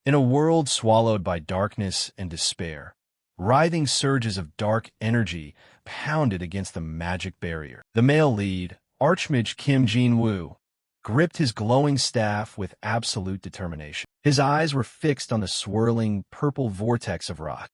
In a world swallowed by darkness and despair, writhing surges of dark energy pounded against the magic barrier. The male lead, Archmage Kim Jin-woo, gripped his glowing staff with absolute determination. His eyes were fixed on the swirling purple vortex of rock.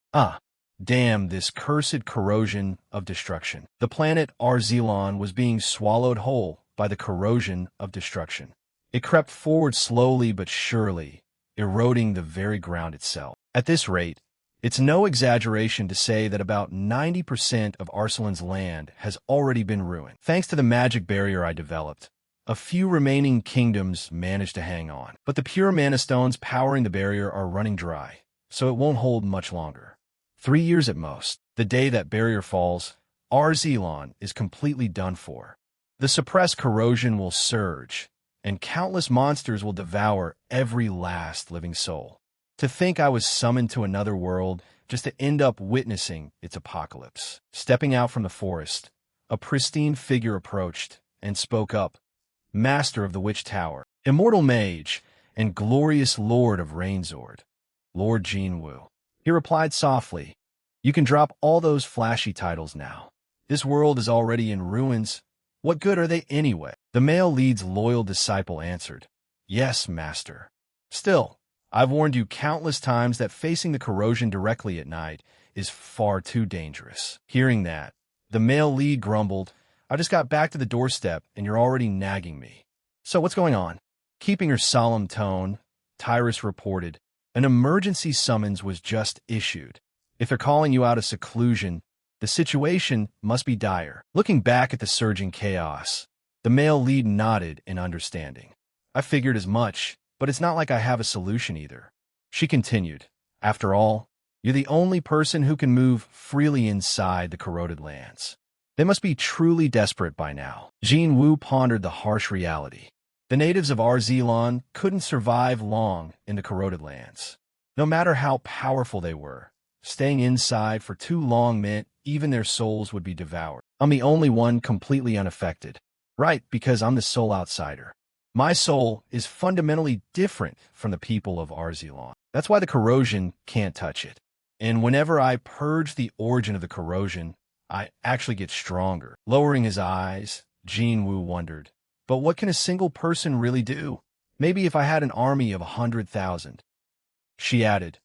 Damn this cursed corrosion of destruction. The planet Arzilon was being swallowed whole by the corrosion of destruction. It crept forward slowly but surely, eroding the very ground itself. At this rate, it's no exaggeration to say that about 90% of Arsalan's land has already been ruined. Thanks to the magic barrier I developed, a few remaining kingdoms managed to hang on. But the pure mana stones powering the barrier are running dry, so it won't hold much longer. 3 years at most. The day that barrier falls, Arzilon is completely done for. The suppressed corrosion will surge, and countless monsters will devour every last living soul. To think I was summoned to another world just to end up witnessing its apocalypse. Stepping out from the forest, a pristine figure approached and spoke up. Master of the Witch Tower, immortal mage, and glorious lord of Rainzord, Lord Jin-woo. He replied softly, "You can drop all those flashy titles now. This world is already in ruins. What good are they anyway?" The male lead's loyal disciple answered, "Yes, master. Still, I've warned you countless times that facing the corrosion directly at night is far too dangerous." Hearing that, the male lead grumbled, "I just got back to the doorstep and you're already nagging me. So what's going on?" Keeping her solemn tone, Tyrus reported, "An emergency summons was just issued. If they're calling you out of seclusion, the situation must be dire." Looking back at the surging chaos, the male lead nodded in understanding. "I figured as much, but it's not like I have a solution either." She continued, "After all, you're the only person who can move freely inside the corroded lands. They must be truly desperate by now." Jin-woo pondered the harsh reality. The natives of Arzilon couldn't survive long in the corroded lands. No matter how powerful they were, staying inside for too long meant even their souls would be devoured. I'm the only one completely unaffected. Right, because I'm the sole outsider. My soul is fundamentally different from the people of Arzilon. That's why the corrosion can't touch it. And whenever I purge the origin of the corrosion, I actually get stronger. Lowering his eyes, Jin-woo wondered, "But what can a single person really do? Maybe if I had an army of 100,000. She added,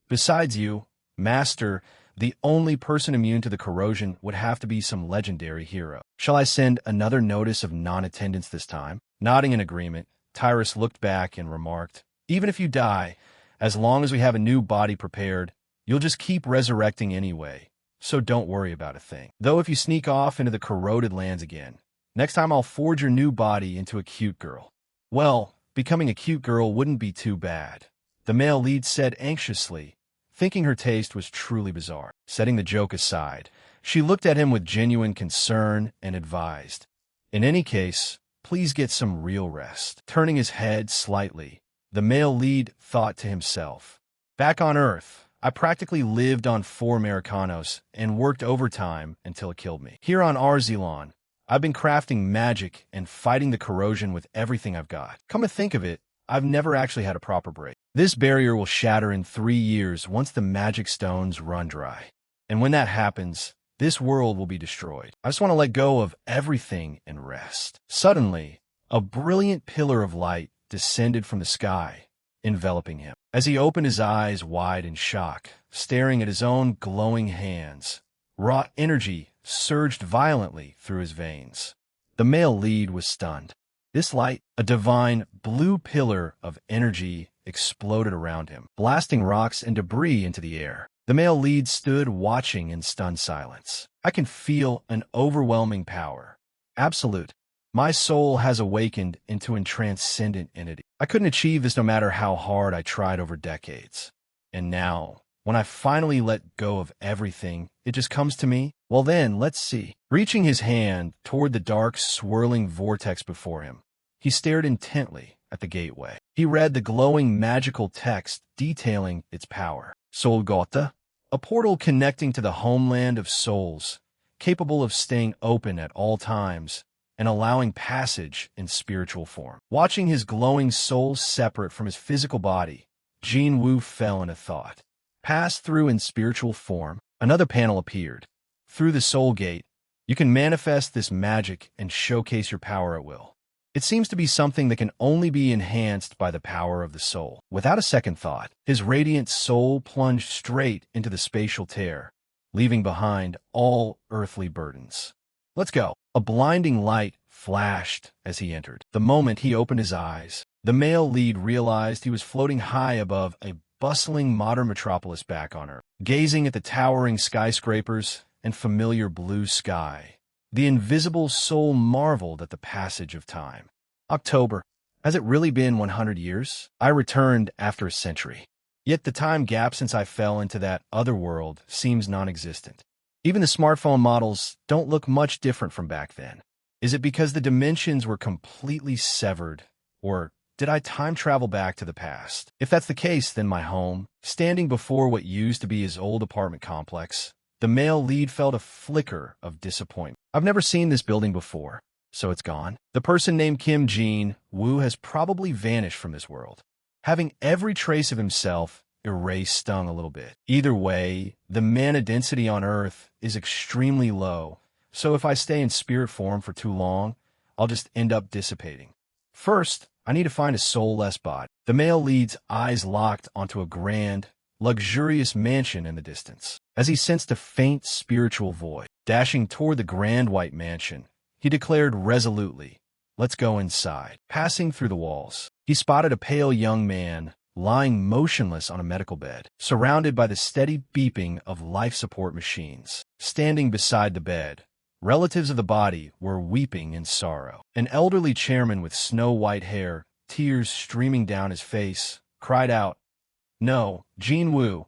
"Besides you, Master, the only person immune to the corrosion would have to be some legendary hero. Shall I send another notice of non-attendance this time?" Nodding in agreement, Tyrus looked back and remarked, "Even if you die, as long as we have a new body prepared, you'll just keep resurrecting anyway, so don't worry about a thing. Though if you sneak off into the corroded lands again, next time I'll forge your new body into a cute girl." "Well, becoming a cute girl wouldn't be too bad," the male lead said anxiously, thinking her taste was truly bizarre. Setting the joke aside, she looked at him with genuine concern and advised, "In any case, please get some real rest." Turning his head slightly, the male lead thought to himself, "Back on Earth, I practically lived on 4 Americanos and worked overtime until it killed me. Here on Arzilon, I've been crafting magic and fighting the corrosion with everything I've got. Come to think of it, I've never actually had a proper break. This barrier will shatter in 3 years once the magic stones run dry. And when that happens, this world will be destroyed. I just want to let go of everything and rest." Suddenly, a brilliant pillar of light descended from the sky, enveloping him. As he opened his eyes wide in shock, staring at his own glowing hands, raw energy surged violently through his veins. The male lead was stunned. This light, a divine blue pillar of energy, exploded around him, blasting rocks and debris into the air. The male lead stood watching in stunned silence. "I can feel an overwhelming power. Absolute. My soul has awakened into a transcendent entity. I couldn't achieve this no matter how hard I tried over decades. And now, when I finally let go of everything, it just comes to me. Well then, let's see." Reaching his hand toward the dark, swirling vortex before him, he stared intently at the gateway. He read the glowing magical text detailing its power. Solgota, a portal connecting to the homeland of souls, capable of staying open at all times and allowing passage in spiritual form. Watching his glowing soul separate from his physical body, Jin Woo fell into thought. Pass through in spiritual form. Another panel appeared. Through the soul gate, you can manifest this magic and showcase your power at will. It seems to be something that can only be enhanced by the power of the soul. Without a second thought, his radiant soul plunged straight into the spatial tear, leaving behind all earthly burdens. Let's go. A blinding light flashed as he entered. The moment he opened his eyes, the male lead realized he was floating high above a bustling modern metropolis back on Earth. Gazing at the towering skyscrapers and familiar blue sky, the invisible soul marveled at the passage of time. October. Has it really been 100 years? I returned after a century. Yet the time gap since I fell into that other world seems non-existent. Even the smartphone models don't look much different from back then. Is it because the dimensions were completely severed, or did I time travel back to the past? If that's the case, then my home, standing before what used to be his old apartment complex, the male lead felt a flicker of disappointment. I've never seen this building before, so it's gone. The person named Kim Jin Woo has probably vanished from this world, having every trace of himself erased stung a little bit. Either way, the mana density on Earth is extremely low, so if I stay in spirit form for too long, I'll just end up dissipating. First, I need to find a soulless body. The male lead's eyes locked onto a grand, luxurious mansion in the distance. As he sensed a faint spiritual void, dashing toward the grand white mansion, he declared resolutely, "Let's go inside." Passing through the walls, he spotted a pale young man lying motionless on a medical bed, surrounded by the steady beeping of life support machines. Standing beside the bed, relatives of the body were weeping in sorrow. An elderly chairman with snow-white hair, tears streaming down his face, cried out, "No, Jin Woo,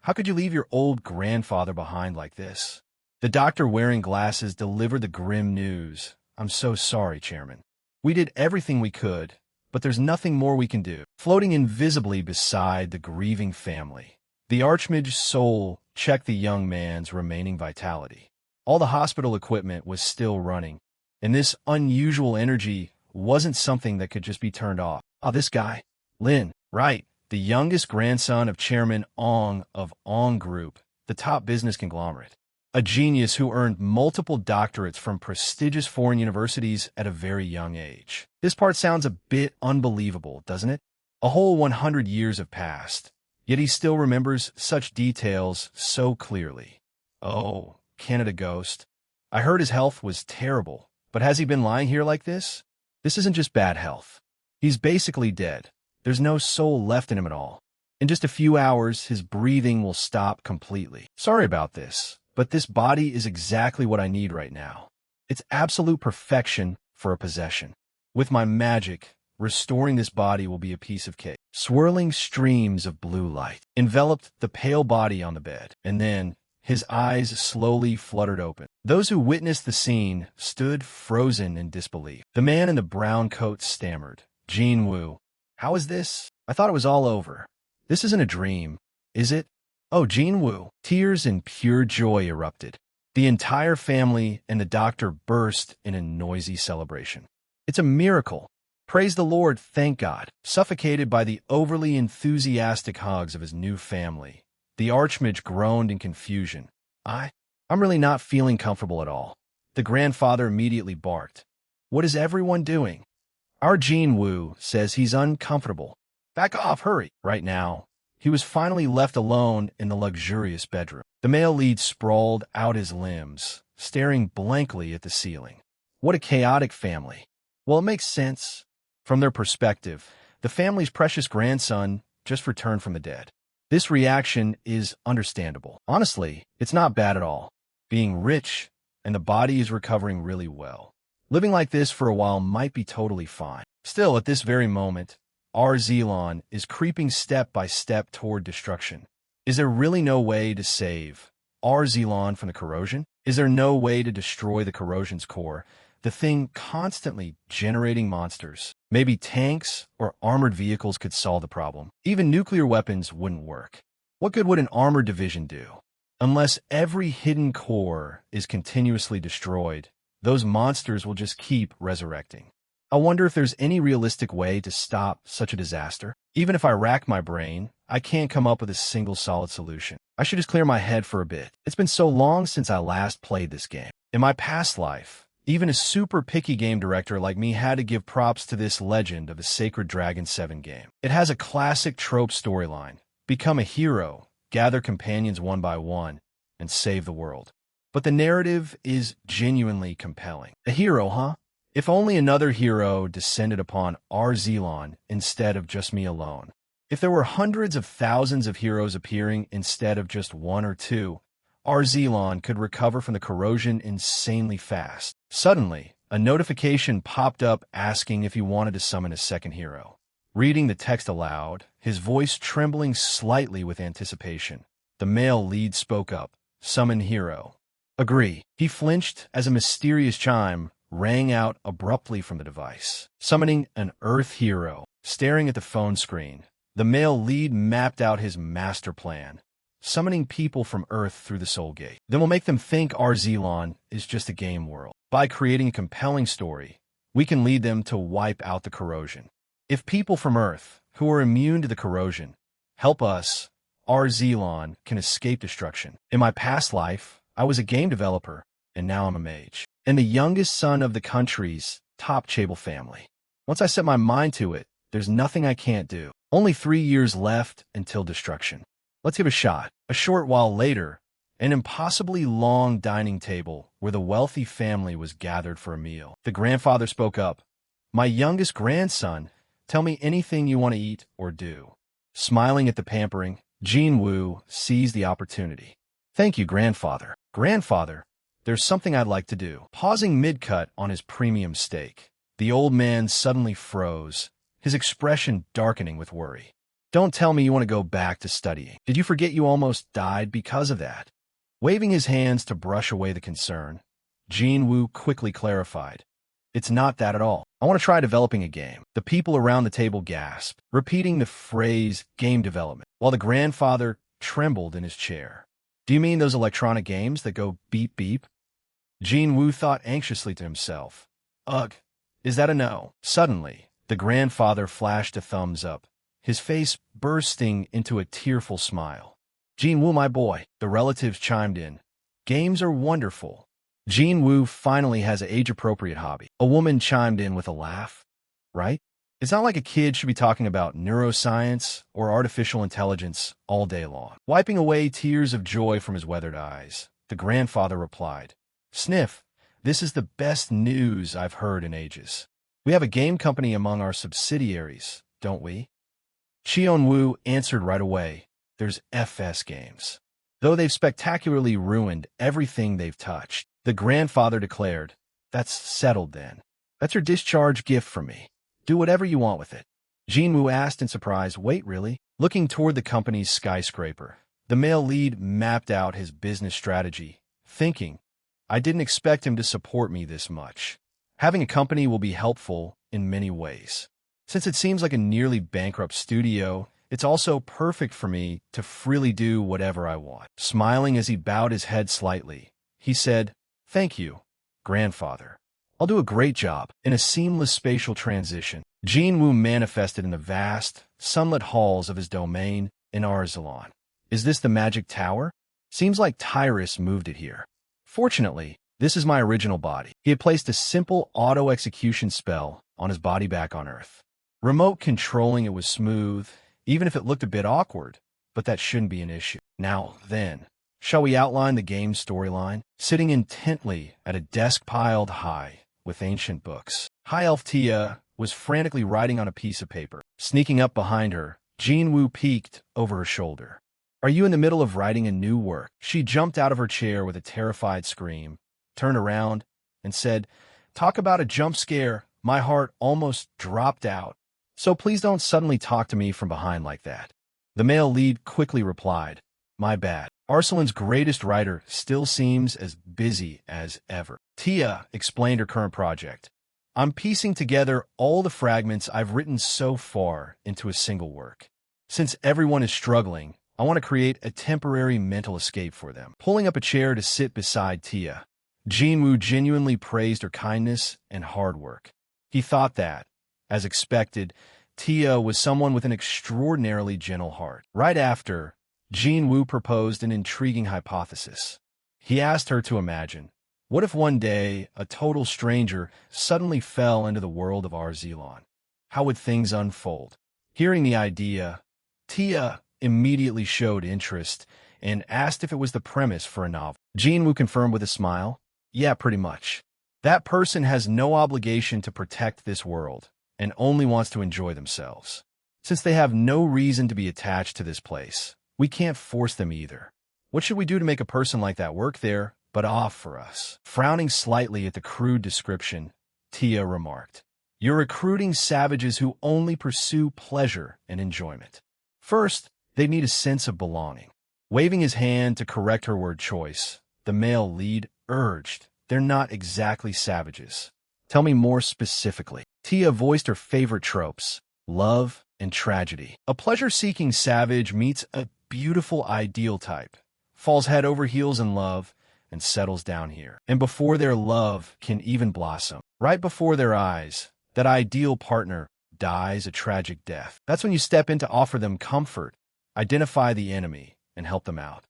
how could you leave your old grandfather behind like this?" The doctor wearing glasses delivered the grim news. "I'm so sorry, Chairman. We did everything we could, but there's nothing more we can do." Floating invisibly beside the grieving family, the Archmage's soul checked the young man's remaining vitality. All the hospital equipment was still running, and this unusual energy wasn't something that could just be turned off. "Oh, this guy, Lin, right, the youngest grandson of Chairman Ong of Ong Group, the top business conglomerate. A genius who earned multiple doctorates from prestigious foreign universities at a very young age." This part sounds a bit unbelievable, doesn't it? A whole 100 years have passed, yet he still remembers such details so clearly. Oh, Canada Ghost. I heard his health was terrible, but has he been lying here like this? This isn't just bad health. He's basically dead. There's no soul left in him at all. In just a few hours, his breathing will stop completely. Sorry about this, but this body is exactly what I need right now. It's absolute perfection for a possession. With my magic, restoring this body will be a piece of cake. Swirling streams of blue light enveloped the pale body on the bed, and then his eyes slowly fluttered open. Those who witnessed the scene stood frozen in disbelief. The man in the brown coat stammered, "Jin Woo, how is this? I thought it was all over. This isn't a dream, is it?" "Oh, Jin Woo." Tears and pure joy erupted. The entire family and the doctor burst in a noisy celebration. "It's a miracle. Praise the Lord, thank God." Suffocated by the overly enthusiastic hugs of his new family, the Archmage groaned in confusion. I'm really not feeling comfortable at all." The grandfather immediately barked, "What is everyone doing?" "Our Jin Woo says he's uncomfortable." "Back off, hurry." Right now, he was finally left alone in the luxurious bedroom. The male lead sprawled out his limbs, staring blankly at the ceiling. What a chaotic family. Well, it makes sense. From their perspective, the family's precious grandson just returned from the dead. This reaction is understandable. Honestly, it's not bad at all. Being rich, and the body is recovering really well. Living like this for a while might be totally fine. Still, at this very moment, our Zelon is creeping step by step toward destruction. Is there really no way to save our Zelon from the corrosion? Is there no way to destroy the corrosion's core, the thing constantly generating monsters? Maybe tanks or armored vehicles could solve the problem. Even nuclear weapons wouldn't work. What good would an armored division do? Unless every hidden core is continuously destroyed, those monsters will just keep resurrecting. I wonder if there's any realistic way to stop such a disaster. Even if I rack my brain, I can't come up with a single solid solution. I should just clear my head for a bit. It's been so long since I last played this game. In my past life, even a super picky game director like me had to give props to this Legend of the Sacred Dragon 7 game. It has a classic trope storyline. Become a hero, gather companions one by one, and save the world. But the narrative is genuinely compelling. A hero, huh? If only another hero descended upon Arzelon instead of just me alone. If there were hundreds of thousands of heroes appearing instead of just one or two, Arzelon could recover from the corrosion insanely fast. Suddenly, a notification popped up asking if he wanted to summon a second hero. Reading the text aloud, his voice trembling slightly with anticipation, the male lead spoke up, "Summon hero." "Agree." He flinched as a mysterious chime rang out abruptly from the device. Summoning an Earth hero. Staring at the phone screen, the male lead mapped out his master plan. Summoning people from Earth through the Soul Gate. Then we'll make them think Arzelon is just a game world. By creating a compelling story, we can lead them to wipe out the corrosion. If people from Earth, who are immune to the corrosion, help us, Arzelon can escape destruction. In my past life, I was a game developer, and now I'm a mage. And the youngest son of the country's top Chable family. Once I set my mind to it, there's nothing I can't do. Only 3 years left until destruction. Let's give it a shot. A short while later, an impossibly long dining table where the wealthy family was gathered for a meal. The grandfather spoke up. "My youngest grandson, tell me anything you want to eat or do." Smiling at the pampering, Jin Woo seized the opportunity. "Thank you, grandfather." "Grandfather, there's something I'd like to do." Pausing mid-cut on his premium steak, the old man suddenly froze, his expression darkening with worry. "Don't tell me you want to go back to studying. Did you forget you almost died because of that?" Waving his hands to brush away the concern, Jin Woo quickly clarified. "It's not that at all. I want to try developing a game." The people around the table gasped, repeating the phrase game development, while the grandfather trembled in his chair. "Do you mean those electronic games that go beep beep?" Jin Woo thought anxiously to himself. "Ugh, is that a no?" Suddenly, the grandfather flashed a thumbs up, his face bursting into a tearful smile. "Jin Woo, my boy," the relatives chimed in. "Games are wonderful." Jin Woo finally has an age-appropriate hobby. A woman chimed in with a laugh. "Right? It's not like a kid should be talking about neuroscience or artificial intelligence all day long." Wiping away tears of joy from his weathered eyes, the grandfather replied, "Sniff, this is the best news I've heard in ages. We have a game company among our subsidiaries, don't we?" Cheon Woo answered right away, "There's FS Games. Though they've spectacularly ruined everything they've touched." The grandfather declared, "That's settled then. That's your discharge gift from me. Do whatever you want with it." Jin Woo asked in surprise, "Wait, really?" Looking toward the company's skyscraper, the male lead mapped out his business strategy, thinking, "I didn't expect him to support me this much. Having a company will be helpful in many ways. Since it seems like a nearly bankrupt studio, it's also perfect for me to freely do whatever I want." Smiling as he bowed his head slightly, he said, "Thank you, grandfather. I'll do a great job." In a seamless spatial transition, Jin Woo manifested in the vast, sunlit halls of his domain in Arzelon. "Is this the magic tower? Seems like Tyrus moved it here. Fortunately, this is my original body." He had placed a simple auto-execution spell on his body back on Earth. Remote controlling it was smooth, even if it looked a bit awkward, but that shouldn't be an issue. Now then, shall we outline the game's storyline? Sitting intently at a desk piled high with ancient books, High Elf Tia was frantically writing on a piece of paper. Sneaking up behind her, Jin Woo peeked over her shoulder. "Are you in the middle of writing a new work?" She jumped out of her chair with a terrified scream, turned around, and said, "Talk about a jump scare. My heart almost dropped out. So please don't suddenly talk to me from behind like that." The male lead quickly replied, "My bad. Arsalan's greatest writer still seems as busy as ever." Tia explained her current project. "I'm piecing together all the fragments I've written so far into a single work. Since everyone is struggling, I want to create a temporary mental escape for them." Pulling up a chair to sit beside Tia, Jin Woo genuinely praised her kindness and hard work. He thought that, as expected, Tia was someone with an extraordinarily gentle heart. Right after, Jin Woo proposed an intriguing hypothesis. He asked her to imagine, what if one day a total stranger suddenly fell into the world of Arzelon? How would things unfold? Hearing the idea, Tia immediately showed interest and asked if it was the premise for a novel. Jin Woo confirmed with a smile, yeah, pretty much. That person has no obligation to protect this world and only wants to enjoy themselves. Since they have no reason to be attached to this place, we can't force them either. What should we do to make a person like that work there, but off for us? Frowning slightly at the crude description, Tia remarked, you're recruiting savages who only pursue pleasure and enjoyment. First, they need a sense of belonging. Waving his hand to correct her word choice, the male lead urged, they're not exactly savages. Tell me more specifically. Tia voiced her favorite tropes, love and tragedy. A pleasure-seeking savage meets a beautiful ideal type, falls head over heels in love, and settles down here. And before their love can even blossom, right before their eyes, that ideal partner dies a tragic death. That's when you step in to offer them comfort, identify the enemy, and help them out.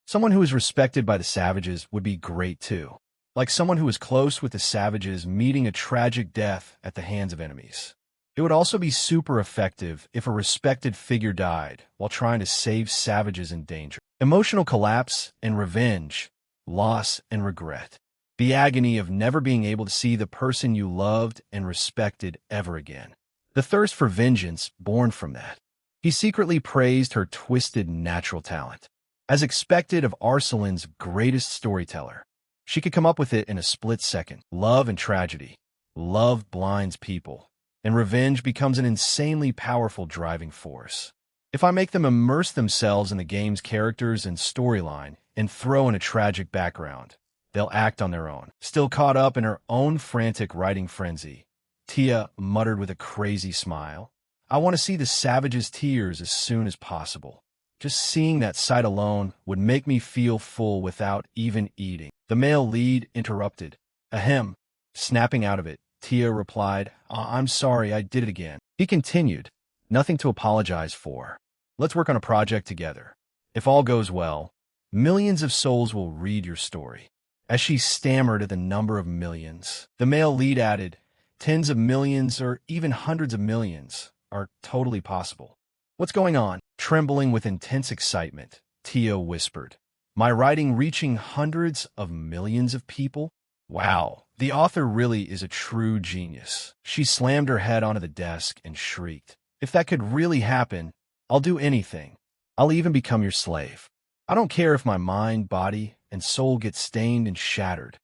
Someone who is respected by the savages, would be great too. Like someone who is close with the savages meeting a tragic death at the hands of enemies. It would also be super effective if a respected figure died while trying to save savages in danger. Emotional collapse and revenge, loss and regret. The agony of never being able to see the person you loved and respected ever again. The thirst for vengeance born from that. He secretly praised her twisted natural talent. As expected of Arsalan's greatest storyteller, she could come up with it in a split second. Love and tragedy. Love blinds people, and revenge becomes an insanely powerful driving force. If I make them immerse themselves in the game's characters and storyline and throw in a tragic background, they'll act on their own. Still caught up in her own frantic writing frenzy, Tia muttered with a crazy smile, I want to see the savage's tears as soon as possible. Just seeing that sight alone would make me feel full without even eating. The male lead interrupted. Ahem. Snapping out of it, Tia replied, I'm sorry, I did it again. He continued, nothing to apologize for. Let's work on a project together. If all goes well, millions of souls will read your story. As she stammered at the number of millions, the male lead added, tens of millions or even hundreds of millions are totally possible. What's going on? Trembling with intense excitement, Tia whispered. My writing reaching hundreds of millions of people? Wow, the author really is a true genius. She slammed her head onto the desk and shrieked. If that could really happen, I'll do anything. I'll even become your slave. I don't care if my mind, body, and soul get stained and shattered.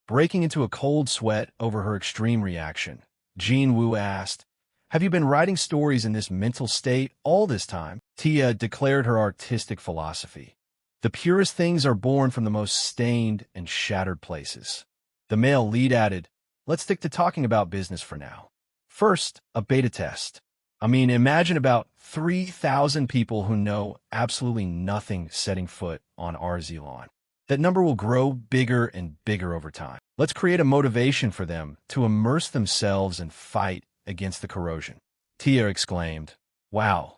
Breaking into a cold sweat over her extreme reaction, Jin Woo asked, have you been writing stories in this mental state all this time? Tia declared her artistic philosophy. The purest things are born from the most stained and shattered places. The male lead added, let's stick to talking about business for now. First, a beta test. Imagine about 3,000 people who know absolutely nothing setting foot on Arzelon. That number will grow bigger and bigger over time. Let's create a motivation for them to immerse themselves and fight against the corrosion. Tia exclaimed, wow,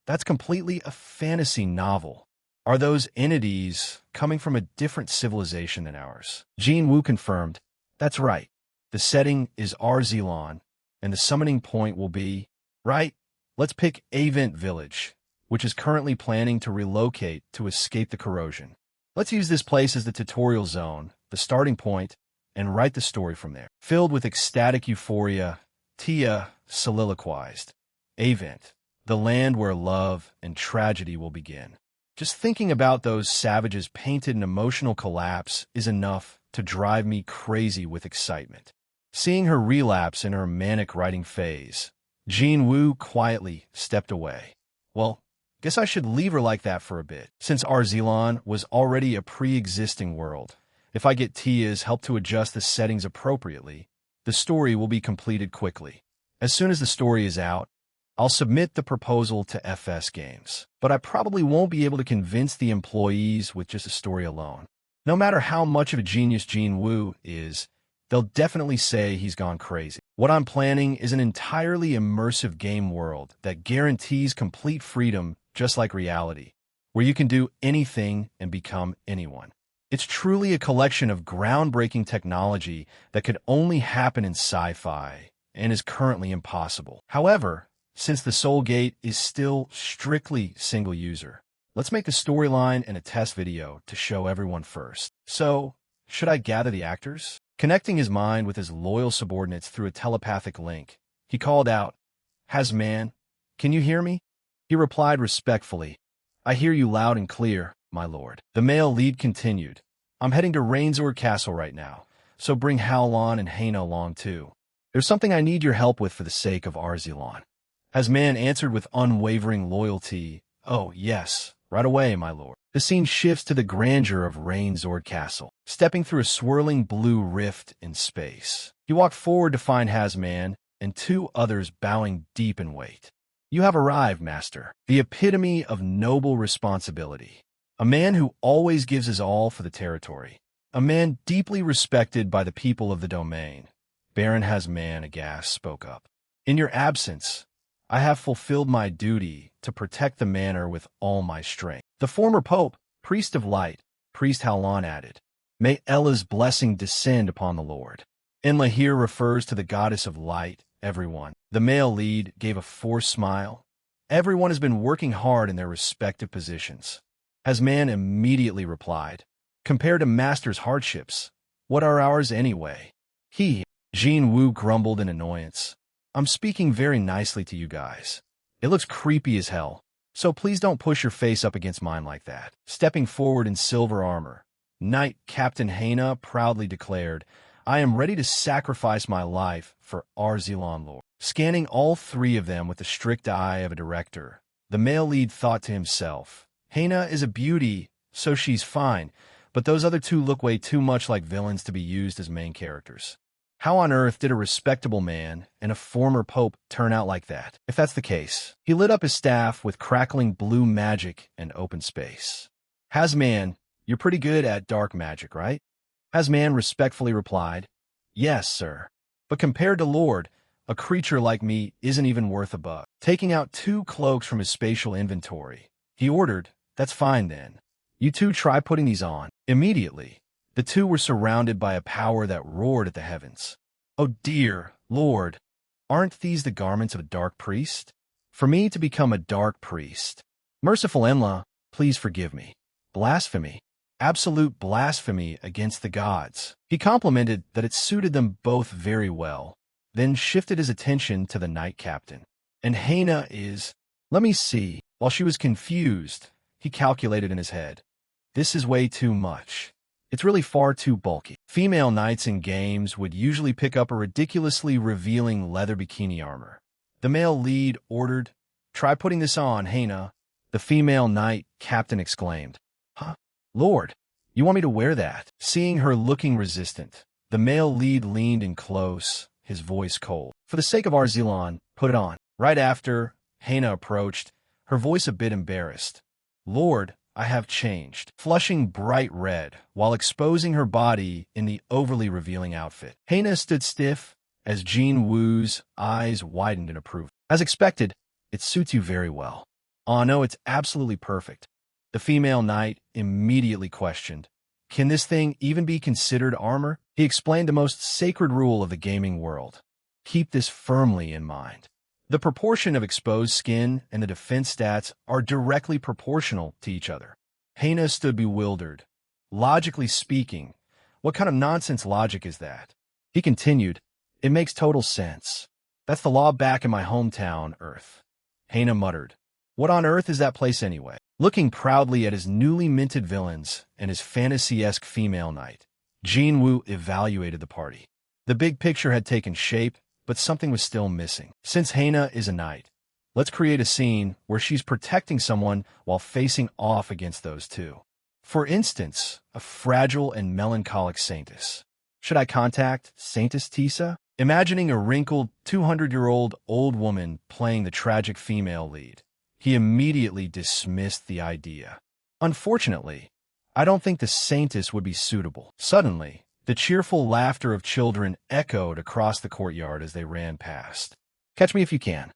that's completely a fantasy novel. Are those entities coming from a different civilization than ours? Jin Woo confirmed, that's right. The setting is Arzelon, and the summoning point will be, right, let's pick Avent Village, which is currently planning to relocate to escape the corrosion. Let's use this place as the tutorial zone, the starting point, and write the story from there. Filled with ecstatic euphoria, Tia soliloquized, Avent, the land where love and tragedy will begin. Just thinking about those savages painted in emotional collapse is enough to drive me crazy with excitement. Seeing her relapse in her manic writing phase, Jin Woo quietly stepped away. Well, guess I should leave her like that for a bit. Since Arzelon was already a pre-existing world, if I get Tia's help to adjust the settings appropriately, the story will be completed quickly. As soon as the story is out, I'll submit the proposal to FS Games. But I probably won't be able to convince the employees with just a story alone. No matter how much of a genius Jin Woo is, they'll definitely say he's gone crazy. What I'm planning is an entirely immersive game world that guarantees complete freedom, just like reality, where you can do anything and become anyone. It's truly a collection of groundbreaking technology that could only happen in sci-fi and is currently impossible. However, since the Soul Gate is still strictly single-user, let's make the storyline and a test video to show everyone first. So, should I gather the actors? Connecting his mind with his loyal subordinates through a telepathic link, he called out, "Hazman, can you hear me?" He replied respectfully, "I hear you loud and clear, my lord." The male lead continued, "I'm heading to Rainsord Castle right now, so bring Howlon and Haina along too. There's something I need your help with for the sake of Arzilon." Hazman answered with unwavering loyalty, "Oh, yes, right away, my lord." The scene shifts to the grandeur of Rainsord Castle. Stepping through a swirling blue rift in space, he walked forward to find Hazman and two others bowing deep in wait. "You have arrived, master, the epitome of noble responsibility. A man who always gives his all for the territory. A man deeply respected by the people of the domain." Baron Hazman, aghast, spoke up. "In your absence, I have fulfilled my duty to protect the manor with all my strength." The former pope, priest of light, Priest Howlon added, "May Ella's blessing descend upon the Lord." Enla here refers to the goddess of light, everyone. The male lead gave a forced smile. Everyone has been working hard in their respective positions. Hazman immediately replied, "Compared to Master's hardships, what are ours anyway?" Jin Wu grumbled in annoyance. "I'm speaking very nicely to you guys. It looks creepy as hell, so please don't push your face up against mine like that." Stepping forward in silver armor, Knight Captain Haina proudly declared, "I am ready to sacrifice my life for Arzilon Lord." Scanning all three of them with the strict eye of a director, the male lead thought to himself, "Haina is a beauty, so she's fine, but those other two look way too much like villains to be used as main characters. How on earth did a respectable man and a former pope turn out like that?" If that's the case, he lit up his staff with crackling blue magic and open space. "Hazman, you're pretty good at dark magic, right?" Hazman respectfully replied, "Yes, sir. But compared to Lord, a creature like me isn't even worth a buck." Taking out two cloaks from his spatial inventory, he ordered, "That's fine then. You two try putting these on." Immediately, the two were surrounded by a power that roared at the heavens. "Oh dear, Lord, aren't these the garments of a dark priest? For me to become a dark priest. Merciful Enla, please forgive me. Blasphemy. Absolute blasphemy against the gods." He complimented that it suited them both very well, then shifted his attention to the knight captain. "And Haina is... let me see." While she was confused, he calculated in his head, "This is way too much. It's really far too bulky." Female knights in games would usually pick up a ridiculously revealing leather bikini armor. The male lead ordered, "Try putting this on, Haina." The female knight captain exclaimed, "Huh? Lord, you want me to wear that?" Seeing her looking resistant, the male lead leaned in close, his voice cold. "For the sake of Arzilon, put it on." Right after, Haina approached, her voice a bit embarrassed. "Lord, I have changed," flushing bright red while exposing her body in the overly revealing outfit. Haina stood stiff as Jin Wu's eyes widened in approval. "As expected, it suits you very well." "Aw, no, it's absolutely perfect." The female knight immediately questioned, "Can this thing even be considered armor?" He explained the most sacred rule of the gaming world. Keep this firmly in mind. The proportion of exposed skin and the defense stats are directly proportional to each other. Haina stood bewildered. Logically speaking, what kind of nonsense logic is that? He continued, "It makes total sense. That's the law back in my hometown, Earth." Haina muttered, "What on earth is that place anyway?" Looking proudly at his newly minted villains and his fantasy-esque female knight, Jin Wu evaluated the party. The big picture had taken shape, but something was still missing. Since Haina is a knight, let's create a scene where she's protecting someone while facing off against those two. For instance, a fragile and melancholic saintess. Should I contact Saintess Tisa? Imagining a wrinkled, 200-year-old old woman playing the tragic female lead, he immediately dismissed the idea. Unfortunately, I don't think the Saintess would be suitable. Suddenly, The cheerful laughter of children echoed across the courtyard as they ran past. Catch me if you can.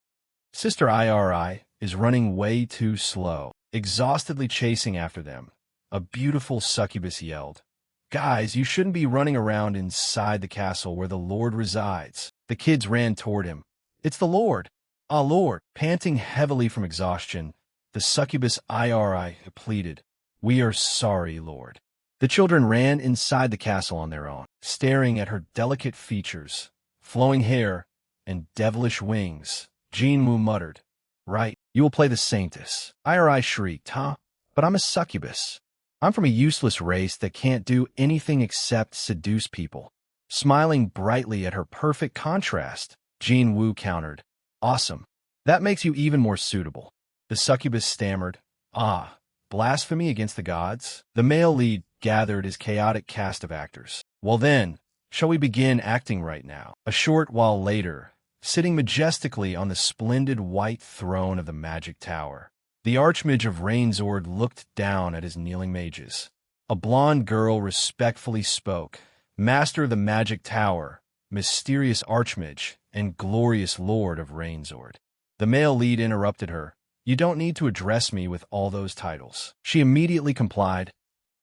Sister IRI is running way too slow, exhaustedly chasing after them. A beautiful succubus yelled, "Guys, you shouldn't be running around inside the castle where the Lord resides." The kids ran toward him. "It's the Lord." "Ah, Lord." Panting heavily from exhaustion, the succubus IRI pleaded, "We are sorry, Lord." The children ran inside the castle on their own, staring at her delicate features, flowing hair, and devilish wings. Jinwoo muttered, "Right, you will play the saintess." IRI shrieked, "Huh? But I'm a succubus. I'm from a useless race that can't do anything except seduce people." Smiling brightly at her perfect contrast, Jinwoo countered, "Awesome. That makes you even more suitable." The succubus stammered, "Ah, blasphemy against the gods?" The male lead gathered his chaotic cast of actors. "Well then, shall we begin acting right now?" A short while later, sitting majestically on the splendid white throne of the magic tower, the Archmage of Rainsord looked down at his kneeling mages. A blonde girl respectfully spoke, "Master of the magic tower, mysterious Archmage, and glorious Lord of Rainsord." The male lead interrupted her, "You don't need to address me with all those titles." She immediately complied,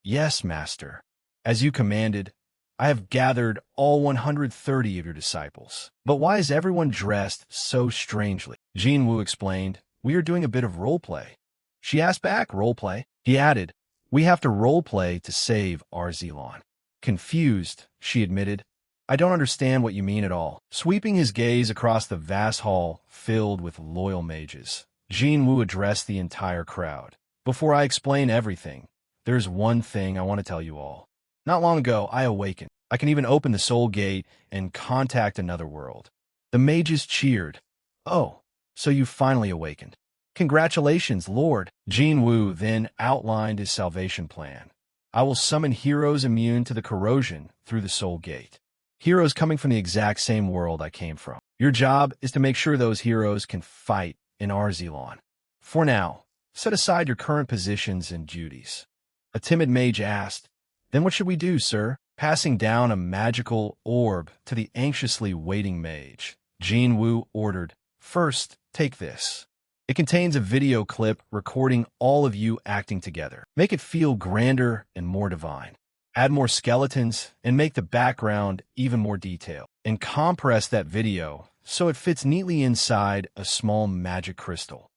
"Yes, Master. As you commanded, I have gathered all 130 of your disciples." "But why is everyone dressed so strangely?" Jinwoo explained, "We are doing a bit of role-play." She asked back, "Role-play?" He added, "We have to role-play to save Arzelon." Confused, she admitted, "I don't understand what you mean at all." Sweeping his gaze across the vast hall filled with loyal mages, Jinwoo addressed the entire crowd. "Before I explain everything, there's one thing I want to tell you all. Not long ago, I awakened. I can even open the soul gate and contact another world." The mages cheered. "Oh, so you finally awakened. Congratulations, Lord." Jinwoo then outlined his salvation plan. "I will summon heroes immune to the corrosion through the soul gate. Heroes coming from the exact same world I came from. Your job is to make sure those heroes can fight in Arzelon. For now, set aside your current positions and duties." A timid mage asked, "Then what should we do, sir?" Passing down a magical orb to the anxiously waiting mage, Jinwoo ordered, "First, take this. It contains a video clip recording all of you acting together. Make it feel grander and more divine. Add more skeletons and make the background even more detailed. And compress that video so it fits neatly inside a small magic crystal."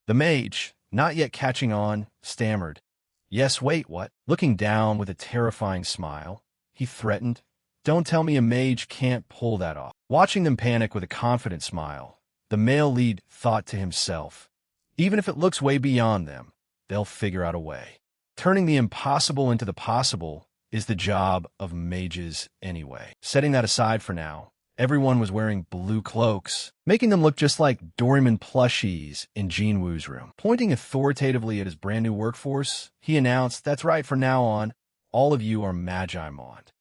The mage, not yet catching on, stammered, "Yes, wait, what?" Looking down with a terrifying smile, he threatened, "Don't tell me a mage can't pull that off." Watching them panic with a confident smile, the male lead thought to himself, "Even if it looks way beyond them, they'll figure out a way. Turning the impossible into the possible is the job of mages anyway." Setting that aside for now, everyone was wearing blue cloaks, making them look just like Doraemon plushies in Jinwoo's room. Pointing authoritatively at his brand new workforce, he announced, "That's right, from now on, all of you are Magimond."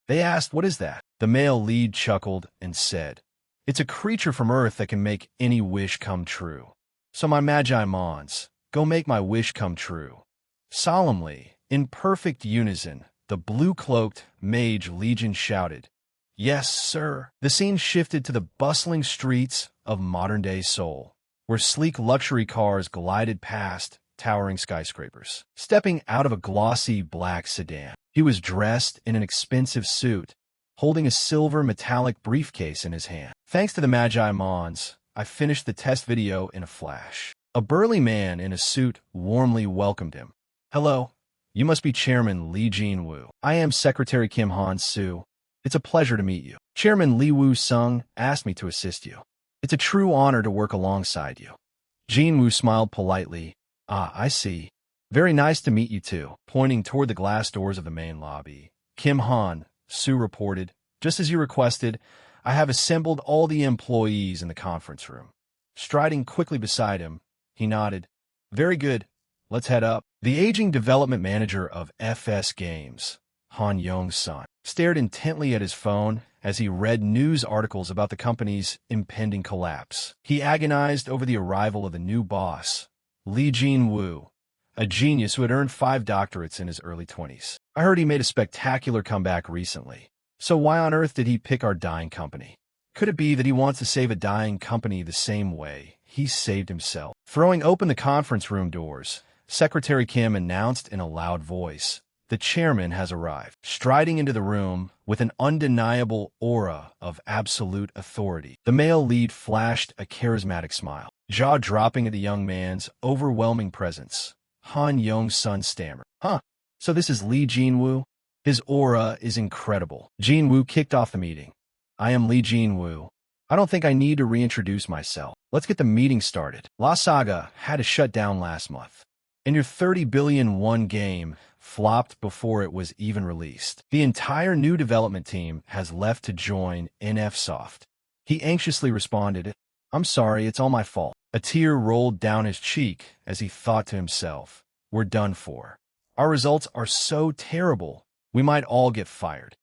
They asked, "What is that?" The male lead chuckled and said, "It's a creature from Earth that can make any wish come true. So my Magimonds, go make my wish come true." Solemnly, in perfect unison, the blue-cloaked mage legion shouted, "Yes, sir." The scene shifted to the bustling streets of modern-day Seoul, where sleek luxury cars glided past towering skyscrapers. Stepping out of a glossy black sedan, he was dressed in an expensive suit, holding a silver metallic briefcase in his hand. "Thanks to the Magimons, I finished the test video in a flash." A burly man in a suit warmly welcomed him. "Hello. You must be Chairman Lee Jinwoo. I am Secretary Kim Han-soo. It's a pleasure to meet you. Chairman Lee Woo-sung asked me to assist you. It's a true honor to work alongside you." Jinwoo smiled politely. "Ah, I see. Very nice to meet you too." Pointing toward the glass doors of the main lobby, Kim Han-soo reported, "Just as you requested, I have assembled all the employees in the conference room." Striding quickly beside him, he nodded. "Very good. Let's head up." The aging development manager of FS Games, Han Yong-sun, stared intently at his phone as he read news articles about the company's impending collapse. He agonized over the arrival of the new boss, Lee Jinwoo, a genius who had earned 5 doctorates in his early 20s. "I heard he made a spectacular comeback recently. So why on earth did he pick our dying company? Could it be that he wants to save a dying company the same way he saved himself? Throwing open the conference room doors, Secretary Kim announced in a loud voice, "The chairman has arrived." Striding into the room with an undeniable aura of absolute authority, the male lead flashed a charismatic smile, jaw dropping at the young man's overwhelming presence. Han Yong-sun stammered, "Huh, so this is Lee Jin-woo?" His aura is incredible. Jin-woo kicked off the meeting. "I am Lee Jin-woo. I don't think I need to reintroduce myself. Let's get the meeting started. La Saga had to shut down last month, and your 30 billion won game flopped before it was even released. The entire new development team has left to join NFSoft." He anxiously responded, "I'm sorry, it's all my fault." A tear rolled down his cheek as he thought to himself, "We're done for. Our results are so terrible, we might all get fired."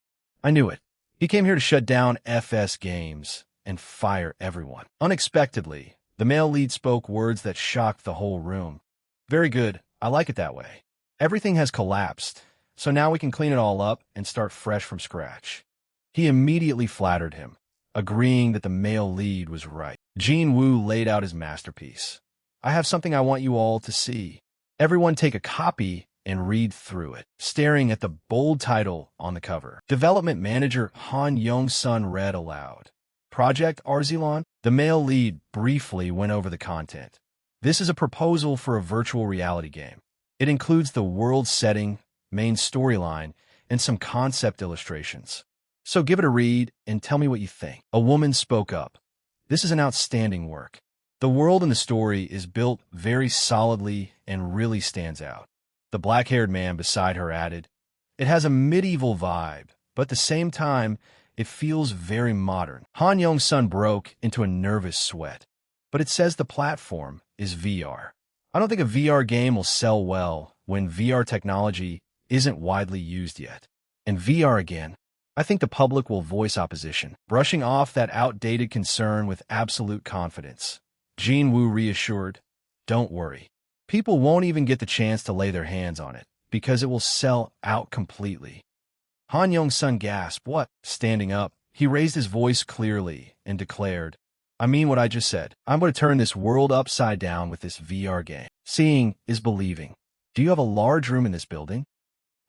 I knew it. He came here to shut down FS Games and fire everyone. Unexpectedly, the male lead spoke words that shocked the whole room. "Very good. I like it that way. Everything has collapsed, so now we can clean it all up and start fresh from scratch." He immediately flattered him, agreeing that the male lead was right. Jin-woo laid out his masterpiece. "I have something I want you all to see. Everyone take a copy and read through it." Staring at the bold title on the cover, development manager Han Yong-sun read aloud, "Project Arzilon." The male lead briefly went over the content. "This is a proposal for a virtual reality game. It includes the world setting, main storyline, and some concept illustrations. So give it a read and tell me what you think." A woman spoke up. "This is an outstanding work. The world and the story is built very solidly and really stands out." The black-haired man beside her added, "It has a medieval vibe, but at the same time, it feels very modern." Han Yong-sun broke into a nervous sweat. "But it says the platform is VR. I don't think a VR game will sell well when VR technology isn't widely used yet. And VR again, I think the public will voice opposition." Brushing off that outdated concern with absolute confidence, Jin-woo reassured, "Don't worry. People won't even get the chance to lay their hands on it, because it will sell out completely." Han Yong-sun gasped, "What?" Standing up, he raised his voice clearly and declared, "I mean what I just said. I'm going to turn this world upside down with this VR game. Seeing is believing. Do you have a large room in this building?"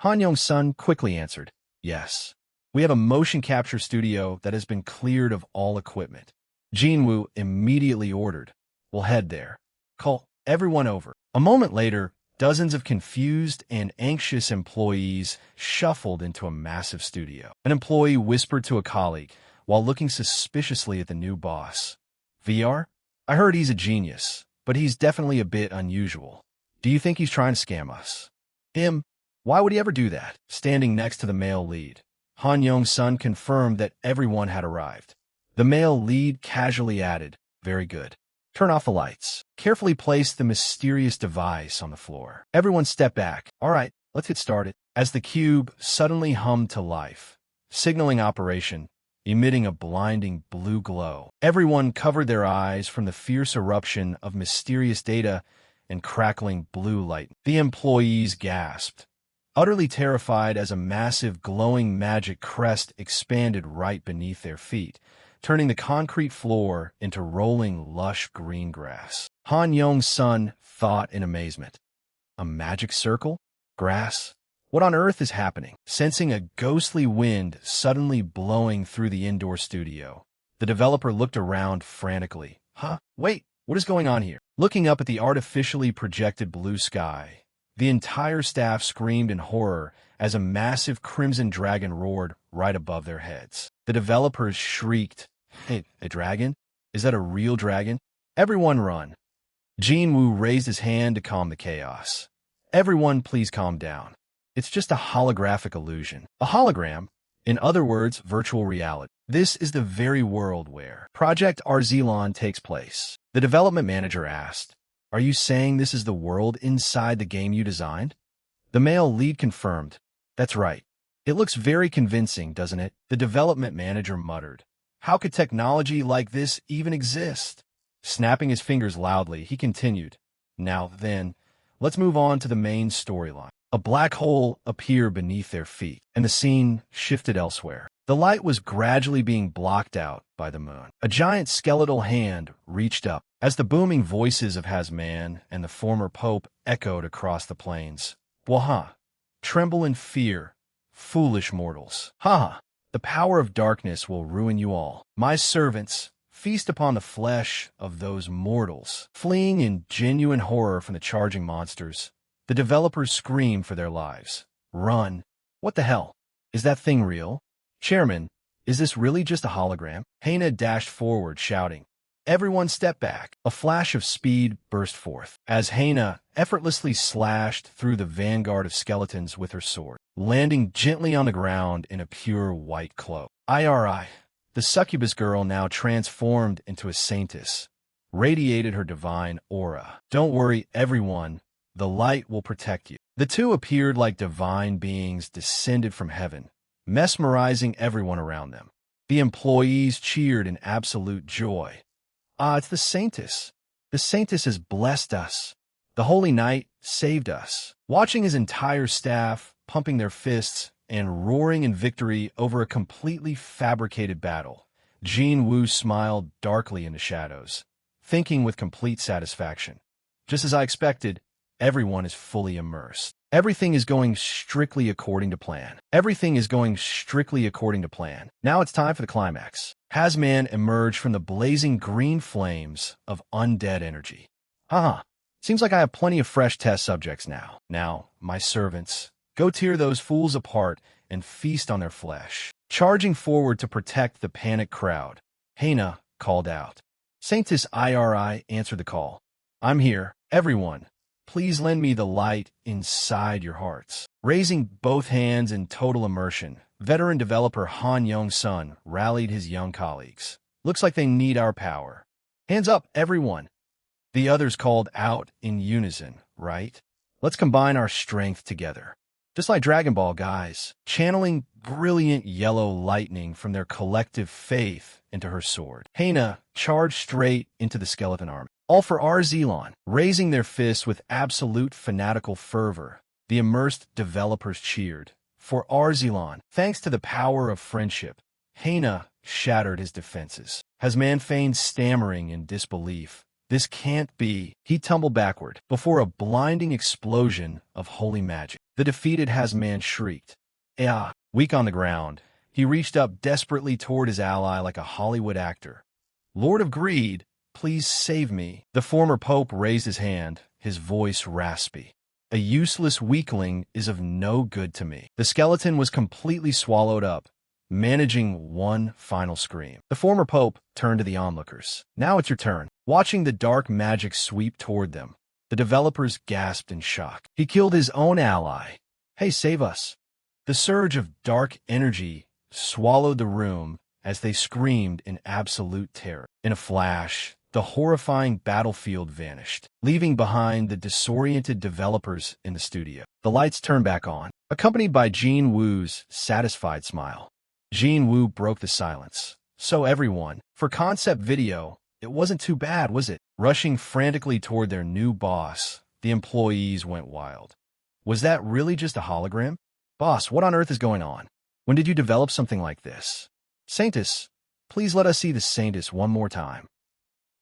Han Yong-sun quickly answered, "Yes. We have a motion capture studio that has been cleared of all equipment." Jin-woo immediately ordered, "We'll head there. Call everyone over." A moment later, dozens of confused and anxious employees shuffled into a massive studio. An employee whispered to a colleague while looking suspiciously at the new boss, "VR? I heard he's a genius, but he's definitely a bit unusual. Do you think he's trying to scam us?" "Him? Why would he ever do that?" Standing next to the male lead, Han Yong-sun confirmed that everyone had arrived. The male lead casually added, "Very good. Turn off the lights." Carefully placed the mysterious device on the floor. Everyone step back. "All right, let's get started." As the cube suddenly hummed to life, signaling operation, emitting a blinding blue glow, everyone covered their eyes from the fierce eruption of mysterious data and crackling blue light. The employees gasped, utterly terrified as a massive glowing magic crest expanded right beneath their feet, turning the concrete floor into rolling, lush green grass. Han Yong-sun thought in amazement. A magic circle? Grass? What on earth is happening? Sensing a ghostly wind suddenly blowing through the indoor studio, the developer looked around frantically. "Huh? Wait, what is going on here?" Looking up at the artificially projected blue sky, the entire staff screamed in horror as a massive crimson dragon roared right above their heads. The developers shrieked, "Hey, a dragon? Is that a real dragon? Everyone run." Jin-woo raised his hand to calm the chaos. "Everyone please calm down. It's just a holographic illusion." A hologram? In other words, virtual reality. This is the very world where Project Arzilon takes place. The development manager asked, "Are you saying this is the world inside the game you designed?" The male lead confirmed, "That's right. It looks very convincing, doesn't it?" The development manager muttered, "How could technology like this even exist?" Snapping his fingers loudly, he continued, "Now then, let's move on to the main storyline." A black hole appeared beneath their feet, and the scene shifted elsewhere. The light was gradually being blocked out by the moon. A giant skeletal hand reached up. As the booming voices of Hasman and the former pope echoed across the plains, "Waha! Tremble in fear, foolish mortals. Ha! The power of darkness will ruin you all. My servants, feast upon the flesh of those mortals." Fleeing in genuine horror from the charging monsters, the developers screamed for their lives. "Run! What the hell? Is that thing real? Chairman, is this really just a hologram?" Hana dashed forward, shouting. Everyone step back. A flash of speed burst forth, as Hana effortlessly slashed through the vanguard of skeletons with her sword, landing gently on the ground in a pure white cloak. IRI, the succubus girl, now transformed into a saintess, radiated her divine aura. "Don't worry, everyone. The light will protect you." The two appeared like divine beings descended from heaven, mesmerizing everyone around them. The employees cheered in absolute joy. It's the Saintess. The Saintess has blessed us. The Holy Knight saved us." Watching his entire staff pumping their fists and roaring in victory over a completely fabricated battle, Jin Woo smiled darkly in the shadows, thinking with complete satisfaction. Just as I expected, everyone is fully immersed. Everything is going strictly according to plan. Everything is going strictly according to plan. Now it's time for the climax. Hasman emerged from the blazing green flames of undead energy. Seems like I have plenty of fresh test subjects now. Now, my servants, go tear those fools apart and feast on their flesh. Charging forward to protect the panicked crowd, Hana called out. Saintess IRI answered the call. "I'm here, everyone. Please lend me the light inside your hearts." Raising both hands in total immersion, veteran developer Han Young-sun rallied his young colleagues. "Looks like they need our power. Hands up, everyone." The others called out in unison, "Right? Let's combine our strength together. Just like Dragon Ball, guys." Channeling brilliant yellow lightning from their collective faith into her sword, Hana charged straight into the skeleton army. All for Arzelon. Raising their fists with absolute fanatical fervor, the immersed developers cheered. For Arzelon, thanks to the power of friendship, Hana shattered his defenses. Hasman feigned stammering in disbelief. "This can't be." He tumbled backward before a blinding explosion of holy magic. The defeated Hasman shrieked. Weak on the ground, he reached up desperately toward his ally like a Hollywood actor. "Lord of Greed, please save me." The former pope raised his hand, his voice raspy. "A useless weakling is of no good to me." The skeleton was completely swallowed up, managing one final scream. The former pope turned to the onlookers. "Now it's your turn." Watching the dark magic sweep toward them, the developers gasped in shock. He killed his own ally. "Hey, save us." The surge of dark energy swallowed the room as they screamed in absolute terror. In a flash, the horrifying battlefield vanished, leaving behind the disoriented developers in the studio. The lights turned back on, accompanied by Jin Woo's satisfied smile. Jin Woo broke the silence. "So everyone, for concept video, it wasn't too bad, was it?" Rushing frantically toward their new boss, the employees went wild. "Was that really just a hologram? Boss, what on earth is going on? When did you develop something like this? Saintess, please let us see the Saintess one more time."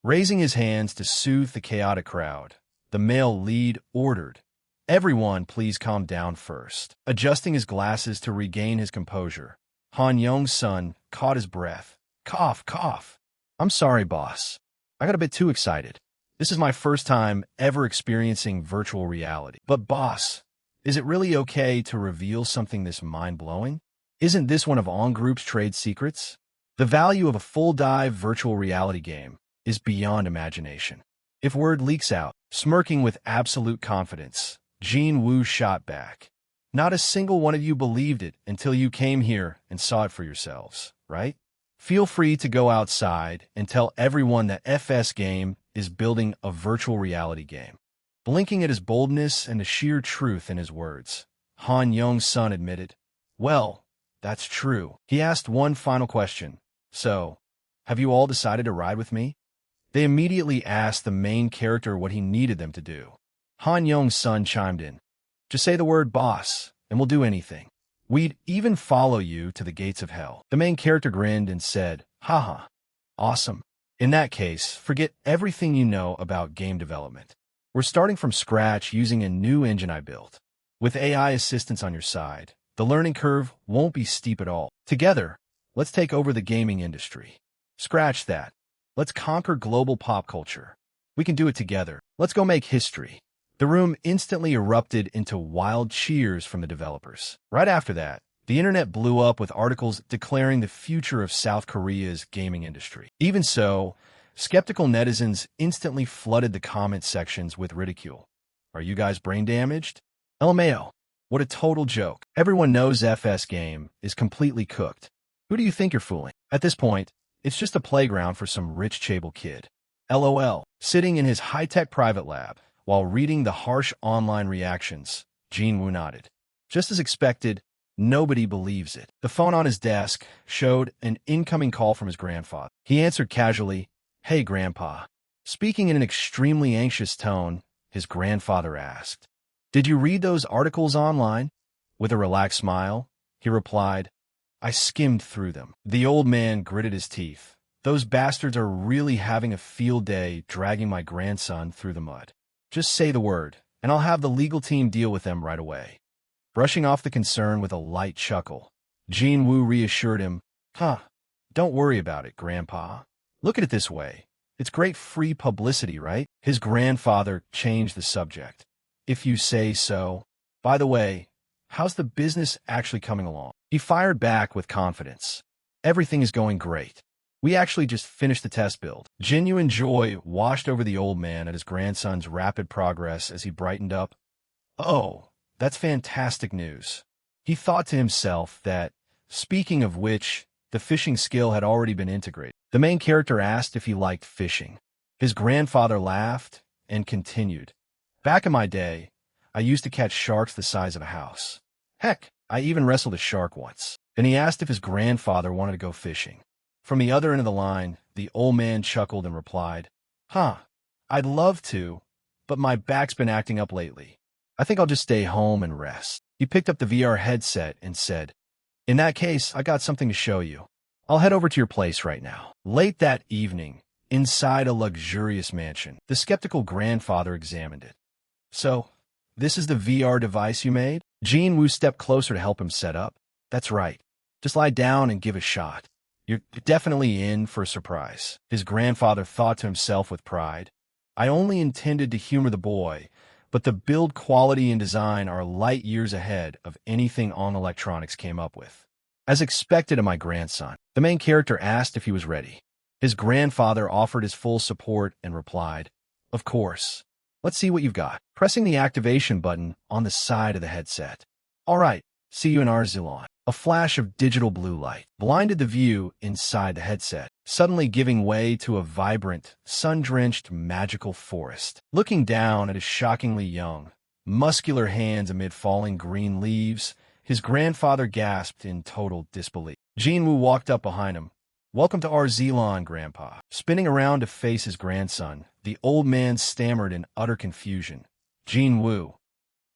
Raising his hands to soothe the chaotic crowd, the male lead ordered, "Everyone please calm down first." Adjusting his glasses to regain his composure, Han Young-sun caught his breath. Cough, cough. "I'm sorry, boss. I got a bit too excited. This is my first time ever experiencing virtual reality. But boss, is it really okay to reveal something this mind-blowing? Isn't this one of On Group's trade secrets? The value of a full-dive virtual reality game is beyond imagination. If word leaks out," smirking with absolute confidence, Jin Woo shot back. "Not a single one of you believed it until you came here and saw it for yourselves, right? Feel free to go outside and tell everyone that FS Game is building a virtual reality game." Blinking at his boldness and the sheer truth in his words, Han Young-sun admitted, "Well, that's true." He asked one final question. "So, have you all decided to ride with me?" They immediately asked the main character what he needed them to do. Han Young-sun chimed in. "Just say the word boss, and we'll do anything." We'd even follow you to the gates of hell. The main character grinned and said, haha, awesome. In that case, forget everything you know about game development. We're starting from scratch using a new engine I built. With AI assistance on your side, the learning curve won't be steep at all. Together, let's take over the gaming industry. Scratch that. Let's conquer global pop culture. We can do it together. Let's go make history. The room instantly erupted into wild cheers from the developers. Right after that, the internet blew up with articles declaring the future of South Korea's gaming industry. Even so, skeptical netizens instantly flooded the comment sections with ridicule. Are you guys brain damaged? LMAO. What a total joke. Everyone knows FS game is completely cooked. Who do you think you're fooling? At this point, it's just a playground for some rich chaebol kid. LOL. Sitting in his high-tech private lab, while reading the harsh online reactions, Jin-woo nodded. Just as expected, nobody believes it. The phone on his desk showed an incoming call from his grandfather. He answered casually, "Hey, Grandpa." Speaking in an extremely anxious tone, his grandfather asked, "Did you read those articles online?" With a relaxed smile, he replied, "I skimmed through them." The old man gritted his teeth. "Those bastards are really having a field day dragging my grandson through the mud. Just say the word, and I'll have the legal team deal with them right away." Brushing off the concern with a light chuckle, Jin-woo reassured him, Don't worry about it, Grandpa. Look at it this way. It's great free publicity, right?" His grandfather changed the subject. "If you say so. By the way, how's the business actually coming along?" He fired back with confidence. "Everything is going great. We actually just finished the test build." Genuine joy washed over the old man at his grandson's rapid progress as he brightened up. "Oh, that's fantastic news." He thought to himself that, speaking of which, the fishing skill had already been integrated. The main character asked if he liked fishing. His grandfather laughed and continued, "Back in my day, I used to catch sharks the size of a house. Heck, I even wrestled a shark once." Then he asked if his grandfather wanted to go fishing. From the other end of the line, the old man chuckled and replied, "I'd love to, but my back's been acting up lately. I think I'll just stay home and rest." He picked up the VR headset and said, "In that case, I got something to show you. I'll head over to your place right now." Late that evening, inside a luxurious mansion, the skeptical grandfather examined it. "So, this is the VR device you made?" Jin-woo stepped closer to help him set up. "That's right. Just lie down and give it a shot. You're definitely in for a surprise." His grandfather thought to himself with pride, "I only intended to humor the boy, but the build quality and design are light years ahead of anything On Electronics came up with." As expected of my grandson, the main character asked if he was ready. His grandfather offered his full support and replied, "Of course. Let's see what you've got." Pressing the activation button on the side of the headset. "All right, see you in Arzilon." A flash of digital blue light blinded the view inside the headset, suddenly giving way to a vibrant, sun-drenched, magical forest. Looking down at his shockingly young, muscular hands amid falling green leaves, his grandfather gasped in total disbelief. Jin-woo walked up behind him. "Welcome to Arzilon, Grandpa." Spinning around to face his grandson, the old man stammered in utter confusion. "Jin-woo,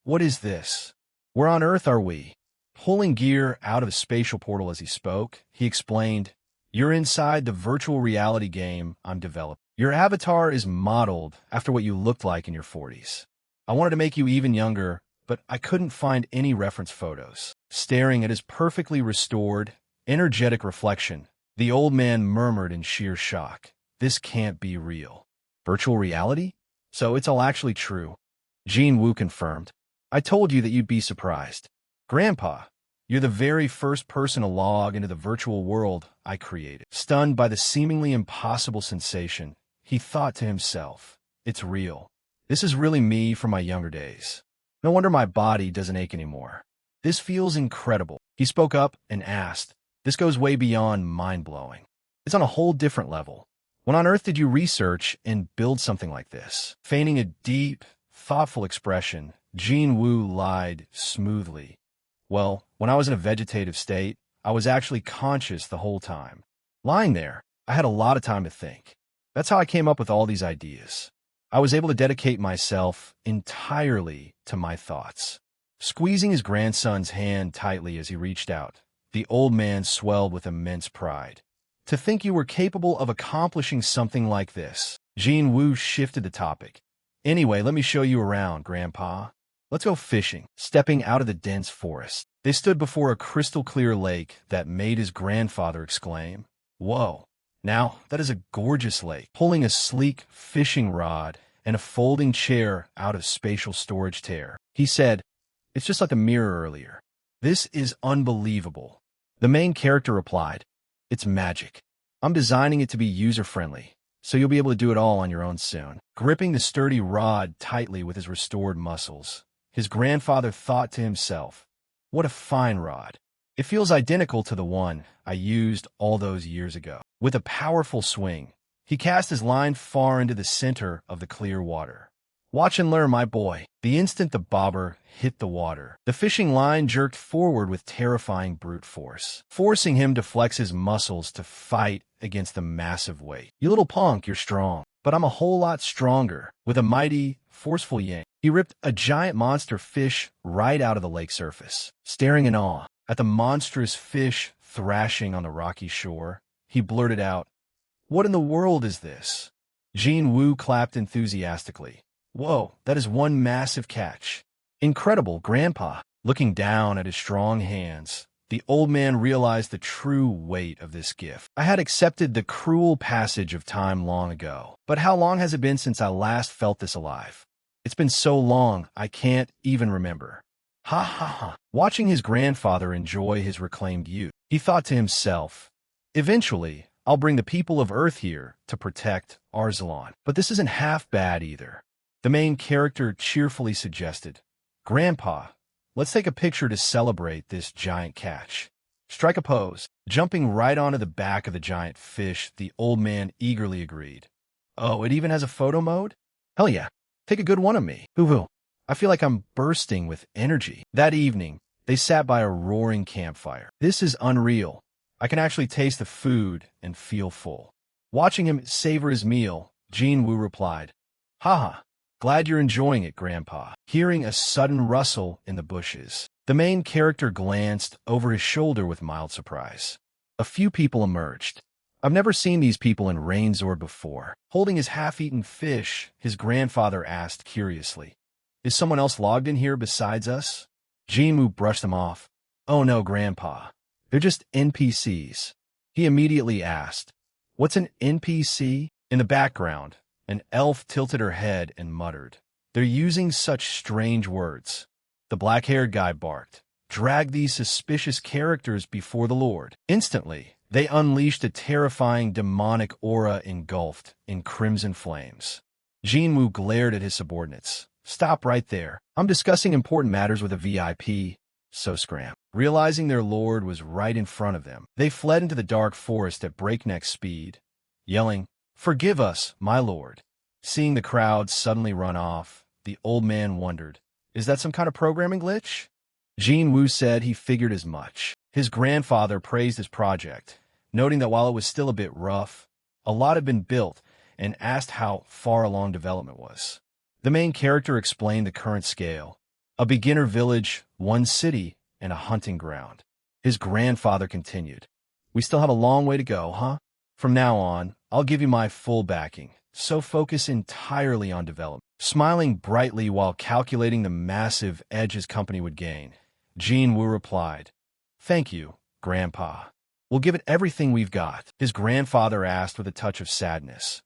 what is this? Where on earth are we?" Pulling gear out of a spatial portal as he spoke, he explained, "You're inside the virtual reality game I'm developing. Your avatar is modeled after what you looked like in your 40s. I wanted to make you even younger, but I couldn't find any reference photos." Staring at his perfectly restored, energetic reflection, the old man murmured in sheer shock, "This can't be real." "Virtual reality? So it's all actually true?" Jin-woo confirmed. "I told you that you'd be surprised. Grandpa, you're the very first person to log into the virtual world I created." Stunned by the seemingly impossible sensation, he thought to himself, "It's real. This is really me from my younger days. No wonder my body doesn't ache anymore. This feels incredible." He spoke up and asked, "This goes way beyond mind-blowing. It's on a whole different level. When on earth did you research and build something like this?" Feigning a deep, thoughtful expression, Jin-woo lied smoothly. "Well, when I was in a vegetative state, I was actually conscious the whole time. Lying there, I had a lot of time to think. That's how I came up with all these ideas. I was able to dedicate myself entirely to my thoughts. Squeezing his grandson's hand tightly as he reached out, the old man swelled with immense pride. To think you were capable of accomplishing something like this. Jin Woo shifted the topic. Anyway, let me show you around, Grandpa. Let's go fishing. Stepping out of the dense forest, they stood before a crystal-clear lake that made his grandfather exclaim, "Whoa! Now, that is a gorgeous lake." Pulling a sleek fishing rod and a folding chair out of spatial storage tear, he said, "It's just like the mirror earlier. This is unbelievable." The main character replied, "It's magic. I'm designing it to be user-friendly, so you'll be able to do it all on your own soon." Gripping the sturdy rod tightly with his restored muscles, his grandfather thought to himself, "What a fine rod. It feels identical to the one I used all those years ago." With a powerful swing, he cast his line far into the center of the clear water. "Watch and learn, my boy." The instant the bobber hit the water, the fishing line jerked forward with terrifying brute force, forcing him to flex his muscles to fight against the massive weight. "You little punk, you're strong, but I'm a whole lot stronger." With a mighty, forceful yank, he ripped a giant monster fish right out of the lake surface. Staring in awe at the monstrous fish thrashing on the rocky shore, he blurted out, "What in the world is this?" Jin Woo clapped enthusiastically. "Whoa, that is one massive catch." "Incredible, Grandpa." Looking down at his strong hands, the old man realized the true weight of this gift. "I had accepted the cruel passage of time long ago, but how long has it been since I last felt this alive? It's been so long, I can't even remember." Ha ha ha. Watching his grandfather enjoy his reclaimed youth, he thought to himself, "Eventually, I'll bring the people of Earth here to protect Arzalon. But this isn't half bad either." The main character cheerfully suggested, "Grandpa, let's take a picture to celebrate this giant catch." "Strike a pose." Jumping right onto the back of the giant fish, the old man eagerly agreed. "Oh, it even has a photo mode? Hell yeah. Take a good one of me. Hoo-hoo. I feel like I'm bursting with energy." That evening, they sat by a roaring campfire. "This is unreal. I can actually taste the food and feel full." Watching him savor his meal, Jin Woo replied, "Haha. Glad you're enjoying it, Grandpa." Hearing a sudden rustle in the bushes, the main character glanced over his shoulder with mild surprise. A few people emerged. "I've never seen these people in Rainzord before." Holding his half-eaten fish, his grandfather asked curiously, "Is someone else logged in here besides us?" Jinwoo brushed them off. "Oh no, Grandpa. They're just NPCs." He immediately asked, "What's an NPC?" In the background, an elf tilted her head and muttered, "They're using such strange words." The black-haired guy barked, "Drag these suspicious characters before the Lord." Instantly, they unleashed a terrifying demonic aura engulfed in crimson flames. Jinwoo glared at his subordinates. "Stop right there. I'm discussing important matters with a VIP." So scram. Realizing their lord was right in front of them, they fled into the dark forest at breakneck speed, yelling, "Forgive us, my lord." Seeing the crowd suddenly run off, the old man wondered, "Is that some kind of programming glitch?" Jin Woo said he figured as much. His grandfather praised his project, noting that while it was still a bit rough, a lot had been built, and asked how far along development was. The main character explained the current scale: a beginner village, one city, and a hunting ground. His grandfather continued, "We still have a long way to go, huh? From now on, I'll give you my full backing, so focus entirely on development." Smiling brightly while calculating the massive edge his company would gain, Jin Woo replied, "Thank you, Grandpa. We'll give it everything we've got." His grandfather asked with a touch of sadness,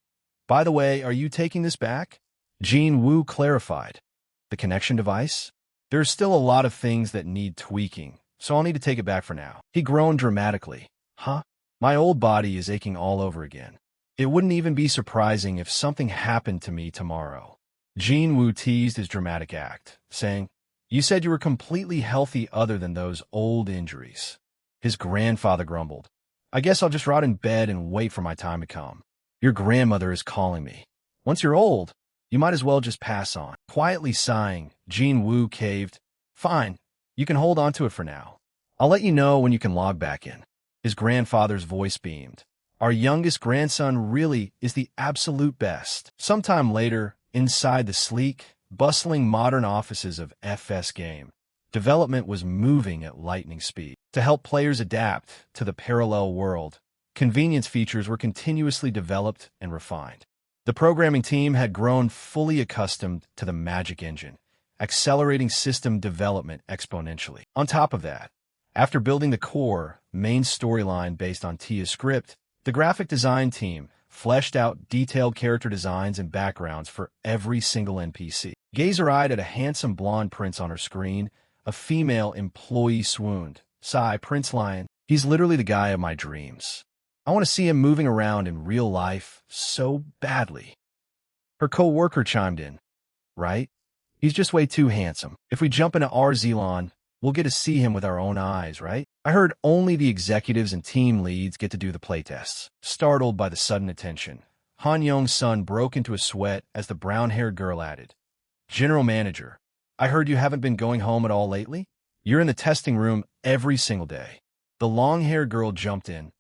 "By the way, are you taking this back?" Jin Woo clarified, "The connection device? There's still a lot of things that need tweaking, so I'll need to take it back for now." He groaned dramatically. "Huh? My old body is aching all over again. It wouldn't even be surprising if something happened to me tomorrow." Jin Woo teased his dramatic act, saying, "You said you were completely healthy other than those old injuries." His grandfather grumbled, "I guess I'll just rot in bed and wait for my time to come. Your grandmother is calling me. Once you're old, you might as well just pass on." Quietly sighing, Jin Woo caved. "Fine, you can hold on to it for now. I'll let you know when you can log back in." His grandfather's voice beamed. "Our youngest grandson really is the absolute best." Sometime later, inside the sleek, bustling modern offices of FS Game, Development was moving at lightning speed. To help players adapt to the parallel world, convenience features were continuously developed and refined. The programming team had grown fully accustomed to the Magic Engine, accelerating system development exponentially. On top of that, after building the core, main storyline based on Tia's script, the graphic design team fleshed out detailed character designs and backgrounds for every single NPC. Gazer-eyed at a handsome blonde prince on her screen, a female employee swooned. Sigh, Prince Lion. He's literally the guy of my dreams. I want to see him moving around in real life so badly. Her co-worker chimed in. Right? He's just way too handsome. If we jump into Arzelon, we'll get to see him with our own eyes, right? I heard only the executives and team leads get to do the playtests. Startled by the sudden attention, Han Yong's son broke into a sweat as the brown-haired girl added, General Manager, I heard you haven't been going home at all lately? You're in the testing room every single day. The long-haired girl jumped in.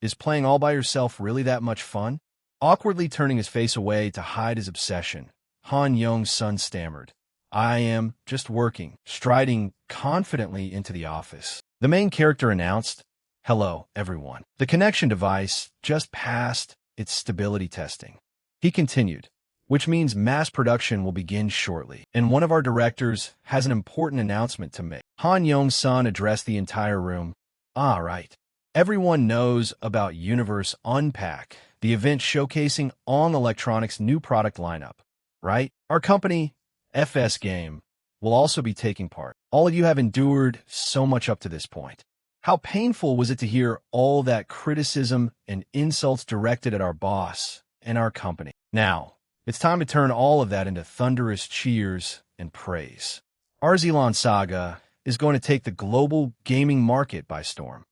Is playing all by yourself really that much fun? Awkwardly turning his face away to hide his obsession, Han Yong's son stammered, I am just working, striding confidently into the office. The main character announced, Hello, everyone. The connection device just passed its stability testing. He continued, which means mass production will begin shortly, and one of our directors has an important announcement to make. Han Yong's son addressed the entire room. Ah, right. Everyone knows about Universe Unpack, the event showcasing On Electronics' new product lineup, right? Our company, FS Game, will also be taking part. All of you have endured so much up to this point. How painful was it to hear all that criticism and insults directed at our boss and our company? Now, it's time to turn all of that into thunderous cheers and praise. Arzelon Saga is going to take the global gaming market by storm.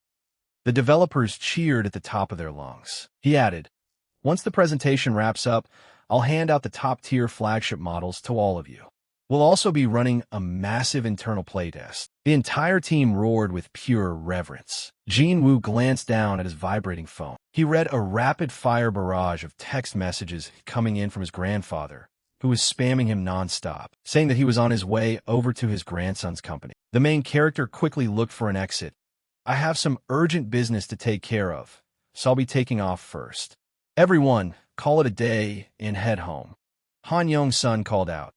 The developers cheered at the top of their lungs. He added, once the presentation wraps up, I'll hand out the top-tier flagship models to all of you. We'll also be running a massive internal playtest. The entire team roared with pure reverence. Jin Woo glanced down at his vibrating phone. He read a rapid-fire barrage of text messages coming in from his grandfather, who was spamming him nonstop, saying that he was on his way over to his grandson's company. The main character quickly looked for an exit. I have some urgent business to take care of, so I'll be taking off first. Everyone, call it a day and head home. Han Yong's son called out,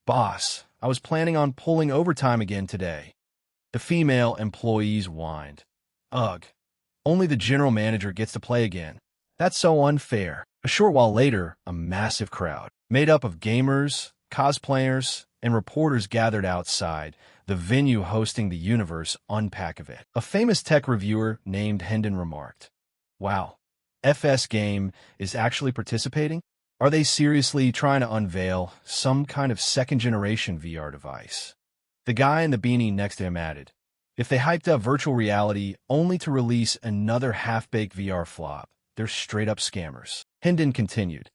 Boss, I was planning on pulling overtime again today. The female employees whined. Ugh, only the general manager gets to play again. That's so unfair. A short while later, a massive crowd, made up of gamers, cosplayers, and reporters gathered outside the venue hosting the Universe Unpack event. A famous tech reviewer named Hendon remarked, Wow, FS Game is actually participating? Are they seriously trying to unveil some kind of second-generation VR device? The guy in the beanie next to him added, if they hyped up virtual reality only to release another half-baked VR flop, they're straight-up scammers. Hendon continued,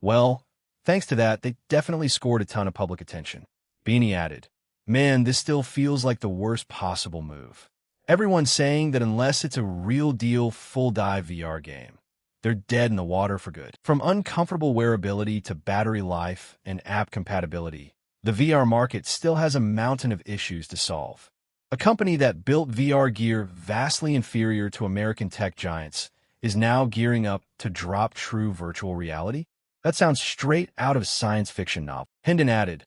well, thanks to that, they definitely scored a ton of public attention. Beanie added, man, this still feels like the worst possible move. Everyone's saying that unless it's a real-deal full-dive VR game, they're dead in the water for good. From uncomfortable wearability to battery life and app compatibility, the VR market still has a mountain of issues to solve. A company that built VR gear vastly inferior to American tech giants is now gearing up to drop true virtual reality? That sounds straight out of a science fiction novel. Hendon added,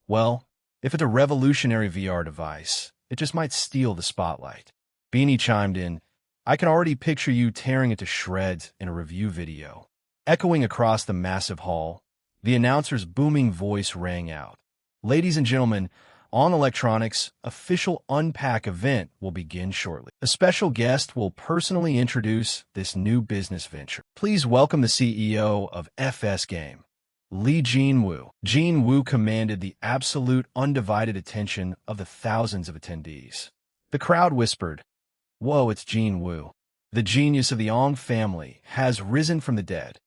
well, if it's a revolutionary VR device, it just might steal the spotlight. Beanie chimed in, I can already picture you tearing it to shreds in a review video. Echoing across the massive hall, the announcer's booming voice rang out. Ladies and gentlemen, On Electronics' official Unpack event will begin shortly. A special guest will personally introduce this new business venture. Please welcome the CEO of FS Game, Lee Jin-woo. Jin-woo commanded the absolute undivided attention of the thousands of attendees. The crowd whispered, Whoa, it's Jin-woo. The genius of the Ong family has risen from the dead.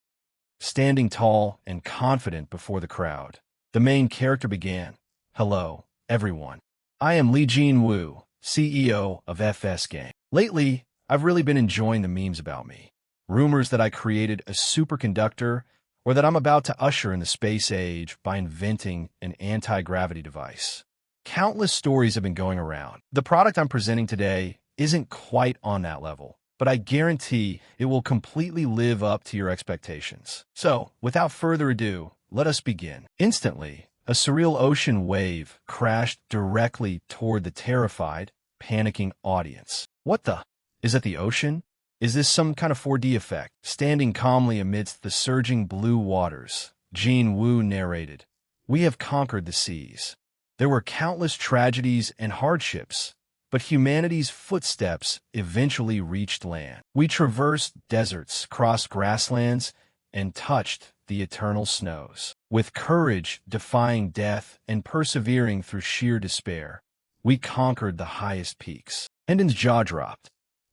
Standing tall and confident before the crowd, the main character began, Hello, everyone. I am Lee Jin-woo, CEO of FS Game. Lately, I've really been enjoying the memes about me. Rumors that I created a superconductor or that I'm about to usher in the space age by inventing an anti-gravity device. Countless stories have been going around. The product I'm presenting today isn't quite on that level, but I guarantee it will completely live up to your expectations. So, without further ado, let us begin. Instantly, a surreal ocean wave crashed directly toward the terrified, panicking audience. What the? Is it the ocean? Is this some kind of 4D effect? Standing calmly amidst the surging blue waters, Jean Wu narrated, "We have conquered the seas. There were countless tragedies and hardships, but humanity's footsteps eventually reached land. We traversed deserts, crossed grasslands, and touched the eternal snows. With courage defying death and persevering through sheer despair, we conquered the highest peaks." Hendon's jaw dropped.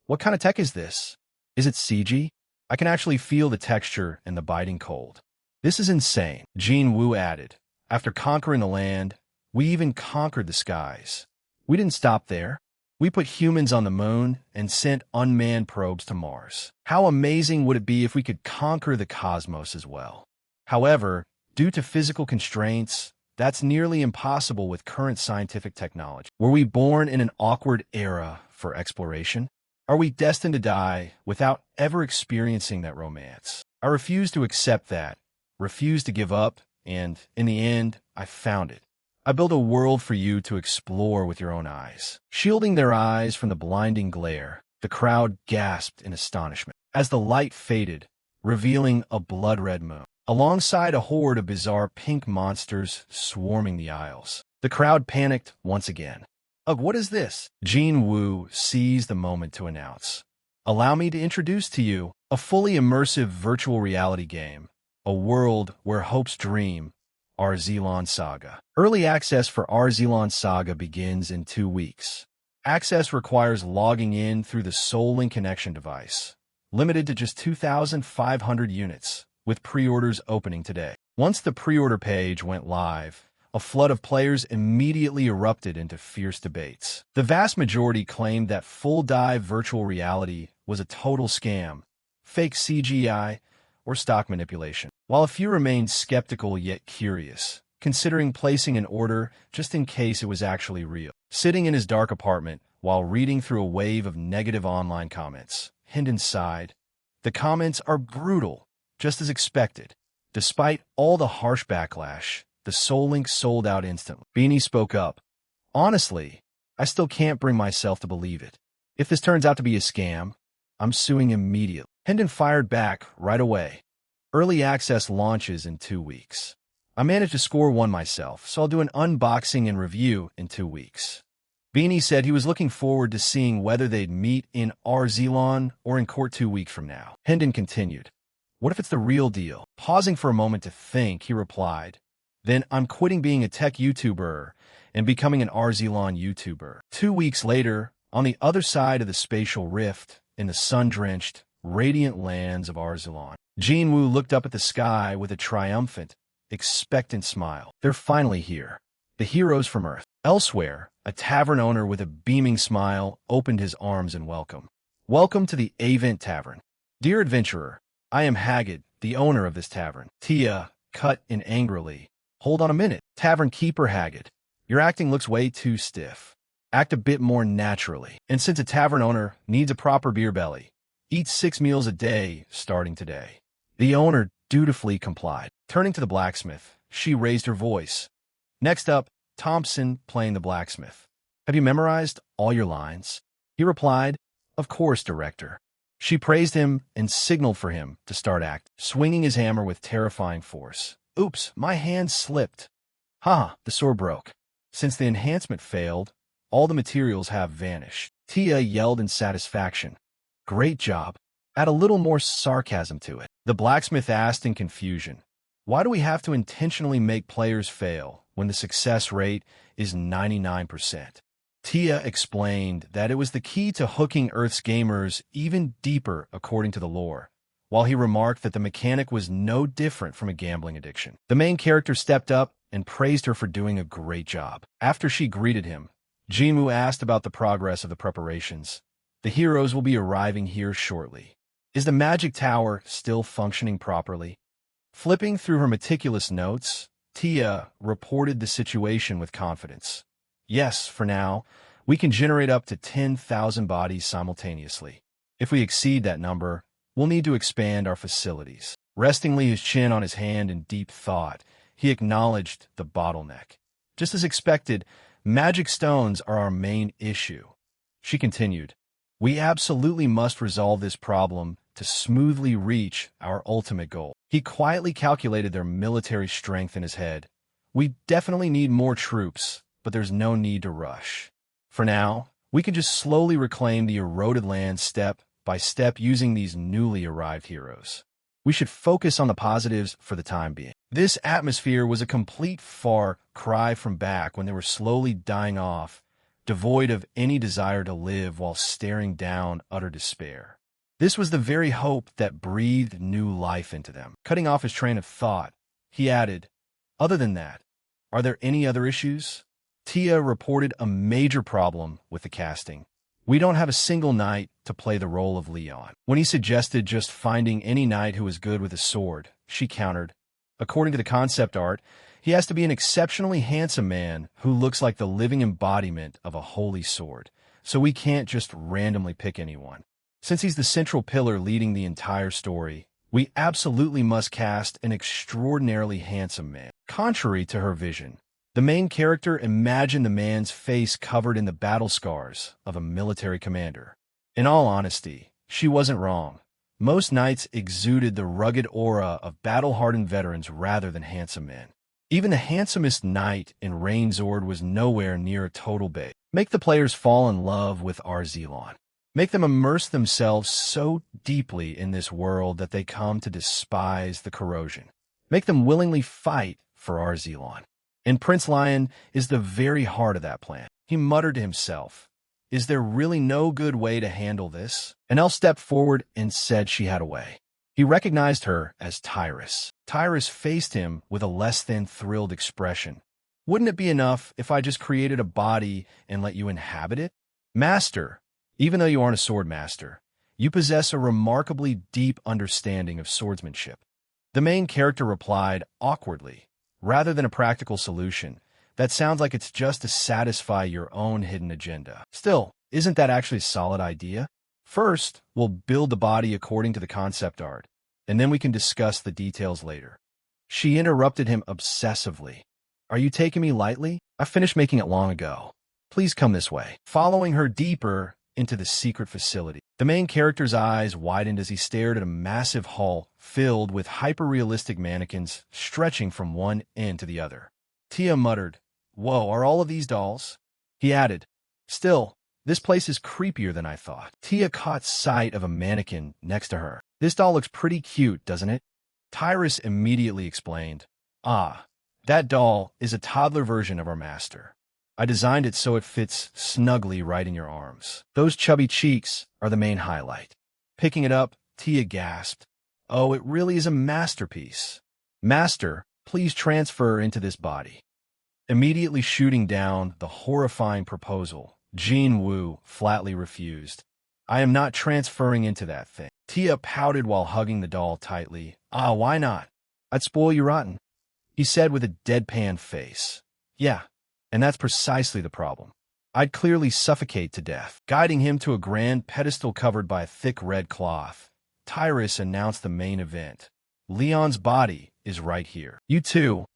What kind of tech is this? Is it CG? I can actually feel the texture and the biting cold. This is insane, Jean Wu added. After conquering the land, we even conquered the skies. We didn't stop there. We put humans on the moon and sent unmanned probes to Mars. How amazing would it be if we could conquer the cosmos as well? However, due to physical constraints, that's nearly impossible with current scientific technology. Were we born in an awkward era for exploration? Are we destined to die without ever experiencing that romance? I refuse to accept that, refuse to give up, and in the end, I found it. I built a world for you to explore with your own eyes. Shielding their eyes from the blinding glare, the crowd gasped in astonishment as the light faded, revealing a blood-red moon, alongside a horde of bizarre pink monsters swarming the aisles. The crowd panicked once again. Ugh, what is this? Jean Wu seized the moment to announce. Allow me to introduce to you a fully immersive virtual reality game, a world where hopes dream, Our Zealand Saga. Early access for Our Zealand Saga begins in 2 weeks. Access requires logging in through the Soul-Link connection device, limited to just 2,500 units, with pre-orders opening today. Once the pre-order page went live, a flood of players immediately erupted into fierce debates. The vast majority claimed that full-dive virtual reality was a total scam, fake CGI, or stock manipulation, while a few remained skeptical yet curious, considering placing an order just in case it was actually real. Sitting in his dark apartment while reading through a wave of negative online comments, Hendon sighed. The comments are brutal, just as expected. Despite all the harsh backlash, the Soul Link sold out instantly. Beanie spoke up. Honestly, I still can't bring myself to believe it. If this turns out to be a scam, I'm suing immediately. Hendon fired back right away. Early access launches in 2 weeks. I managed to score one myself, so I'll do an unboxing and review in 2 weeks. Beanie said he was looking forward to seeing whether they'd meet in Our Zealand or in court 2 weeks from now. Hendon continued. What if it's the real deal? Pausing for a moment to think, he replied, then I'm quitting being a tech YouTuber and becoming an Our Zealand YouTuber. 2 weeks later, on the other side of the spatial rift, in the sun-drenched, radiant lands of Our Zealand, Jean Wu looked up at the sky with a triumphant, expectant smile. They're finally here. The heroes from Earth. Elsewhere, a tavern owner with a beaming smile opened his arms in welcome. Welcome to the Avent Tavern. Dear adventurer, I am Haggard, the owner of this tavern. Tia cut in angrily. Hold on a minute. Tavern keeper Haggard, your acting looks way too stiff. Act a bit more naturally. And since a tavern owner needs a proper beer belly, eat 6 meals a day starting today. The owner dutifully complied. Turning to the blacksmith, she raised her voice. Next up, Thompson playing the blacksmith. Have you memorized all your lines? He replied, Of course, director. She praised him and signaled for him to start acting, swinging his hammer with terrifying force. Oops, my hand slipped. Ha, the sword broke. Since the enhancement failed, all the materials have vanished. Tia yelled in satisfaction. Great job. Add a little more sarcasm to it. The blacksmith asked in confusion. Why do we have to intentionally make players fail when the success rate is 99%? Tia explained that it was the key to hooking Earth's gamers even deeper according to the lore, while he remarked that the mechanic was no different from a gambling addiction. The main character stepped up and praised her for doing a great job. After she greeted him, Jinwoo asked about the progress of the preparations. The heroes will be arriving here shortly. Is the magic tower still functioning properly? Flipping through her meticulous notes, Tia reported the situation with confidence. Yes, for now, we can generate up to 10,000 bodies simultaneously. If we exceed that number, we'll need to expand our facilities. Restingly his chin on his hand in deep thought, he acknowledged the bottleneck. Just as expected, magic stones are our main issue. She continued, we absolutely must resolve this problem to smoothly reach our ultimate goal. He quietly calculated their military strength in his head. We definitely need more troops, but there's no need to rush. For now, we can just slowly reclaim the eroded land step by step using these newly arrived heroes. We should focus on the positives for the time being. This atmosphere was a complete far cry from back when they were slowly dying off, devoid of any desire to live while staring down utter despair. This was the very hope that breathed new life into them. Cutting off his train of thought, he added, other than that, are there any other issues? Tia reported a major problem with the casting. We don't have a single knight to play the role of Leon. When he suggested just finding any knight who was good with a sword, she countered, according to the concept art, he has to be an exceptionally handsome man who looks like the living embodiment of a holy sword, so we can't just randomly pick anyone. Since he's the central pillar leading the entire story, we absolutely must cast an extraordinarily handsome man. Contrary to her vision, the main character imagined the man's face covered in the battle scars of a military commander. In all honesty, she wasn't wrong. Most knights exuded the rugged aura of battle-hardened veterans rather than handsome men. Even the handsomest knight in Rainzord was nowhere near a total bait. Make the players fall in love with Arzelon. Make them immerse themselves so deeply in this world that they come to despise the corrosion. Make them willingly fight for Arzelon. And Prince Lion is the very heart of that plan. He muttered to himself, is there really no good way to handle this? And Elle stepped forward and said she had a way. He recognized her as Tyrus. Tyrus faced him with a less than thrilled expression. Wouldn't it be enough if I just created a body and let you inhabit it? Master, even though you aren't a sword master, you possess a remarkably deep understanding of swordsmanship. The main character replied awkwardly, rather than a practical solution. That sounds like it's just to satisfy your own hidden agenda. Still, isn't that actually a solid idea? First, we'll build the body according to the concept art, and then we can discuss the details later. She interrupted him obsessively. Are you taking me lightly? I finished making it long ago. Please come this way. Following her deeper into the secret facility, the main character's eyes widened as he stared at a massive hall filled with hyper-realistic mannequins stretching from one end to the other. Tia muttered, whoa, are all of these dolls? He added, still, this place is creepier than I thought. Tia caught sight of a mannequin next to her. This doll looks pretty cute, doesn't it? Tyrus immediately explained, ah, that doll is a toddler version of our master. I designed it so it fits snugly right in your arms. Those chubby cheeks are the main highlight. Picking it up, Tia gasped, oh, it really is a masterpiece. Master, please transfer into this body. Immediately shooting down the horrifying proposal, Jin Woo flatly refused. I am not transferring into that thing. Tia pouted while hugging the doll tightly. Ah, why not? I'd spoil you rotten, he said with a deadpan face. Yeah, and that's precisely the problem. I'd clearly suffocate to death. Guiding him to a grand pedestal covered by a thick red cloth, Tyrus announced the main event. Leon's body is right here. You too.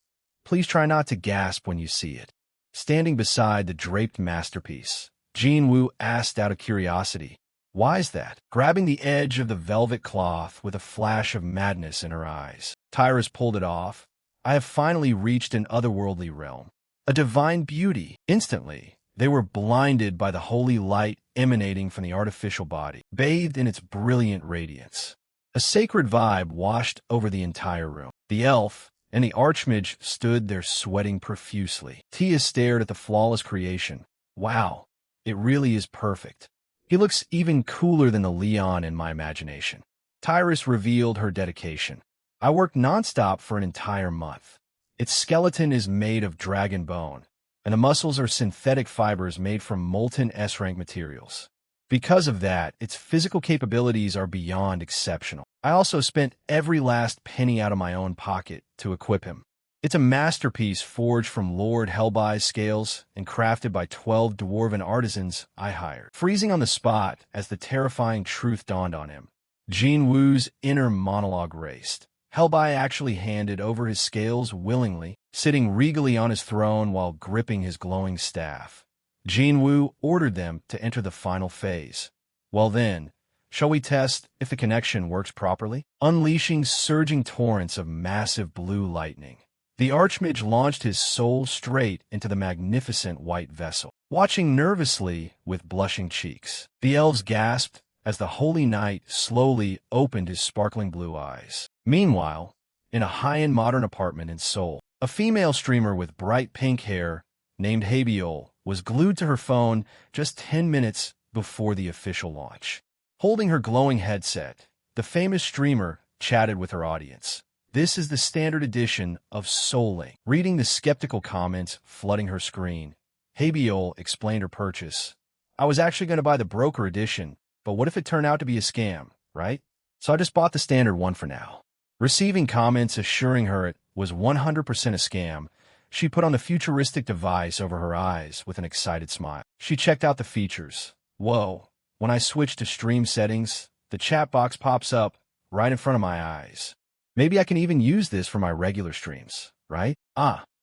Please try not to gasp when you see it. Standing beside the draped masterpiece, Jin Woo asked out of curiosity, why is that? Grabbing the edge of the velvet cloth with a flash of madness in her eyes, Tyrus pulled it off. I have finally reached an otherworldly realm. A divine beauty. Instantly, they were blinded by the holy light emanating from the artificial body, bathed in its brilliant radiance. A sacred vibe washed over the entire room. The elf and the archmage stood there sweating profusely. Tia stared at the flawless creation. Wow, it really is perfect. He looks even cooler than the Leon in my imagination. Tyrus revealed her dedication. I worked nonstop for an entire month. Its skeleton is made of dragon bone, and the muscles are synthetic fibers made from molten S-rank materials. Because of that, its physical capabilities are beyond exceptional. I also spent every last penny out of my own pocket to equip him. It's a masterpiece forged from Lord Helbai's scales and crafted by 12 dwarven artisans I hired. Freezing on the spot as the terrifying truth dawned on him, Jin Woo's inner monologue raced. Helbai actually handed over his scales willingly, sitting regally on his throne while gripping his glowing staff. Jin Woo ordered them to enter the final phase. Well then, shall we test if the connection works properly? Unleashing surging torrents of massive blue lightning, the Archmage launched his soul straight into the magnificent white vessel. Watching nervously with blushing cheeks, the elves gasped as the Holy Knight slowly opened his sparkling blue eyes. Meanwhile, in a high-end modern apartment in Seoul, a female streamer with bright pink hair named Habiol was glued to her phone just 10 minutes before the official launch. Holding her glowing headset, the famous streamer chatted with her audience. This is the standard edition of Souling. Reading the skeptical comments flooding her screen, Habiol explained her purchase. I was actually going to buy the broker edition, but what if it turned out to be a scam, right? So I just bought the standard one for now. Receiving comments assuring her it was 100% a scam, she put on the futuristic device over her eyes with an excited smile. She checked out the features. Whoa, when I switch to stream settings, the chat box pops up right in front of my eyes. Maybe I can even use this for my regular streams, right?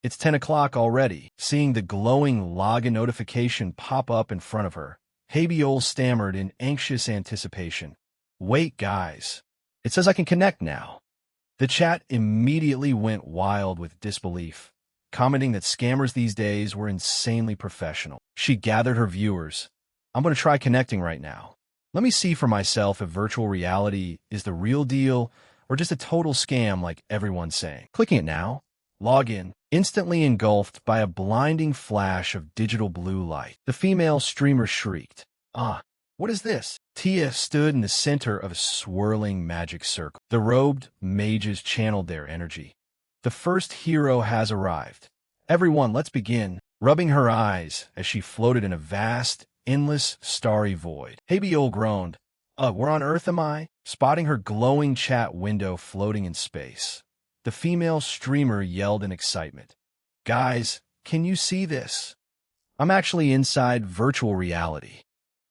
It's 10 o'clock already. Seeing the glowing login notification pop up in front of her, Habiol stammered in anxious anticipation. Wait, guys. It says I can connect now. The chat immediately went wild with disbelief, commenting that scammers these days were insanely professional. She gathered her viewers. I'm going to try connecting right now. Let me see for myself if virtual reality is the real deal or just a total scam like everyone's saying. Clicking it now. Log in. Instantly engulfed by a blinding flash of digital blue light, the female streamer shrieked. What is this? Tia stood in the center of a swirling magic circle. The robed mages channeled their energy. The first hero has arrived. Everyone, let's begin. Rubbing her eyes as she floated in a vast, endless, starry void. Habiol groaned. We're on Earth, am I? Spotting her glowing chat window floating in space, the female streamer yelled in excitement. Guys, can you see this? I'm actually inside virtual reality.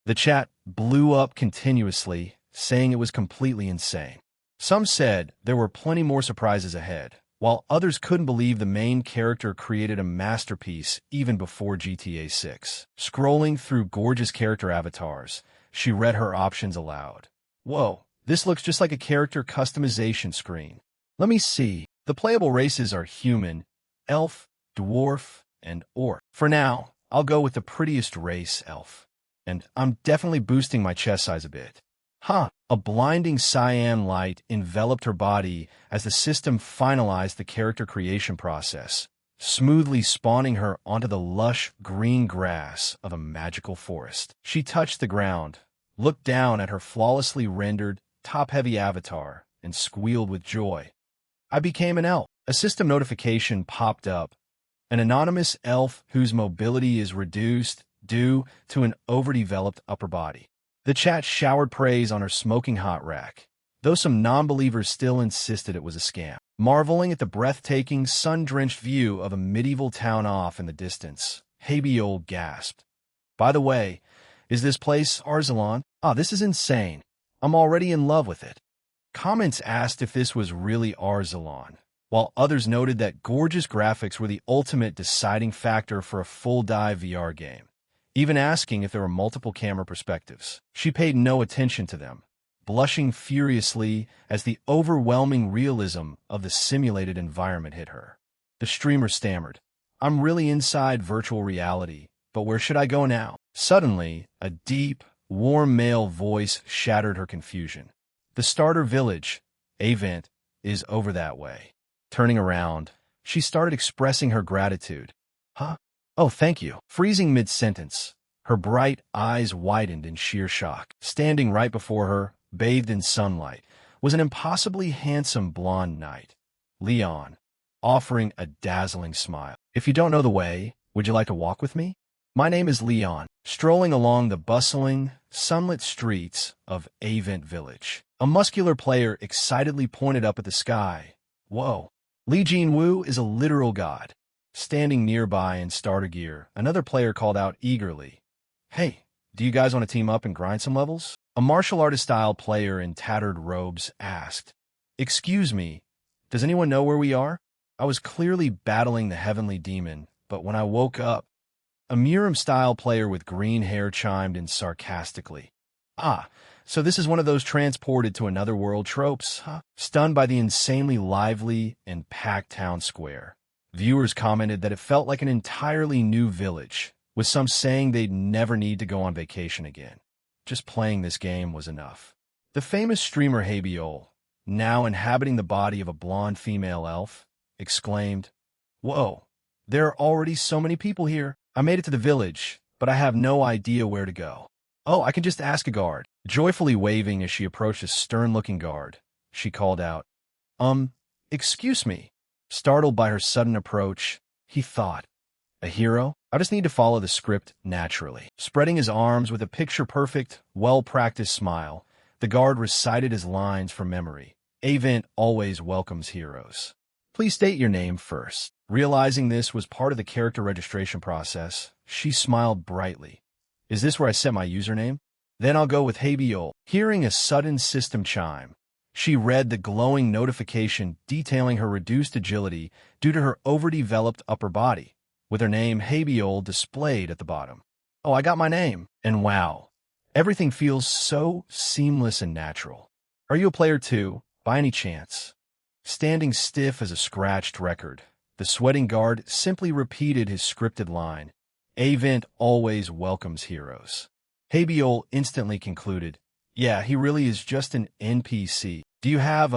The chat blew up continuously, saying it was completely insane. Some said there were plenty more surprises ahead, while others couldn't believe the main character created a masterpiece even before GTA 6. Scrolling through gorgeous character avatars, she read her options aloud. Whoa, this looks just like a character customization screen. Let me see. The playable races are human, elf, dwarf, and orc. For now, I'll go with the prettiest race, elf. And I'm definitely boosting my chest size a bit. A blinding cyan light enveloped her body as the system finalized the character creation process, smoothly spawning her onto the lush green grass of a magical forest. She touched the ground, looked down at her flawlessly rendered, top-heavy avatar, and squealed with joy. I became an elf. A system notification popped up. An anonymous elf whose mobility is reduced due to an overdeveloped upper body. The chat showered praise on her smoking hot rack, though some non-believers still insisted it was a scam. Marveling at the breathtaking, sun-drenched view of a medieval town off in the distance, Habiol gasped. By the way, is this place Arzalon? This is insane. I'm already in love with it. Comments asked if this was really Arzalon, while others noted that gorgeous graphics were the ultimate deciding factor for a full-dive VR game, even asking if there were multiple camera perspectives. She paid no attention to them, blushing furiously as the overwhelming realism of the simulated environment hit her. The streamer stammered, I'm really inside virtual reality, but where should I go now? Suddenly, a deep, warm male voice shattered her confusion. The starter village, Avent, is over that way. Turning around, she started expressing her gratitude. Oh, thank you. Freezing mid-sentence, her bright eyes widened in sheer shock. Standing right before her, bathed in sunlight, was an impossibly handsome blonde knight, Leon, offering a dazzling smile. If you don't know the way, would you like to walk with me? My name is Leon. Strolling along the bustling, sunlit streets of Avent Village, a muscular player excitedly pointed up at the sky. Whoa, Lee Jin-woo is a literal god. Standing nearby in starter gear, another player called out eagerly, "Hey, do you guys want to team up and grind some levels?" A martial artist-style player in tattered robes asked, "Excuse me, does anyone know where we are?" I was clearly battling the heavenly demon, but when I woke up, a Miram-style player with green hair chimed in sarcastically, "Ah, so this is one of those transported to another world tropes, huh?" Stunned by the insanely lively and packed town square, viewers commented that it felt like an entirely new village, with some saying they'd never need to go on vacation again. Just playing this game was enough. The famous streamer Habiol, now inhabiting the body of a blonde female elf, exclaimed, "Whoa, there are already so many people here. I made it to the village, but I have no idea where to go. Oh, I can just ask a guard." Joyfully waving as she approached a stern-looking guard, she called out, Excuse me." Startled by her sudden approach, he thought, "A hero? I just need to follow the script naturally." Spreading his arms with a picture-perfect, well-practiced smile, the guard recited his lines from memory. "Avent always welcomes heroes. Please state your name first." Realizing this was part of the character registration process, she smiled brightly. "Is this where I set my username? Then I'll go with Habiol." Hearing a sudden system chime, she read the glowing notification detailing her reduced agility due to her overdeveloped upper body, with her name Habiol displayed at the bottom. "Oh, I got my name." And wow, everything feels so seamless and natural. "Are you a player too, by any chance?" Standing stiff as a scratched record, the sweating guard simply repeated his scripted line, "Avent always welcomes heroes." Habiol instantly concluded, "Yeah, he really is just an NPC. Do you have,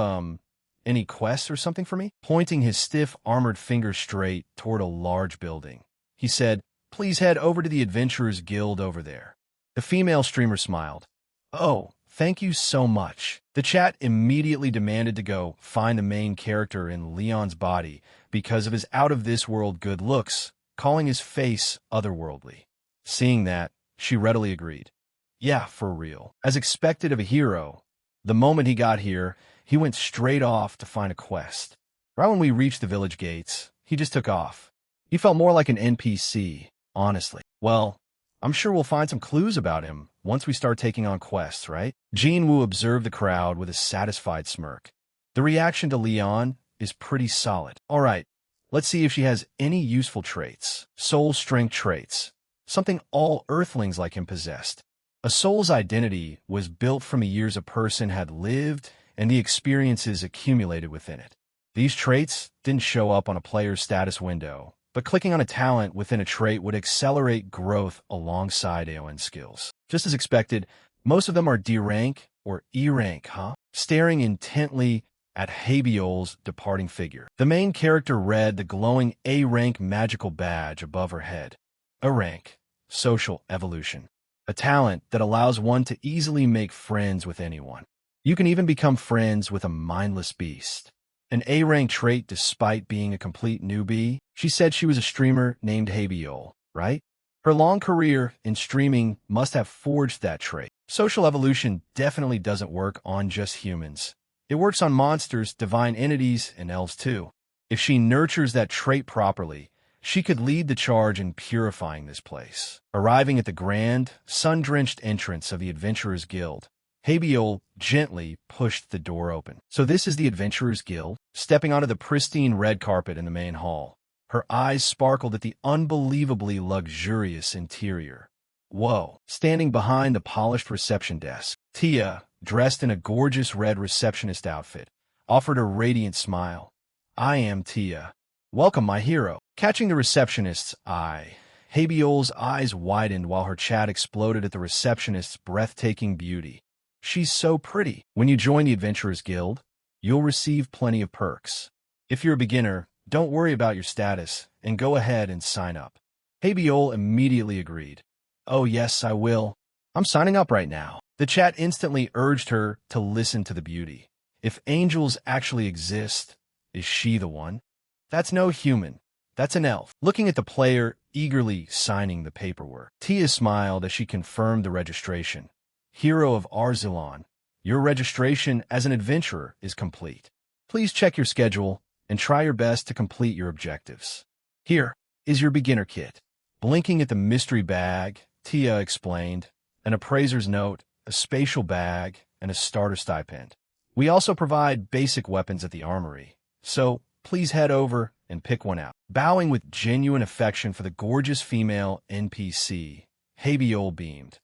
any quests or something for me?" Pointing his stiff, armored finger straight toward a large building, he said, "Please head over to the Adventurers Guild over there." The female streamer smiled. "Oh, thank you so much." The chat immediately demanded to go find the main character in Leon's body because of his out-of-this-world good looks, calling his face otherworldly. Seeing that, she readily agreed. "Yeah, for real." As expected of a hero, the moment he got here, he went straight off to find a quest. Right when we reached the village gates, he just took off. He felt more like an NPC, honestly. Well, I'm sure we'll find some clues about him once we start taking on quests, right? Jin-woo observed the crowd with a satisfied smirk. The reaction to Leon is pretty solid. All right, let's see if she has any useful traits. Soul strength traits. Something all earthlings like him possessed. A soul's identity was built from the years a person had lived and the experiences accumulated within it. These traits didn't show up on a player's status window, but clicking on a talent within a trait would accelerate growth alongside AON skills. Just as expected, most of them are D rank or E rank, huh? Staring intently at Habiol's departing figure, the main character read the glowing A rank magical badge above her head. A rank, social evolution. A talent that allows one to easily make friends with anyone. You can even become friends with a mindless beast. An A-rank trait despite being a complete newbie. She said she was a streamer named Habiol, right? Her long career in streaming must have forged that trait. Social evolution definitely doesn't work on just humans. It works on monsters, divine entities, and elves too. If she nurtures that trait properly, she could lead the charge in purifying this place. Arriving at the grand, sun-drenched entrance of the Adventurers Guild, Habiol gently pushed the door open. "So this is the Adventurers Guild?" Stepping onto the pristine red carpet in the main hall, her eyes sparkled at the unbelievably luxurious interior. Whoa. Standing behind the polished reception desk, Tia, dressed in a gorgeous red receptionist outfit, offered a radiant smile. "I am Tia. Welcome, my hero." Catching the receptionist's eye, Habiol's eyes widened while her chat exploded at the receptionist's breathtaking beauty. "She's so pretty." When you join the Adventurers Guild, you'll receive plenty of perks. If you're a beginner, don't worry about your status and go ahead and sign up. Habiol immediately agreed. "Oh yes, I will. I'm signing up right now." The chat instantly urged her to listen to the beauty. If angels actually exist, is she the one? That's no human. That's an elf. Looking at the player eagerly signing the paperwork, Tia smiled as she confirmed the registration. "Hero of Arzilon, your registration as an adventurer is complete. Please check your schedule and try your best to complete your objectives. Here is your beginner kit. Blinking at the mystery bag, Tia explained, an appraiser's note, a spatial bag, and a starter stipend. We also provide basic weapons at the armory, so please head over and pick one out. Bowing with genuine affection for the gorgeous female NPC, Habiol beamed.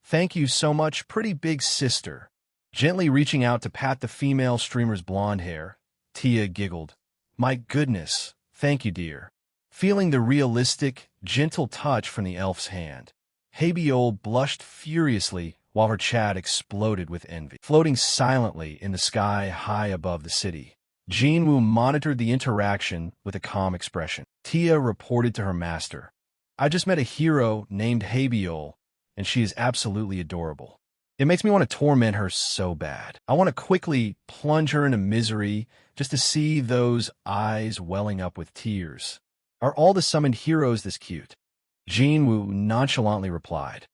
Thank you so much, pretty big sister. Gently reaching out to pat the female streamer's blonde hair, Tia giggled. My goodness, thank you, dear. Feeling the realistic, gentle touch from the elf's hand, Habiol blushed furiously while her chat exploded with envy. Floating silently in the sky high above the city, Jinwoo monitored the interaction with a calm expression. Tia reported to her master. I just met a hero named Habiol, and she is absolutely adorable. It makes me want to torment her so bad. I want to quickly plunge her into misery just to see those eyes welling up with tears. Are all the summoned heroes this cute? Jinwoo nonchalantly replied.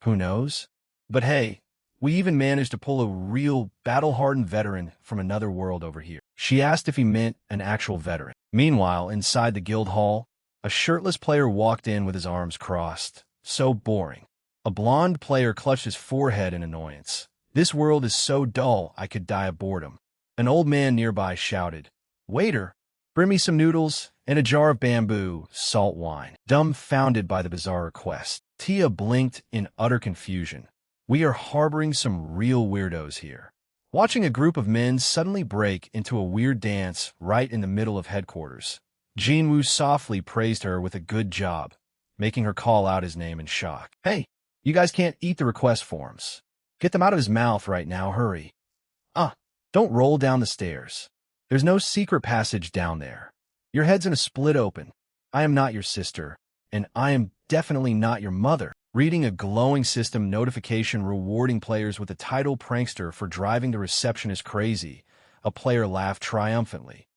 Who knows? But hey, we even managed to pull a real battle-hardened veteran from another world over here. She asked if he meant an actual veteran. Meanwhile, inside the guild hall, a shirtless player walked in with his arms crossed. So boring. A blonde player clutched his forehead in annoyance. This world is so dull, I could die of boredom. An old man nearby shouted, Waiter, bring me some noodles and a jar of bamboo, salt wine. Dumbfounded by the bizarre request, Tia blinked in utter confusion. We are harboring some real weirdos here. Watching a group of men suddenly break into a weird dance right in the middle of headquarters, Jinwoo softly praised her with a good job, making her call out his name in shock. Hey, you guys can't eat the request forms. Get them out of his mouth right now, hurry. Don't roll down the stairs. There's no secret passage down there. Your head's in a split open. I am not your sister, and I am definitely not your mother. Reading a glowing system notification rewarding players with the title prankster for driving the receptionist crazy, a player laughed triumphantly.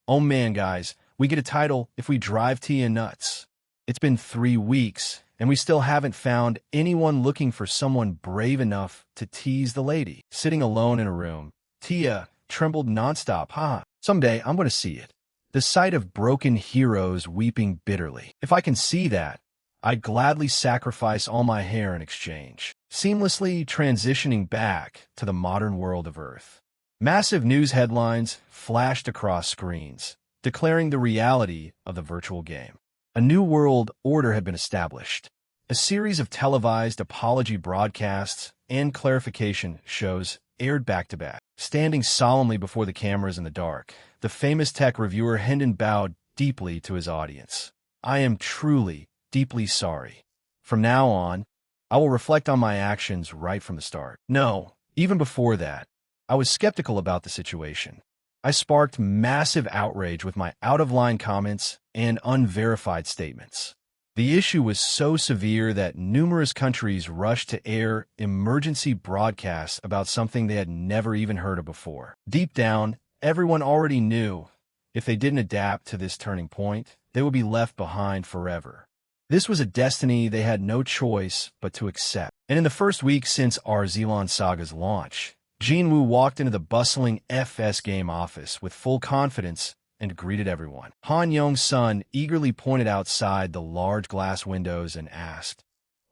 Oh man, guys, we get a title if we drive Tia nuts. It's been 3 weeks, and we still haven't found anyone looking for someone brave enough to tease the lady. Sitting alone in a room, Tia trembled nonstop. Someday I'm going to see it. The sight of broken heroes weeping bitterly. If I can see that, I'd gladly sacrifice all my hair in exchange. Seamlessly transitioning back to the modern world of Earth. Massive news headlines flashed across screens, declaring the reality of the virtual game. A new world order had been established. A series of televised apology broadcasts and clarification shows aired back-to-back. Standing solemnly before the cameras in the dark, the famous tech reviewer Hendon bowed deeply to his audience. I am truly, deeply sorry. From now on, I will reflect on my actions right from the start. No, even before that, I was skeptical about the situation. I sparked massive outrage with my out-of-line comments and unverified statements. The issue was so severe that numerous countries rushed to air emergency broadcasts about something they had never even heard of before. Deep down, everyone already knew if they didn't adapt to this turning point, they would be left behind forever. This was a destiny they had no choice but to accept. And in the first week since our Zealand Saga's launch, Jinwoo walked into the bustling FS game office with full confidence and greeted everyone. Han Yong-sun eagerly pointed outside the large glass windows and asked,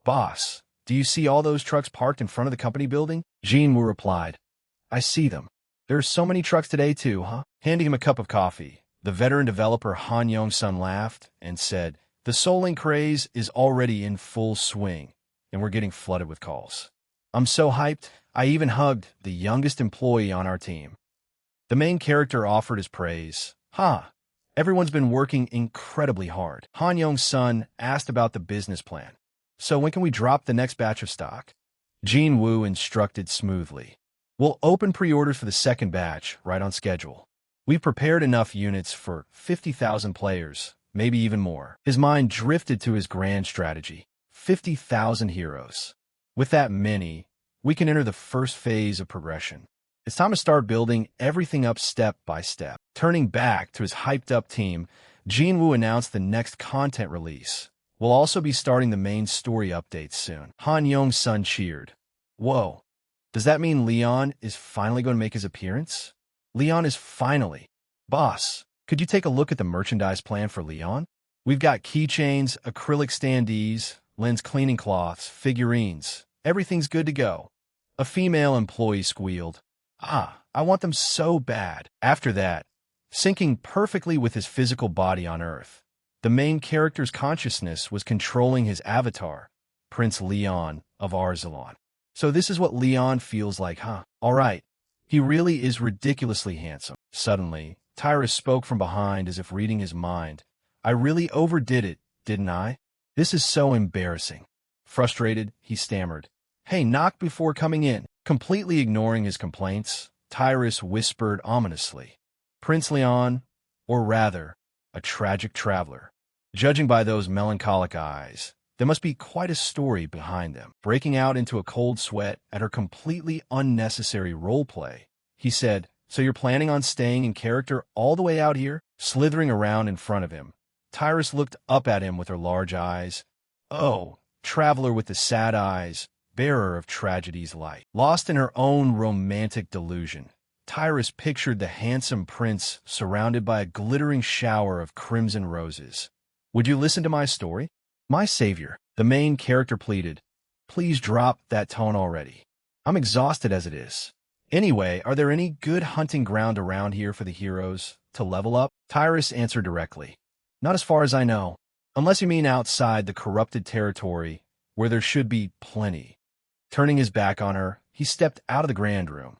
Boss, do you see all those trucks parked in front of the company building? Jinwoo replied, I see them. There are so many trucks today too, huh? Handing him a cup of coffee, the veteran developer Han Yong-sun laughed and said, The Soul Link craze is already in full swing, and we're getting flooded with calls. I'm so hyped, I even hugged the youngest employee on our team. The main character offered his praise. Everyone's been working incredibly hard. Han Yong-sun asked about the business plan. So when can we drop the next batch of stock? Jinwoo instructed smoothly. We'll open pre-orders for the second batch right on schedule. We've prepared enough units for 50,000 players, maybe even more. His mind drifted to his grand strategy. 50,000 heroes. With that many, we can enter the first phase of progression. It's time to start building everything up step by step. Turning back to his hyped-up team, Jinwoo announced the next content release. We'll also be starting the main story updates soon. Han Yong-sun cheered. Whoa, does that mean Leon is finally going to make his appearance? Leon is finally. Boss, Could you take a look at the merchandise plan for Leon? We've got keychains, acrylic standees, lens cleaning cloths, figurines. Everything's good to go. A female employee squealed. Ah, I want them so bad. After that, syncing perfectly with his physical body on Earth, the main character's consciousness was controlling his avatar, Prince Leon of Arzalon. So this is what Leon feels like, huh? All right. He really is ridiculously handsome. Suddenly, Tyrus spoke from behind as if reading his mind. I really overdid it, didn't I? This is so embarrassing. Frustrated, he stammered. Hey, knock before coming in. Completely ignoring his complaints, Tyrus whispered ominously. Prince Leon, or rather, a tragic traveler. Judging by those melancholic eyes, there must be quite a story behind them. Breaking out into a cold sweat at her completely unnecessary roleplay, he said, So you're planning on staying in character all the way out here? Slithering around in front of him, Tyrus looked up at him with her large eyes. Oh, traveler with the sad eyes, bearer of tragedy's light. Lost in her own romantic delusion, Tyrus pictured the handsome prince surrounded by a glittering shower of crimson roses. Would you listen to my story? My savior, the main character pleaded. Please drop that tone already. I'm exhausted as it is. Anyway, are there any good hunting ground around here for the heroes to level up? Tyrus answered directly. Not as far as I know, unless you mean outside the corrupted territory, where there should be plenty. Turning his back on her, he stepped out of the grand room.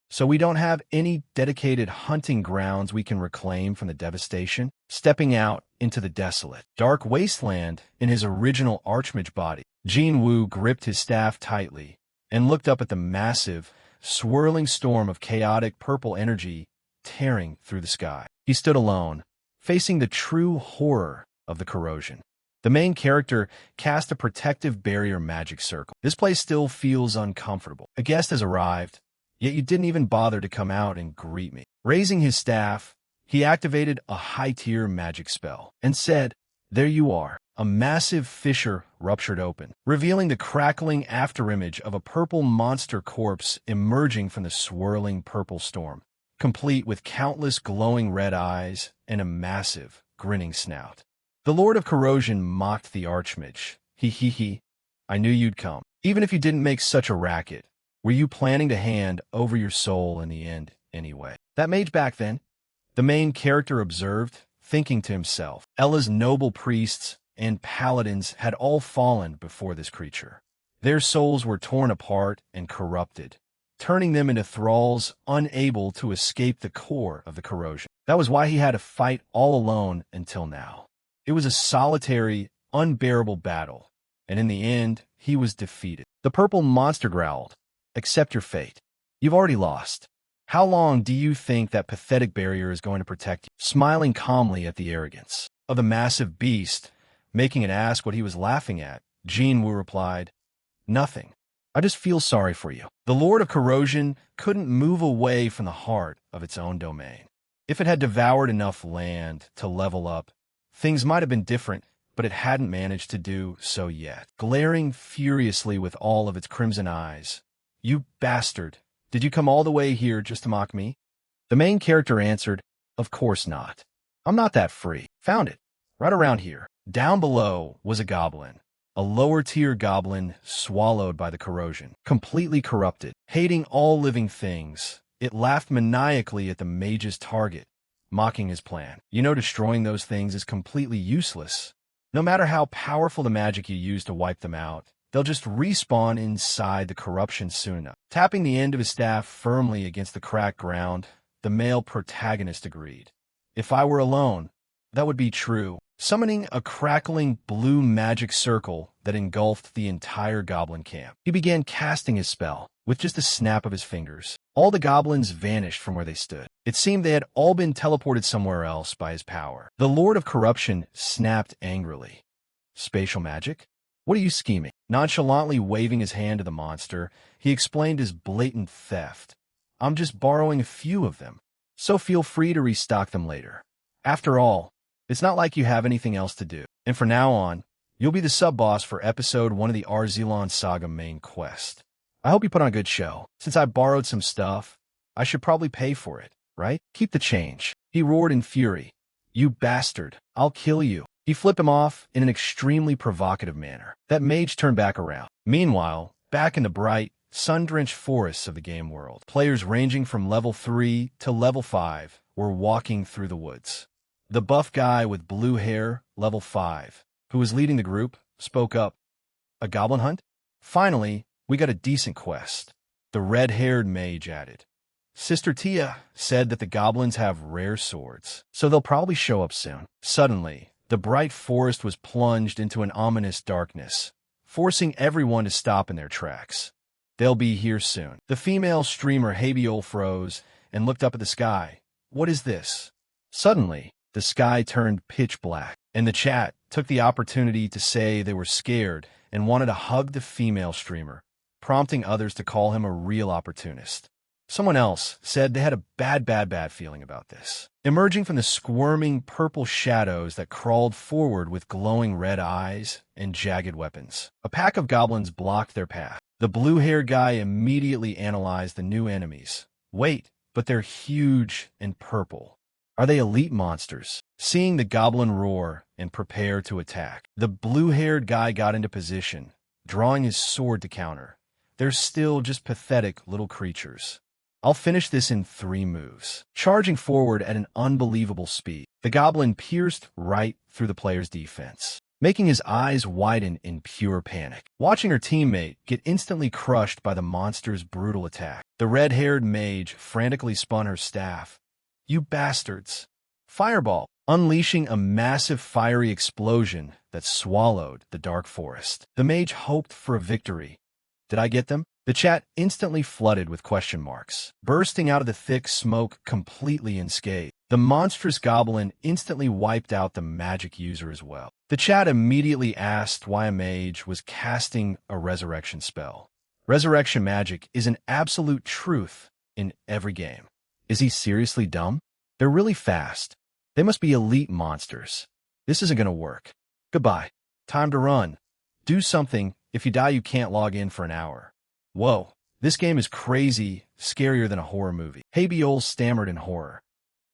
So we don't have any dedicated hunting grounds we can reclaim from the devastation? Stepping out into the desolate, dark wasteland in his original Archmage body, Jin Woo gripped his staff tightly and looked up at the massive, swirling storm of chaotic purple energy tearing through the sky. He stood alone, facing the true horror of the corrosion. The main character cast a protective barrier magic circle. This place still feels uncomfortable. A guest has arrived, yet you didn't even bother to come out and greet me. Raising his staff, he activated a high-tier magic spell and said, There you are. A massive fissure ruptured open, revealing the crackling afterimage of a purple monster corpse emerging from the swirling purple storm, complete with countless glowing red eyes and a massive, grinning snout. The Lord of Corrosion mocked the Archmage. He. I knew you'd come. Even if you didn't make such a racket, were you planning to hand over your soul in the end anyway? That mage back then, the main character observed, thinking to himself, Ella's noble priests and paladins had all fallen before this creature. Their souls were torn apart and corrupted, turning them into thralls unable to escape the core of the corrosion. That was why he had to fight all alone until now. It was a solitary, unbearable battle, and in the end, he was defeated. The purple monster growled, Accept your fate. You've already lost. How long do you think that pathetic barrier is going to protect you? Smiling calmly at the arrogance of the massive beast, making it ask what he was laughing at, Jin Woo replied, Nothing. I just feel sorry for you. The Lord of Corrosion couldn't move away from the heart of its own domain. If it had devoured enough land to level up, things might have been different, but it hadn't managed to do so yet. Glaring furiously with all of its crimson eyes, You bastard! Did you come all the way here just to mock me? The main character answered, Of course not. I'm not that free. Found it. Right around here. Down below was a goblin. A lower-tier goblin swallowed by the corrosion. Completely corrupted. Hating all living things, it laughed maniacally at the mage's target, mocking his plan. You know, destroying those things is completely useless. No matter how powerful the magic you use to wipe them out, they'll just respawn inside the corruption soon enough. Tapping the end of his staff firmly against the cracked ground, the male protagonist agreed. If I were alone, that would be true. Summoning a crackling blue magic circle that engulfed the entire goblin camp, he began casting his spell. With just a snap of his fingers, all the goblins vanished from where they stood. It seemed they had all been teleported somewhere else by his power. The Lord of Corruption snapped angrily. Spatial magic? What are you scheming? Nonchalantly waving his hand to the monster, he explained his blatant theft. I'm just borrowing a few of them, so feel free to restock them later. After all, it's not like you have anything else to do. And from now on, you'll be the sub-boss for episode 1 of the Arzalon Saga main quest. I hope you put on a good show. Since I borrowed some stuff, I should probably pay for it, right? Keep the change. He roared in fury, You bastard, I'll kill you. He flipped him off in an extremely provocative manner. That mage turned back around. Meanwhile, back in the bright, sun-drenched forests of the game world, players ranging from level 3 to level 5 were walking through the woods. The buff guy with blue hair, level 5, who was leading the group, spoke up. A goblin hunt? Finally, we got a decent quest. The red-haired mage added. Sister Tia said that the goblins have rare swords, so they'll probably show up soon. Suddenly, the bright forest was plunged into an ominous darkness, forcing everyone to stop in their tracks. They'll be here soon. The female streamer Habiol froze and looked up at the sky. What is this? Suddenly, the sky turned pitch black, and the chat took the opportunity to say they were scared and wanted to hug the female streamer, prompting others to call him a real opportunist. Someone else said they had a bad feeling about this. Emerging from the squirming purple shadows that crawled forward with glowing red eyes and jagged weapons, a pack of goblins blocked their path. The blue-haired guy immediately analyzed the new enemies. Wait, but they're huge and purple. Are they elite monsters? Seeing the goblin roar and prepare to attack, the blue-haired guy got into position, drawing his sword to counter. They're still just pathetic little creatures. I'll finish this in 3 moves. Charging forward at an unbelievable speed, the goblin pierced right through the player's defense, making his eyes widen in pure panic. Watching her teammate get instantly crushed by the monster's brutal attack, the red-haired mage frantically spun her staff. You bastards! Fireball, unleashing a massive fiery explosion that swallowed the dark forest. The mage hoped for a victory. Did I get them? The chat instantly flooded with question marks, bursting out of the thick smoke completely unscathed. The monstrous goblin instantly wiped out the magic user as well. The chat immediately asked why a mage was casting a resurrection spell. Resurrection magic is an absolute truth in every game. Is he seriously dumb? They're really fast. They must be elite monsters. This isn't gonna work. Goodbye. Time to run. Do something. If you die, you can't log in for an hour. Whoa, this game is crazy, scarier than a horror movie. Habiol stammered in horror.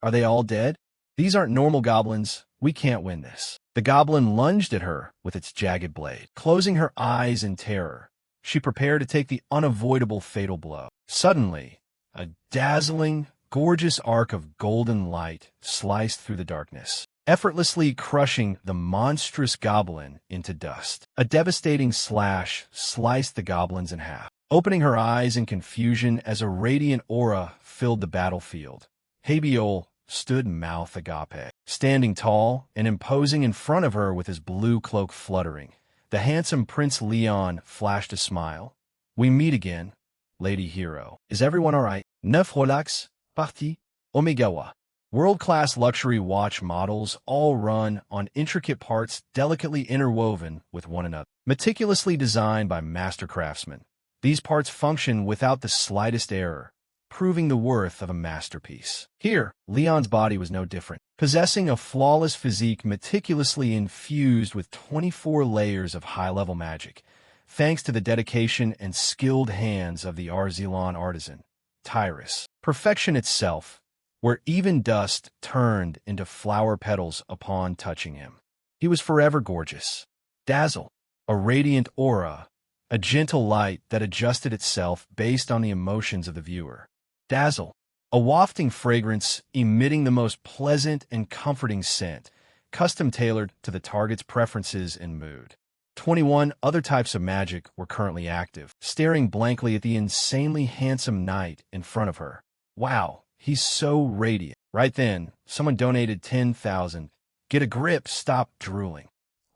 Are they all dead? These aren't normal goblins. We can't win this. The goblin lunged at her with its jagged blade. Closing her eyes in terror, she prepared to take the unavoidable fatal blow. Suddenly, a dazzling, gorgeous arc of golden light sliced through the darkness, effortlessly crushing the monstrous goblin into dust. A devastating slash sliced the goblins in half. Opening her eyes in confusion as a radiant aura filled the battlefield, Habiol stood mouth agape. Standing tall and imposing in front of her with his blue cloak fluttering, the handsome Prince Leon flashed a smile. We meet again, Lady Hero. Is everyone all right? Neuf relax, parti, Omegawa. World-class luxury watch models all run on intricate parts delicately interwoven with one another. Meticulously designed by master craftsmen, these parts function without the slightest error, proving the worth of a masterpiece. Here, Leon's body was no different, possessing a flawless physique meticulously infused with 24 layers of high-level magic, thanks to the dedication and skilled hands of the Arzelon artisan, Tyrus. Perfection itself, where even dust turned into flower petals upon touching him. He was forever gorgeous. Dazzle, a radiant aura, a gentle light that adjusted itself based on the emotions of the viewer. Dazzle, a wafting fragrance emitting the most pleasant and comforting scent, custom-tailored to the target's preferences and mood. 21 other types of magic were currently active, staring blankly at the insanely handsome knight in front of her. Wow, he's so radiant. Right then, someone donated 10,000. Get a grip, stop drooling.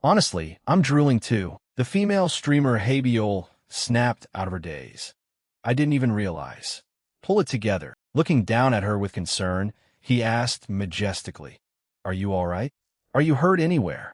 Honestly, I'm drooling too. The female streamer Habiol snapped out of her daze. I didn't even realize. Pull it together. Looking down at her with concern, he asked majestically, Are you all right? Are you hurt anywhere?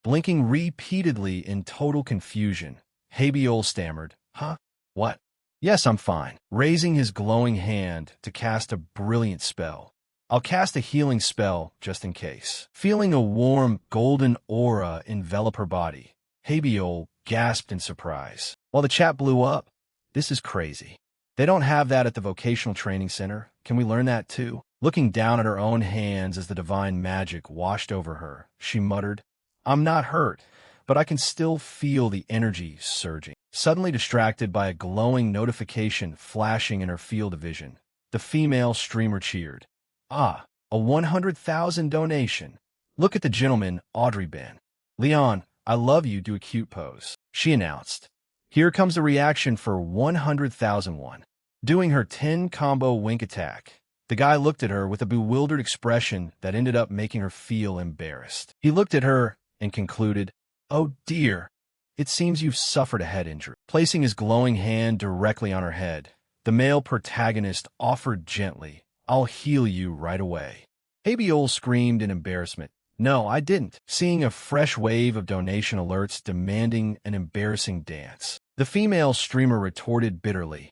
Blinking repeatedly in total confusion, Habiol stammered, Huh? What? Yes, I'm fine. Raising his glowing hand to cast a brilliant spell. I'll cast a healing spell just in case. Feeling a warm, golden aura envelop her body, Habiol gasped in surprise. While the chat blew up, this is crazy. They don't have that at the vocational training center. Can we learn that too? Looking down at her own hands as the divine magic washed over her, she muttered, I'm not hurt, but I can still feel the energy surging. Suddenly distracted by a glowing notification flashing in her field of vision, the female streamer cheered. Ah, a 100,000 donation. Look at the gentleman, Audrey Ben. Leon, I love you, do a cute pose, she announced. Here comes the reaction for 100,001. Doing her 10 combo wink attack. The guy looked at her with a bewildered expression that ended up making her feel embarrassed. He looked at her and concluded, Oh dear, it seems you've suffered a head injury. Placing his glowing hand directly on her head, the male protagonist offered gently, I'll heal you right away. Habiol screamed in embarrassment. No, I didn't. Seeing a fresh wave of donation alerts demanding an embarrassing dance. The female streamer retorted bitterly,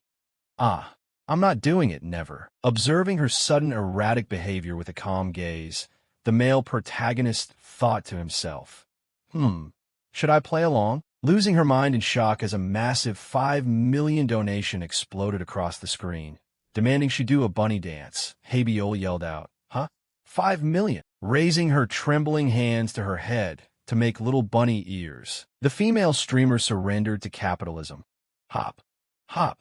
Ah, I'm not doing it, never. Observing her sudden erratic behavior with a calm gaze, the male protagonist thought to himself, should I play along? Losing her mind in shock as a massive 5 million donation exploded across the screen. Demanding she do a bunny dance, Habiol yelled out, 5 million? Raising her trembling hands to her head to make little bunny ears. The female streamer surrendered to capitalism. Hop, hop.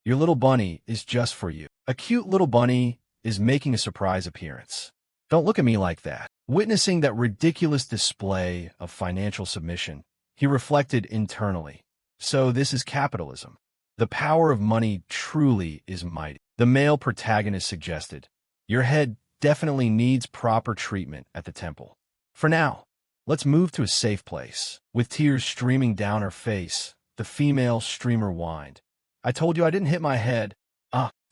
Your little bunny is just for you. A cute little bunny is making a surprise appearance. Don't look at me like that. Witnessing that ridiculous display of financial submission, he reflected internally. So this is capitalism. The power of money truly is mighty. The male protagonist suggested, Your head definitely needs proper treatment at the temple. For now, let's move to a safe place. With tears streaming down her face, the female streamer whined. I told you I didn't hit my head.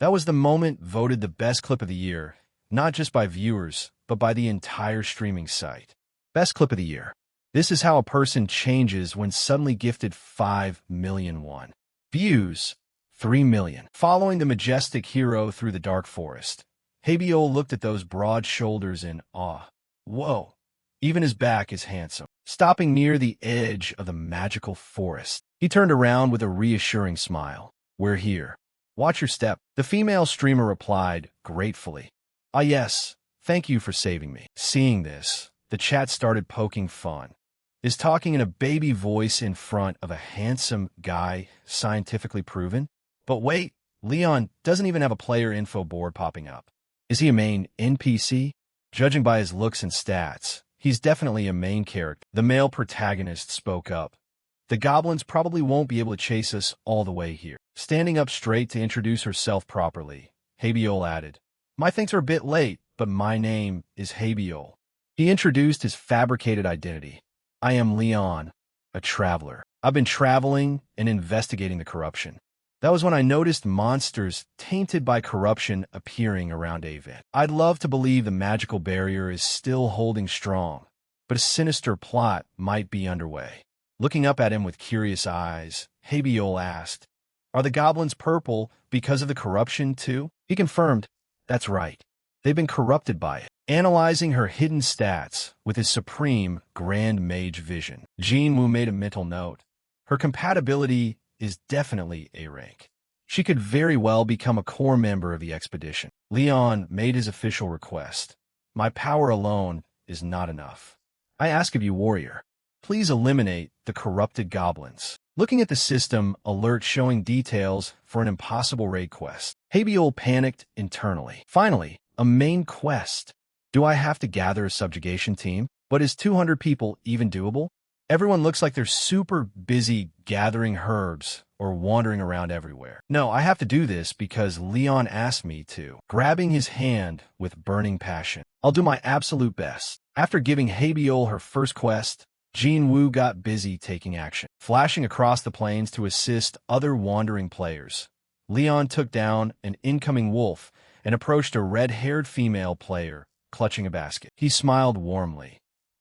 That was the moment voted the best clip of the year, not just by viewers, but by the entire streaming site. Best clip of the year. This is how a person changes when suddenly gifted 5 million won. Views, 3 million. Following the majestic hero through the dark forest, Habiol looked at those broad shoulders in awe. Whoa, even his back is handsome. Stopping near the edge of the magical forest, he turned around with a reassuring smile. We're here. Watch your step. The female streamer replied, gratefully. Ah yes, thank you for saving me. Seeing this, the chat started poking fun. Is talking in a baby voice in front of a handsome guy scientifically proven? But wait, Leon doesn't even have a player info board popping up. Is he a main NPC? Judging by his looks and stats, he's definitely a main character. The male protagonist spoke up. The goblins probably won't be able to chase us all the way here. Standing up straight to introduce herself properly, Habiol added, My thanks are a bit late, but my name is Habiol. He introduced his fabricated identity. I am Leon, a traveler. I've been traveling and investigating the corruption. That was when I noticed monsters tainted by corruption appearing around Avent. I'd love to believe the magical barrier is still holding strong, but a sinister plot might be underway. Looking up at him with curious eyes, Habiol asked, Are the goblins purple because of the corruption too? He confirmed, That's right. They've been corrupted by it. Analyzing her hidden stats with his supreme Grand Mage vision, Jinwoo made a mental note. Her compatibility is definitely A rank. She could very well become a core member of the expedition. Leon made his official request. My power alone is not enough. I ask of you, warrior, please eliminate the corrupted goblins. Looking at the system alert showing details for an impossible raid quest, Habiol panicked internally. Finally, a main quest. Do I have to gather a subjugation team? But is 200 people even doable? Everyone looks like they're super busy gathering herbs or wandering around everywhere. No, I have to do this because Leon asked me to. Grabbing his hand with burning passion. I'll do my absolute best. After giving Habiol her first quest, Jinwoo got busy taking action. Flashing across the plains to assist other wandering players, Leon took down an incoming wolf and approached a red-haired female player, clutching a basket. He smiled warmly.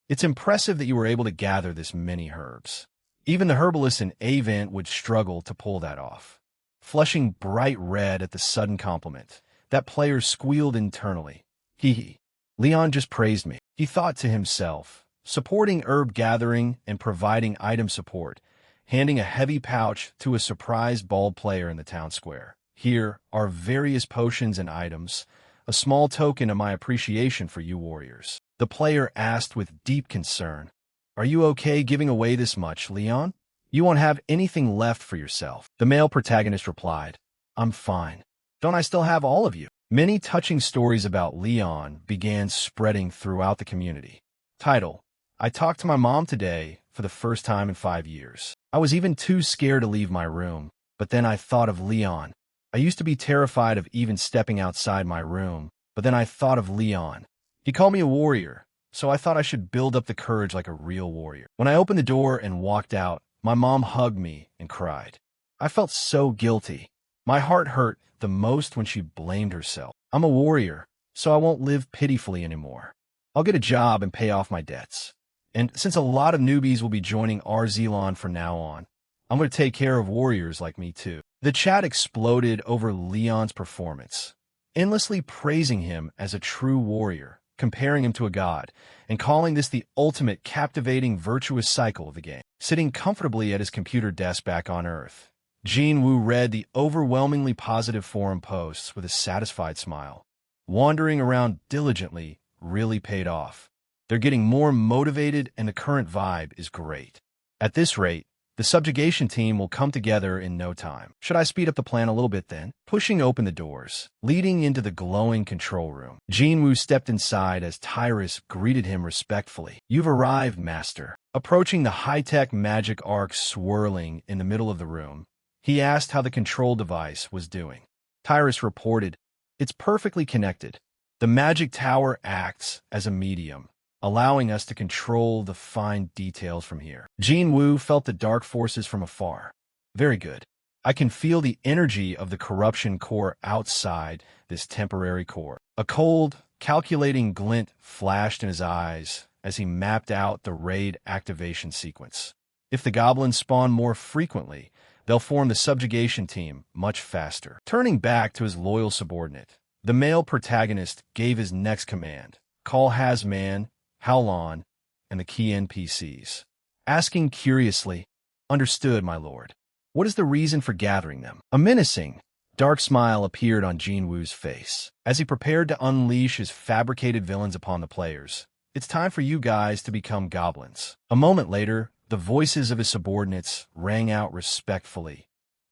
It's impressive that you were able to gather this many herbs. Even the herbalist in Avent would struggle to pull that off. Flushing bright red at the sudden compliment, that player squealed internally. Hee hee. Leon just praised me. He thought to himself, supporting herb gathering and providing item support, handing a heavy pouch to a surprised bald player in the town square. Here are various potions and items. a small token of my appreciation for you warriors. The player asked with deep concern, "Are you okay giving away this much, Leon? You won't have anything left for yourself." The male protagonist replied, "I'm fine. Don't I still have all of you?" Many touching stories about Leon began spreading throughout the community. Title: I talked to my mom today for the first time in 5 years. I was even too scared to leave my room, but then I thought of Leon. I used to be terrified of even stepping outside my room, but then I thought of Leon. He called me a warrior, so I thought I should build up the courage like a real warrior. When I opened the door and walked out, my mom hugged me and cried. I felt so guilty. My heart hurt the most when she blamed herself. I'm a warrior, so I won't live pitifully anymore. I'll get a job and pay off my debts. And since a lot of newbies will be joining Arzilon from now on, I'm going to take care of warriors like me too. The chat exploded over Leon's performance, endlessly praising him as a true warrior, comparing him to a god, and calling this the ultimate captivating virtuous cycle of the game. Sitting comfortably at his computer desk back on Earth, Jinwoo read the overwhelmingly positive forum posts with a satisfied smile. Wandering around diligently really paid off. They're getting more motivated and the current vibe is great. At this rate, the subjugation team will come together in no time. Should I speed up the plan a little bit then? Pushing open the doors, leading into the glowing control room, Jinwoo stepped inside as Tyrus greeted him respectfully. You've arrived, Master. Approaching the high-tech magic arc swirling in the middle of the room, he asked how the control device was doing. Tyrus reported, "It's perfectly connected. The magic tower acts as a medium, allowing us to control the fine details from here." Jinwoo felt the dark forces from afar. Very good. I can feel the energy of the corruption core outside this temporary core. A cold, calculating glint flashed in his eyes as he mapped out the raid activation sequence. If the goblins spawn more frequently, they'll form the subjugation team much faster. Turning back to his loyal subordinate, the male protagonist gave his next command: call Hasman, Howlon, and the key NPCs. Asking curiously, "Understood, my lord. What is the reason for gathering them?" A menacing, dark smile appeared on Jinwoo's face. As he prepared to unleash his fabricated villains upon the players, "It's time for you guys to become goblins." A moment later, the voices of his subordinates rang out respectfully.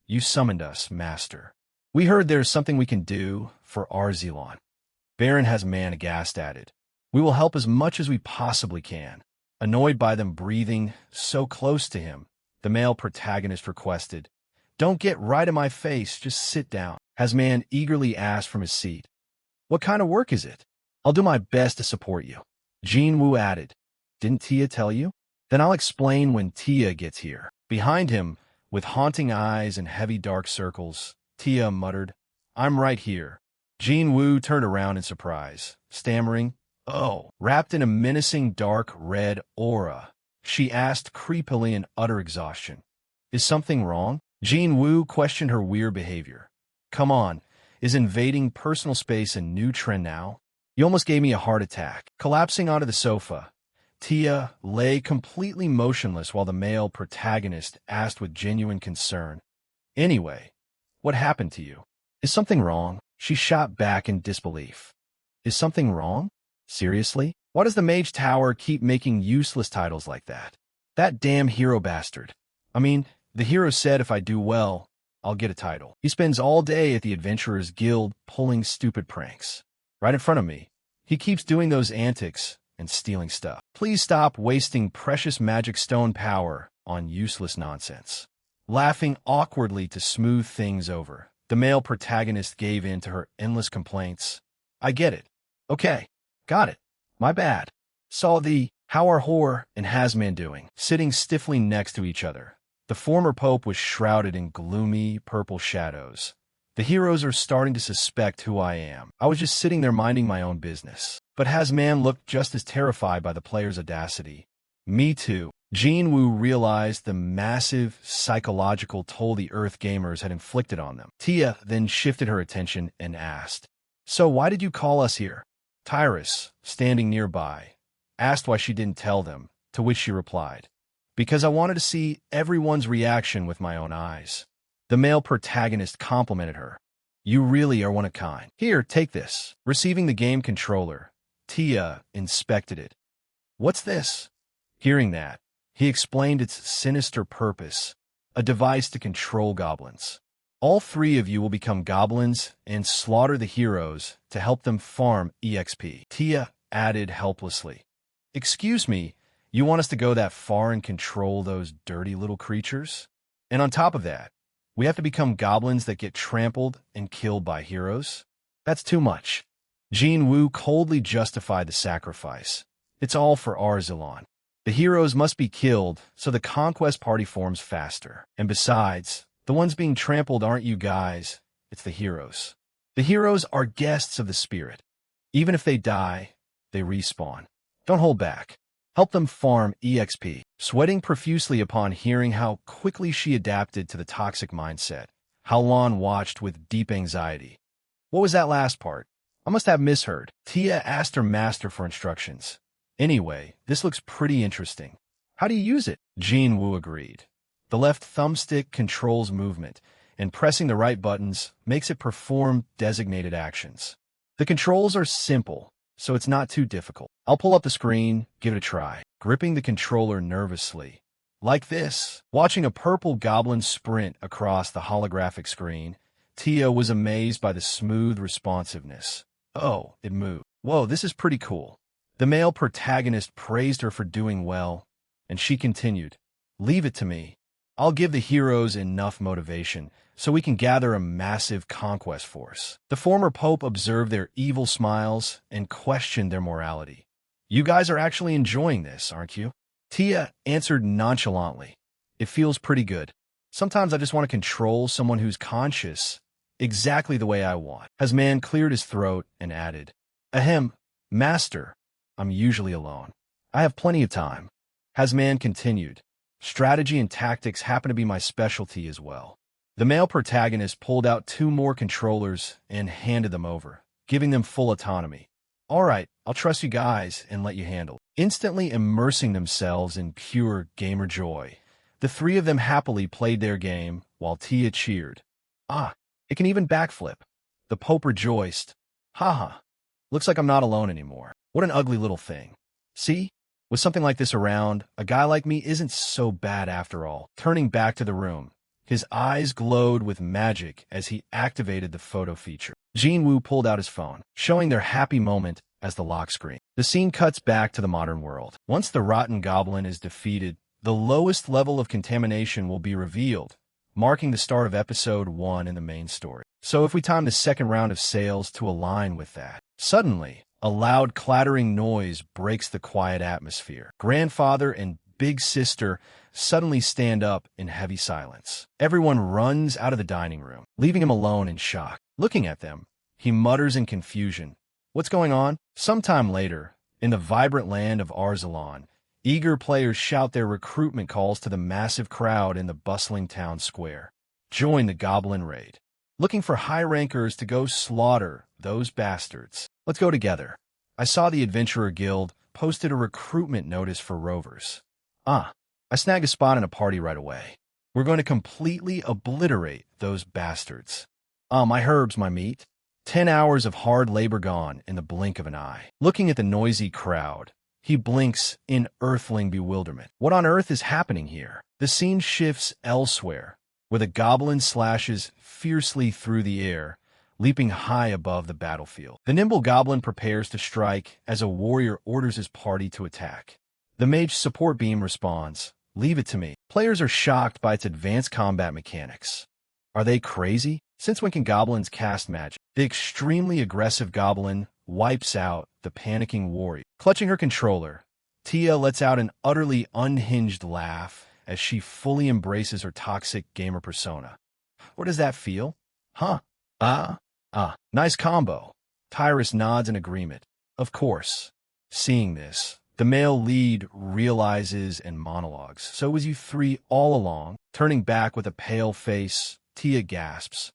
"You summoned us, Master. We heard there's something we can do for Arzilon." Baron Hasman aghast added, "We will help as much as we possibly can." Annoyed by them breathing so close to him, the male protagonist requested, "Don't get right in my face, just sit down." Hasman eagerly asked from his seat, "What kind of work is it?" "I'll do my best to support you." Jinwoo added, "Didn't Tia tell you?" "Then I'll explain when Tia gets here." Behind him, with haunting eyes and heavy dark circles, Tia muttered, "I'm right here." Jinwoo turned around in surprise, stammering, "Oh." Wrapped in a menacing dark red aura, she asked creepily in utter exhaustion, "Is something wrong?" Jinwoo questioned her weird behavior. "Come on, is invading personal space a new trend now? You almost gave me a heart attack." Collapsing onto the sofa, Tia lay completely motionless while the male protagonist asked with genuine concern, "Anyway, what happened to you? Is something wrong?" She shot back in disbelief. "Is something wrong? Seriously? Why does the Mage Tower keep making useless titles like that? That damn hero bastard. I mean, the hero said if I do well, I'll get a title. He spends all day at the Adventurers Guild pulling stupid pranks. Right in front of me. He keeps doing those antics and stealing stuff. Please stop wasting precious magic stone power on useless nonsense." Laughing awkwardly to smooth things over, the male protagonist gave in to her endless complaints. "I get it. Okay. Got it. My bad." How are Hor and Hasman doing? Sitting stiffly next to each other, the former pope was shrouded in gloomy purple shadows. "The heroes are starting to suspect who I am. I was just sitting there minding my own business." But Hasman looked just as terrified by the player's audacity. "Me too." Jinwoo realized the massive psychological toll the Earth gamers had inflicted on them. Tia then shifted her attention and asked, "So why did you call us here?" Tyrus, standing nearby, asked why she didn't tell them, to which she replied, "Because I wanted to see everyone's reaction with my own eyes." The male protagonist complimented her. You really are one of a kind. Here, take this. Receiving the game controller, Tia inspected it. What's this? Hearing that, he explained its sinister purpose, a device to control goblins. All three of you will become goblins and slaughter the heroes to help them farm EXP. Tia added helplessly. Excuse me, you want us to go that far and control those dirty little creatures? And on top of that, we have to become goblins that get trampled and killed by heroes? That's too much. Jin Woo coldly justified the sacrifice. It's all for Arzilon. The heroes must be killed so the conquest party forms faster. And besides, the ones being trampled aren't you guys, it's the heroes. The heroes are guests of the spirit. Even if they die, they respawn. Don't hold back. Help them farm EXP. Sweating profusely upon hearing how quickly she adapted to the toxic mindset, Haolan watched with deep anxiety. What was that last part? I must have misheard. Tia asked her master for instructions. Anyway, this looks pretty interesting. How do you use it? Jin Woo agreed. The left thumbstick controls movement, and pressing the right buttons makes it perform designated actions. The controls are simple, so it's not too difficult. I'll pull up the screen, give it a try. Gripping the controller nervously. Like this. Watching a purple goblin sprint across the holographic screen, Tia was amazed by the smooth responsiveness. Oh, it moved. Whoa, this is pretty cool. The male protagonist praised her for doing well, and she continued, Leave it to me. I'll give the heroes enough motivation so we can gather a massive conquest force. The former pope observed their evil smiles and questioned their morality. You guys are actually enjoying this, aren't you? Tia answered nonchalantly. It feels pretty good. Sometimes I just want to control someone who's conscious exactly the way I want. Hasman cleared his throat and added, Ahem, master, I'm usually alone. I have plenty of time. Hasman continued, Strategy and tactics happen to be my specialty as well. The male protagonist pulled out 2 more controllers and handed them over, giving them full autonomy. All right, I'll trust you guys and let you handle it. Instantly immersing themselves in pure gamer joy, the 3 of them happily played their game while Tia cheered. Ah, it can even backflip. The Pope rejoiced. Haha, looks like I'm not alone anymore. What an ugly little thing. See? With something like this around, a guy like me isn't so bad after all. Turning back to the room, his eyes glowed with magic as he activated the photo feature. Jin Woo pulled out his phone, showing their happy moment as the lock screen. The scene cuts back to the modern world. Once the rotten goblin is defeated, the lowest level of contamination will be revealed, marking the start of episode 1 in the main story. So if we time the second round of sales to align with that, suddenly, a loud clattering noise breaks the quiet atmosphere. Grandfather and big sister suddenly stand up in heavy silence. Everyone runs out of the dining room, leaving him alone in shock. Looking at them, he mutters in confusion, What's going on? Sometime later, in the vibrant land of Arzilon, eager players shout their recruitment calls to the massive crowd in the bustling town square. Join the Goblin Raid. Looking for high rankers to go slaughter those bastards. Let's go together. I saw the Adventurer Guild posted a recruitment notice for rovers. I snagged a spot in a party right away. We're going to completely obliterate those bastards. My herbs, my meat. 10 hours of hard labor gone in the blink of an eye. Looking at the noisy crowd, he blinks in earthling bewilderment. What on earth is happening here? The scene shifts elsewhere, where the goblin slashes fiercely through the air, leaping high above the battlefield. The nimble goblin prepares to strike as a warrior orders his party to attack. The mage support beam responds, Leave it to me. Players are shocked by its advanced combat mechanics. Are they crazy? Since when can goblins cast magic? The extremely aggressive goblin wipes out the panicking warrior. Clutching her controller, Tia lets out an utterly unhinged laugh as she fully embraces her toxic gamer persona. What does that feel? Huh? Nice combo. Tyrus nods in agreement. Of course. Seeing this, the male lead realizes and monologues. So was you 3 all along. Turning back with a pale face, Tia gasps.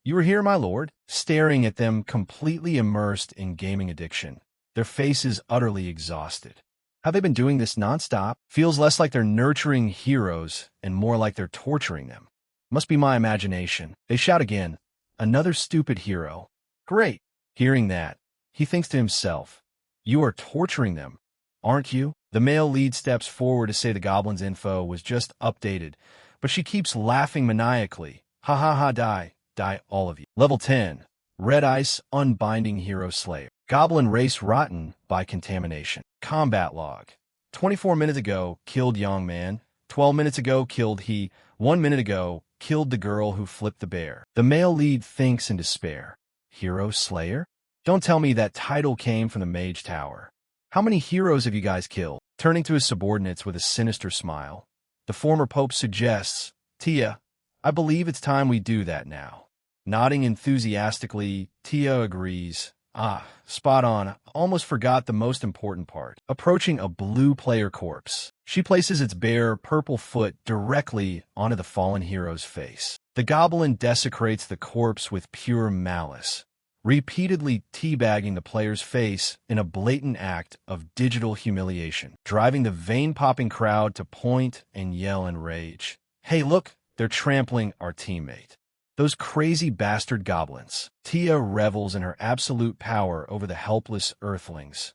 You were here, my lord? Staring at them completely immersed in gaming addiction, their faces utterly exhausted. Have they been doing this nonstop? Feels less like they're nurturing heroes and more like they're torturing them. Must be my imagination. They shout again. Another stupid hero. Great. Hearing that, he thinks to himself, you are torturing them, aren't you? The male lead steps forward to say the goblin's info was just updated, but she keeps laughing maniacally. Ha ha ha, die, die all of you. Level 10. Red Ice Unbinding Hero Slayer. Goblin Race Rotten by Contamination. Combat Log. 24 minutes ago, killed young man. 12 minutes ago, killed he. 1 minute ago, killed the girl who flipped the bear. The male lead thinks in despair. Hero Slayer? Don't tell me that title came from the Mage Tower. How many heroes have you guys killed? Turning to his subordinates with a sinister smile, the former pope suggests, Tia, I believe it's time we do that now. Nodding enthusiastically, Tia agrees. Ah, spot on. Almost forgot the most important part. Approaching a blue player corpse, she places its bare purple foot directly onto the fallen hero's face. The goblin desecrates the corpse with pure malice, repeatedly teabagging the player's face in a blatant act of digital humiliation, driving the vein-popping crowd to point and yell in rage. Hey, look, they're trampling our teammate. Those crazy bastard goblins. Tia revels in her absolute power over the helpless earthlings.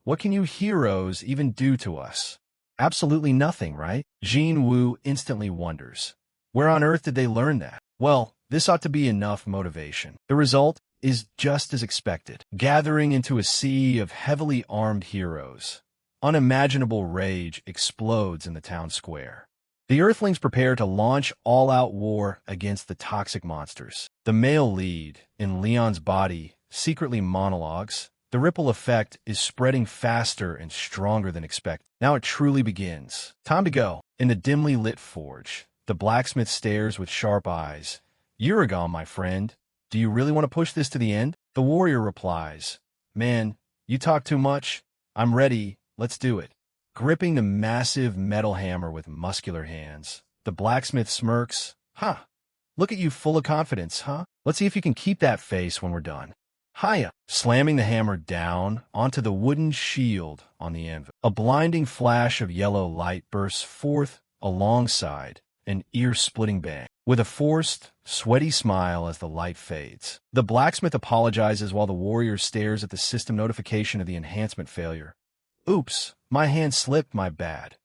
What can you heroes even do to us? Absolutely nothing, right? Jin Woo instantly wonders. Where on earth did they learn that? Well, this ought to be enough motivation. The result is just as expected. Gathering into a sea of heavily armed heroes, unimaginable rage explodes in the town square. The Earthlings prepare to launch all-out war against the toxic monsters. The male lead, in Leon's body, secretly monologues. The ripple effect is spreading faster and stronger than expected. Now it truly begins. Time to go. In the dimly lit forge, the blacksmith stares with sharp eyes. Uragam, my friend, do you really want to push this to the end? The warrior replies, Man, you talk too much. I'm ready. Let's do it. Gripping the massive metal hammer with muscular hands, the blacksmith smirks. Look at you full of confidence, huh? Let's see if you can keep that face when we're done. Hiya! Slamming the hammer down onto the wooden shield on the anvil. A blinding flash of yellow light bursts forth alongside an ear-splitting bang. With a forced, sweaty smile as the light fades, the blacksmith apologizes while the warrior stares at the system notification of the enhancement failure. Oops, my hand slipped, my bad.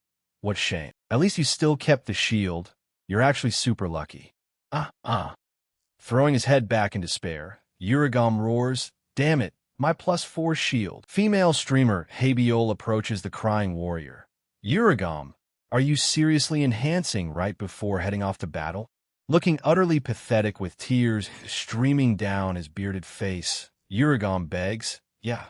What shame. At least you still kept the shield. You're actually super lucky. Throwing his head back in despair, Uragam roars, Damn it, my +4 shield. Female streamer Habiol approaches the crying warrior. Uragam, are you seriously enhancing right before heading off to battle? Looking utterly pathetic with tears streaming down his bearded face, Uragam begs, Yeah,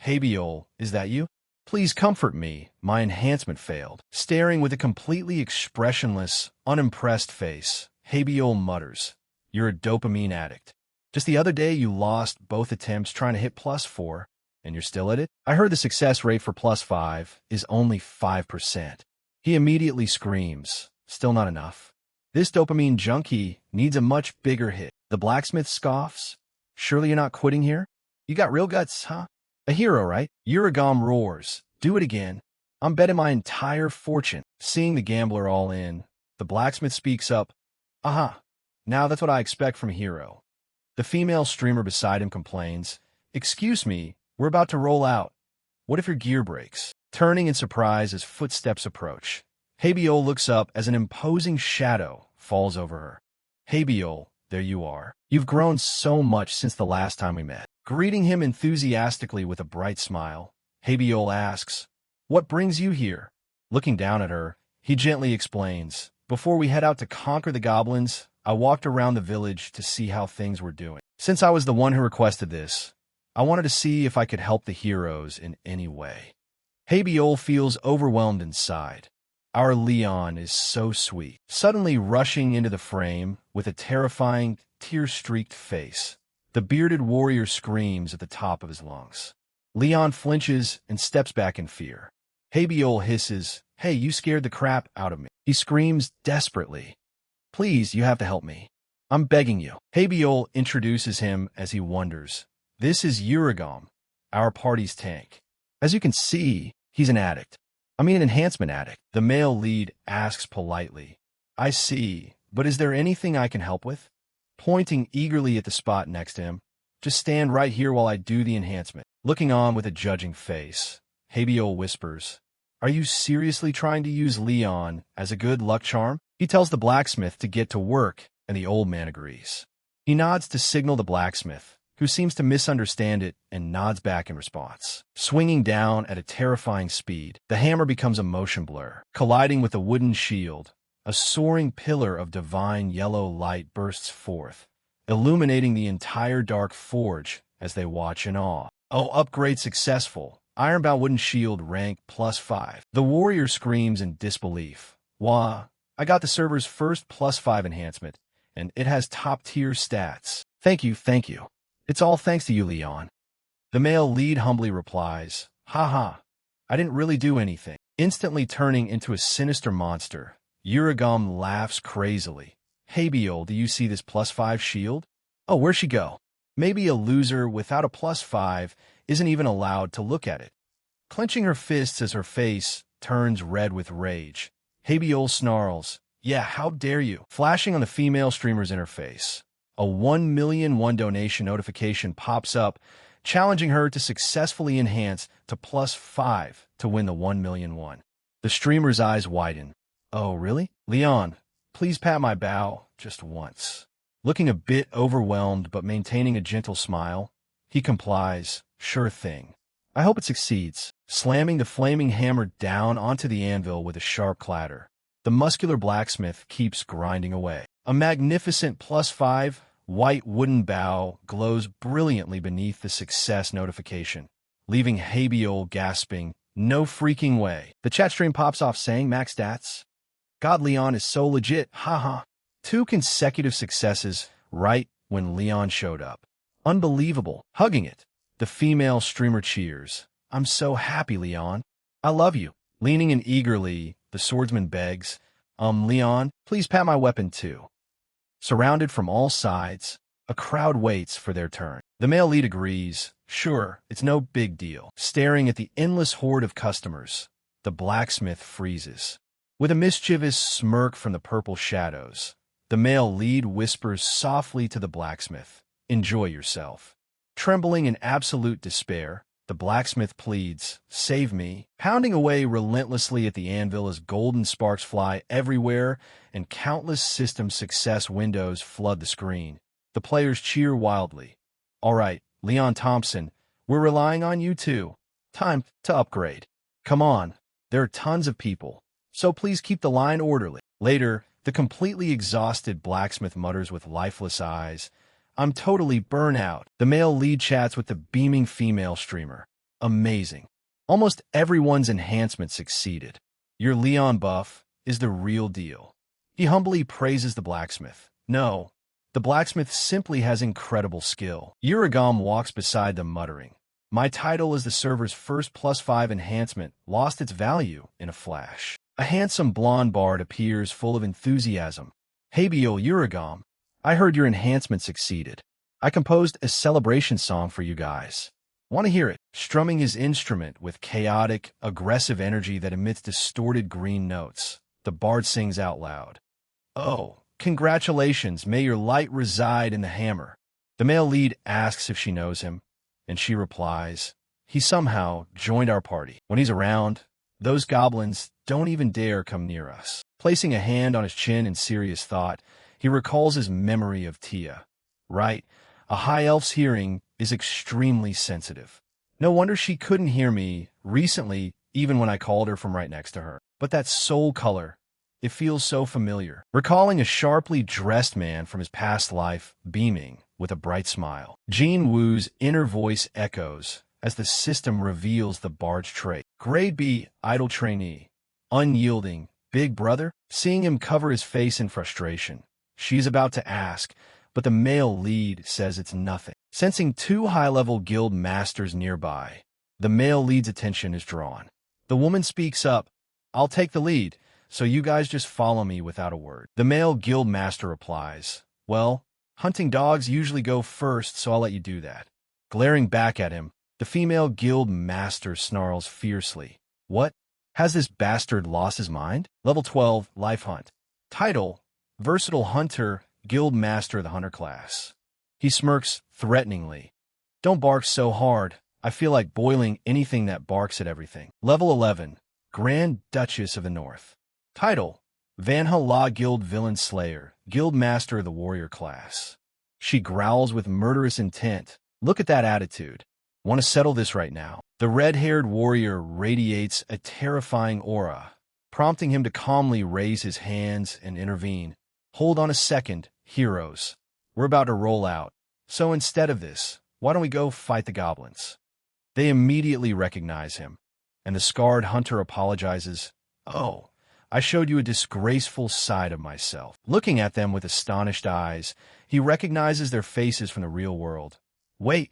Habiol, is that you? Please comfort me, my enhancement failed. Staring with a completely expressionless, unimpressed face, Habiol mutters, You're a dopamine addict. Just the other day you lost both attempts trying to hit +4, and you're still at it? I heard the success rate for +5 is only 5%. He immediately screams, Still not enough. This dopamine junkie needs a much bigger hit. The blacksmith scoffs, Surely you're not quitting here? You got real guts, huh? A hero, right? Uragam roars, Do it again. I'm betting my entire fortune. Seeing the gambler all in, the blacksmith speaks up, Now that's what I expect from a hero. The female streamer beside him complains, Excuse me, we're about to roll out. What if your gear breaks? Turning in surprise as footsteps approach, Habiol looks up as an imposing shadow falls over her. Habiol, there you are. You've grown so much since the last time we met. Greeting him enthusiastically with a bright smile, Habiol asks, What brings you here? Looking down at her, he gently explains, Before we head out to conquer the goblins, I walked around the village to see how things were doing. Since I was the one who requested this, I wanted to see if I could help the heroes in any way. Habiol feels overwhelmed inside. Our Leon is so sweet. Suddenly rushing into the frame with a terrifying, tear-streaked face, the bearded warrior screams at the top of his lungs. Leon flinches and steps back in fear. Habiol hisses, Hey, you scared the crap out of me. He screams desperately, Please, you have to help me. I'm begging you. Habiol introduces him as he wonders. This is Uragam, our party's tank. As you can see, he's an addict. I mean an enhancement addict. The male lead asks politely, I see, but is there anything I can help with? pointing eagerly at the spot next to him. Just stand right here while I do the enhancement. Looking on with a judging face, Habiol whispers, "Are you seriously trying to use Leon as a good luck charm?" He tells the blacksmith to get to work, and the old man agrees. He nods to signal the blacksmith, who seems to misunderstand it and nods back in response. Swinging down at a terrifying speed, the hammer becomes a motion blur. Colliding with a wooden shield, a soaring pillar of divine yellow light bursts forth, illuminating the entire dark forge as they watch in awe. Oh, upgrade successful. Ironbound wooden shield rank +5. The warrior screams in disbelief. Wah, I got the server's first +5 enhancement, and it has top-tier stats. Thank you, thank you. It's all thanks to you, Leon. The male lead humbly replies, haha, I didn't really do anything. Instantly turning into a sinister monster, Uragam laughs crazily. Habiol, do you see this +5 shield? Oh, where'd she go? Maybe a loser without a +5 isn't even allowed to look at it. Clenching her fists as her face turns red with rage, Habiol snarls, yeah, how dare you? Flashing on the female streamer's interface, a 1,000,001 donation notification pops up, challenging her to successfully enhance to +5 to win the 1,000,001. The streamer's eyes widen. Oh, really? Leon, please pat my bow just once. Looking a bit overwhelmed but maintaining a gentle smile, he complies, sure thing. I hope it succeeds, slamming the flaming hammer down onto the anvil with a sharp clatter. The muscular blacksmith keeps grinding away. A magnificent +5 white wooden bow glows brilliantly beneath the success notification, leaving Habiol gasping, no freaking way. The chat stream pops off saying max stats. God, Leon is so legit, haha. 2 consecutive successes right when Leon showed up. Unbelievable. Hugging it. The female streamer cheers. I'm so happy, Leon. I love you. Leaning in eagerly, the swordsman begs, Leon, please pat my weapon too. Surrounded from all sides, a crowd waits for their turn. The male lead agrees, sure, it's no big deal. Staring at the endless horde of customers, the blacksmith freezes. With a mischievous smirk from the purple shadows, the male lead whispers softly to the blacksmith, enjoy yourself. Trembling in absolute despair, the blacksmith pleads, save me, pounding away relentlessly at the anvil as golden sparks fly everywhere and countless system success windows flood the screen. The players cheer wildly. All right, Leon Thompson, we're relying on you too. Time to upgrade. Come on, there are tons of people, so please keep the line orderly. Later, the completely exhausted blacksmith mutters with lifeless eyes, I'm totally burnt out. The male lead chats with the beaming female streamer. Amazing. Almost everyone's enhancement succeeded. Your Leon buff is the real deal. He humbly praises the blacksmith. No, the blacksmith simply has incredible skill. Uragam walks beside them muttering, my title as the server's first +5 enhancement lost its value in a flash. A handsome blonde bard appears full of enthusiasm. Habiol Uragam, I heard your enhancement succeeded. I composed a celebration song for you guys. Want to hear it? Strumming his instrument with chaotic, aggressive energy that emits distorted green notes, the bard sings out loud. Oh, congratulations, may your light reside in the hammer. The male lead asks if she knows him, and she replies, he somehow joined our party. When he's around, those goblins don't even dare come near us. Placing a hand on his chin in serious thought, he recalls his memory of Tia. Right, a high elf's hearing is extremely sensitive. No wonder she couldn't hear me recently, even when I called her from right next to her. But that soul color, it feels so familiar. Recalling a sharply dressed man from his past life, beaming with a bright smile. Jean Wu's inner voice echoes as the system reveals the bard's trait. Grade B, idle trainee. Unyielding, big brother. Seeing him cover his face in frustration, she's about to ask, but the male lead says it's nothing. Sensing 2 high-level guild masters nearby, the male lead's attention is drawn. The woman speaks up, I'll take the lead, so you guys just follow me without a word. The male guild master replies, well, hunting dogs usually go first, so I'll let you do that. Glaring back at him, the female guild master snarls fiercely. What? Has this bastard lost his mind? Level 12, Life Hunt. Title, Versatile Hunter, Guild Master of the Hunter class. He smirks threateningly. Don't bark so hard. I feel like boiling anything that barks at everything. Level 11. Grand Duchess of the North. Title: Manhwa Guild Villain Slayer, Guild Master of the Warrior class. She growls with murderous intent. Look at that attitude. Want to settle this right now. The red-haired warrior radiates a terrifying aura, prompting him to calmly raise his hands and intervene. Hold on a second, heroes. We're about to roll out. So instead of this, why don't we go fight the goblins? They immediately recognize him, and the scarred hunter apologizes. Oh, I showed you a disgraceful side of myself. Looking at them with astonished eyes, he recognizes their faces from the real world. Wait,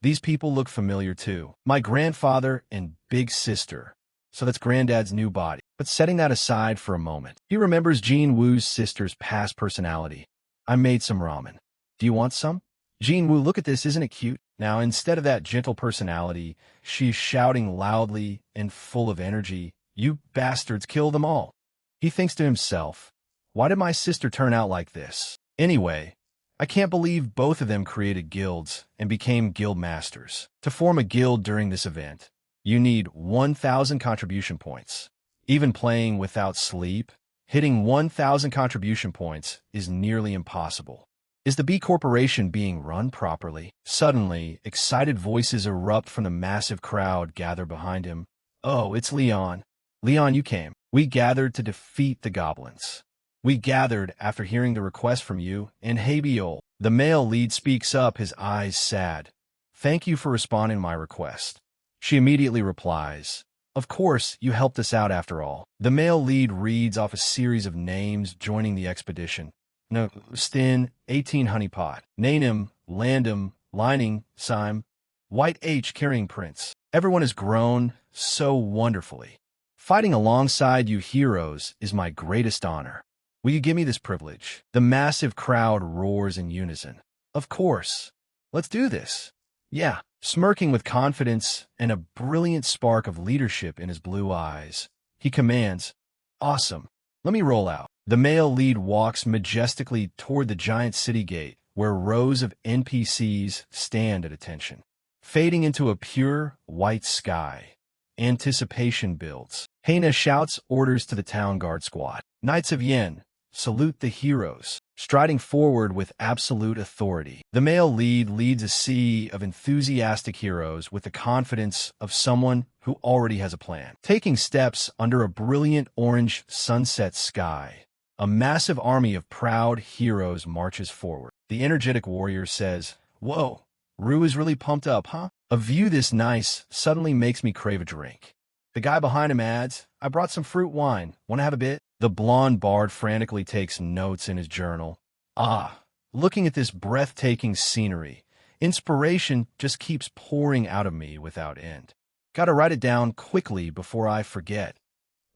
these people look familiar too. My grandfather and big sister. So that's Granddad's new body. But setting that aside for a moment, he remembers Jin Woo's sister's past personality. I made some ramen. Do you want some? Jin Woo, look at this, isn't it cute? Now, instead of that gentle personality, she's shouting loudly and full of energy, "You bastards, kill them all." He thinks to himself, why did my sister turn out like this? Anyway, I can't believe both of them created guilds and became guild masters. To form a guild during this event, you need 1,000 contribution points. Even playing without sleep, hitting 1,000 contribution points is nearly impossible. Is the B Corporation being run properly? Suddenly, excited voices erupt from the massive crowd gathered behind him. Oh, it's Leon. Leon, you came. We gathered to defeat the goblins. We gathered after hearing the request from you, and Habiol. The male lead speaks up, his eyes sad. Thank you for responding to my request. She immediately replies, of course, you helped us out after all. The male lead reads off a series of names joining the expedition. No, Stin, 18 Honeypot, Nanim, Landum, Lining, Sime, White H carrying Prince. Everyone has grown so wonderfully. Fighting alongside you heroes is my greatest honor. Will you give me this privilege? The massive crowd roars in unison. Of course. Let's do this. Yeah. Smirking with confidence and a brilliant spark of leadership in his blue eyes, he commands, awesome. Let me roll out. The male lead walks majestically toward the giant city gate, where rows of NPCs stand at attention. Fading into a pure, white sky, anticipation builds. Hena shouts orders to the town guard squad. Knights of Yen, salute the heroes. Striding forward with absolute authority, the male lead leads a sea of enthusiastic heroes with the confidence of someone who already has a plan. Taking steps under a brilliant orange sunset sky, a massive army of proud heroes marches forward. The energetic warrior says, whoa, Rue is really pumped up, huh? A view this nice suddenly makes me crave a drink. The guy behind him adds, I brought some fruit wine. Want to have a bit? The blonde bard frantically takes notes in his journal. Ah, looking at this breathtaking scenery, inspiration just keeps pouring out of me without end. Gotta write it down quickly before I forget.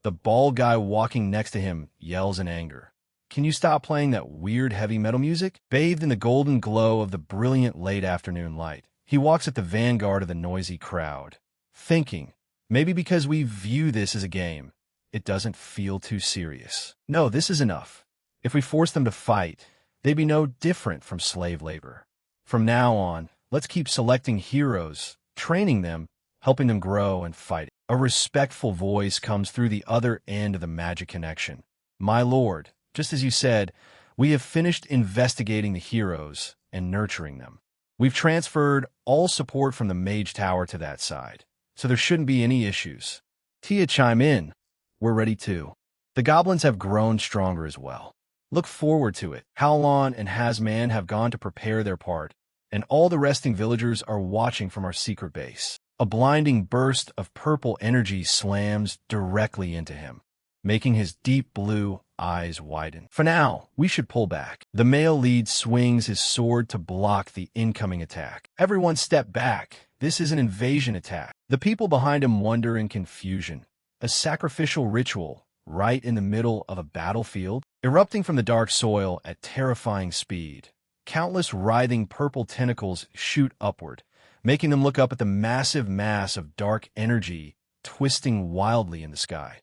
The bald guy walking next to him yells in anger. Can you stop playing that weird heavy metal music? Bathed in the golden glow of the brilliant late afternoon light, he walks at the vanguard of the noisy crowd, thinking, maybe because we view this as a game, it doesn't feel too serious. No, this is enough. If we force them to fight, they'd be no different from slave labor. From now on, let's keep selecting heroes, training them, helping them grow and fight. A respectful voice comes through the other end of the magic connection. My lord, just as you said, we have finished investigating the heroes and nurturing them. We've transferred all support from the mage tower to that side, so there shouldn't be any issues. Tia chime in. We're ready too. The goblins have grown stronger as well. Look forward to it. Howlon and Hazman have gone to prepare their part, and all the resting villagers are watching from our secret base. A blinding burst of purple energy slams directly into him, making his deep blue eyes widen. For now, we should pull back. The male lead swings his sword to block the incoming attack. Everyone step back. This is an invasion attack. The people behind him wonder in confusion. A sacrificial ritual right in the middle of a battlefield, erupting from the dark soil at terrifying speed. Countless writhing purple tentacles shoot upward, making them look up at the massive mass of dark energy twisting wildly in the sky.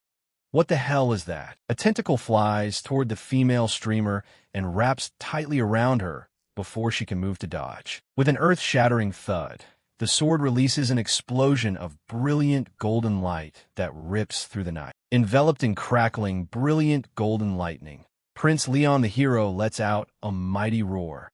What the hell is that? A tentacle flies toward the female streamer and wraps tightly around her before she can move to dodge. With an earth-shattering thud, the sword releases an explosion of brilliant golden light that rips through the night. Enveloped in crackling, brilliant golden lightning, Prince Leon the hero lets out a mighty roar.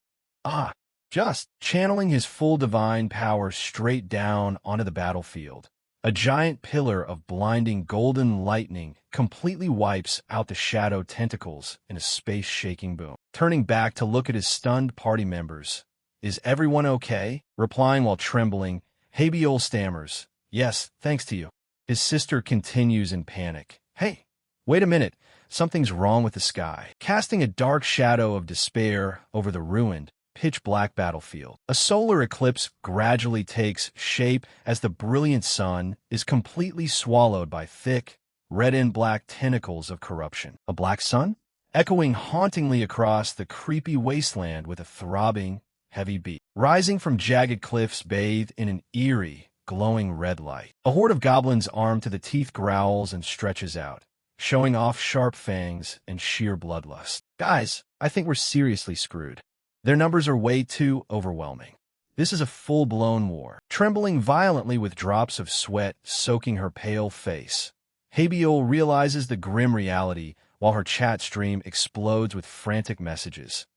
Just channeling his full divine power straight down onto the battlefield. A giant pillar of blinding golden lightning completely wipes out the shadow tentacles in a space-shaking boom. Turning back to look at his stunned party members. Is everyone okay? Replying while trembling, Habiol stammers, yes, thanks to you. His sister continues in panic. Hey, wait a minute, something's wrong with the sky. Casting a dark shadow of despair over the ruined, pitch-black battlefield. A solar eclipse gradually takes shape as the brilliant sun is completely swallowed by thick, red and black tentacles of corruption. A black sun? Echoing hauntingly across the creepy wasteland with a throbbing, heavy beat. Rising from jagged cliffs bathed in an eerie, glowing red light. A horde of goblins armed to the teeth growls and stretches out, showing off sharp fangs and sheer bloodlust. Guys, I think we're seriously screwed. Their numbers are way too overwhelming. This is a full-blown war. Trembling violently with drops of sweat soaking her pale face, Habiol realizes the grim reality while her chat stream explodes with frantic messages.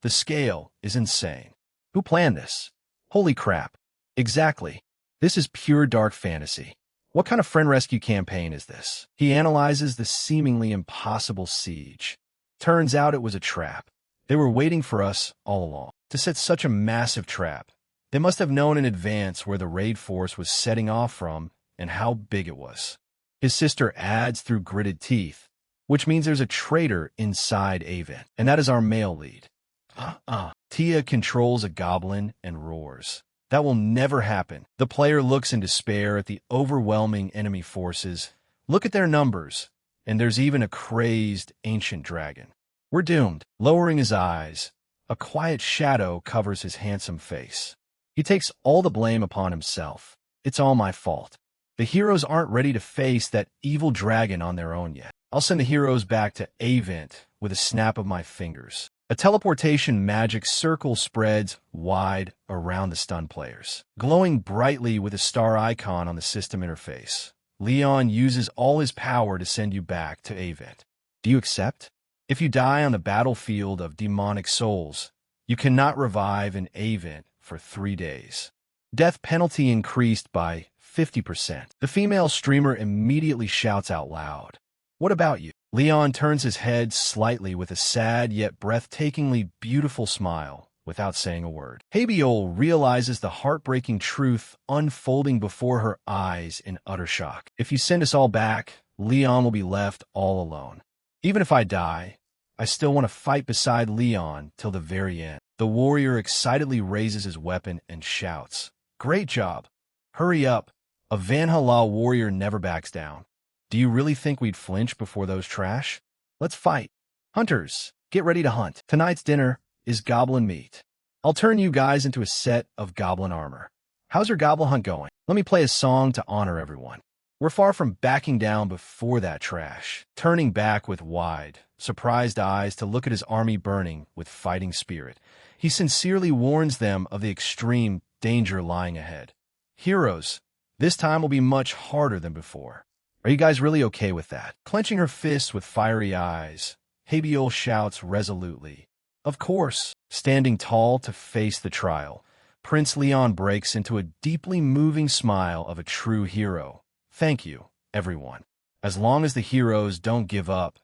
The scale is insane. Who planned this? Holy crap. Exactly. This is pure dark fantasy. What kind of friend rescue campaign is this? He analyzes the seemingly impossible siege. Turns out it was a trap. They were waiting for us all along. To set such a massive trap, they must have known in advance where the raid force was setting off from and how big it was. His sister adds through gritted teeth, which means there's a traitor inside Avent, and that is our male lead. Tia controls a goblin and roars. That will never happen. The player looks in despair at the overwhelming enemy forces. Look at their numbers, and there's even a crazed ancient dragon. We're doomed. Lowering his eyes, a quiet shadow covers his handsome face. He takes all the blame upon himself. It's all my fault. The heroes aren't ready to face that evil dragon on their own yet. I'll send the heroes back to Avent with a snap of my fingers. A teleportation magic circle spreads wide around the stunned players. Glowing brightly with a star icon on the system interface, Leon uses all his power to send you back to Avent. Do you accept? If you die on the battlefield of demonic souls, you cannot revive in Avent for 3 days. Death penalty increased by 50%. The female streamer immediately shouts out loud. What about you? Leon turns his head slightly with a sad yet breathtakingly beautiful smile without saying a word. Habiol realizes the heartbreaking truth unfolding before her eyes in utter shock. If you send us all back, Leon will be left all alone. Even if I die, I still want to fight beside Leon till the very end. The warrior excitedly raises his weapon and shouts, Great job! Hurry up! A Valhalla warrior never backs down. Do you really think we'd flinch before those trash? Let's fight. Hunters, get ready to hunt. Tonight's dinner is goblin meat. I'll turn you guys into a set of goblin armor. How's your goblin hunt going? Let me play a song to honor everyone. We're far from backing down before that trash. Turning back with wide, surprised eyes to look at his army burning with fighting spirit, he sincerely warns them of the extreme danger lying ahead. Heroes, this time will be much harder than before. Are you guys really okay with that? Clenching her fists with fiery eyes, Habiol shouts resolutely. Of course. Standing tall to face the trial, Prince Leon breaks into a deeply moving smile of a true hero. Thank you, everyone. As long as the heroes don't give up,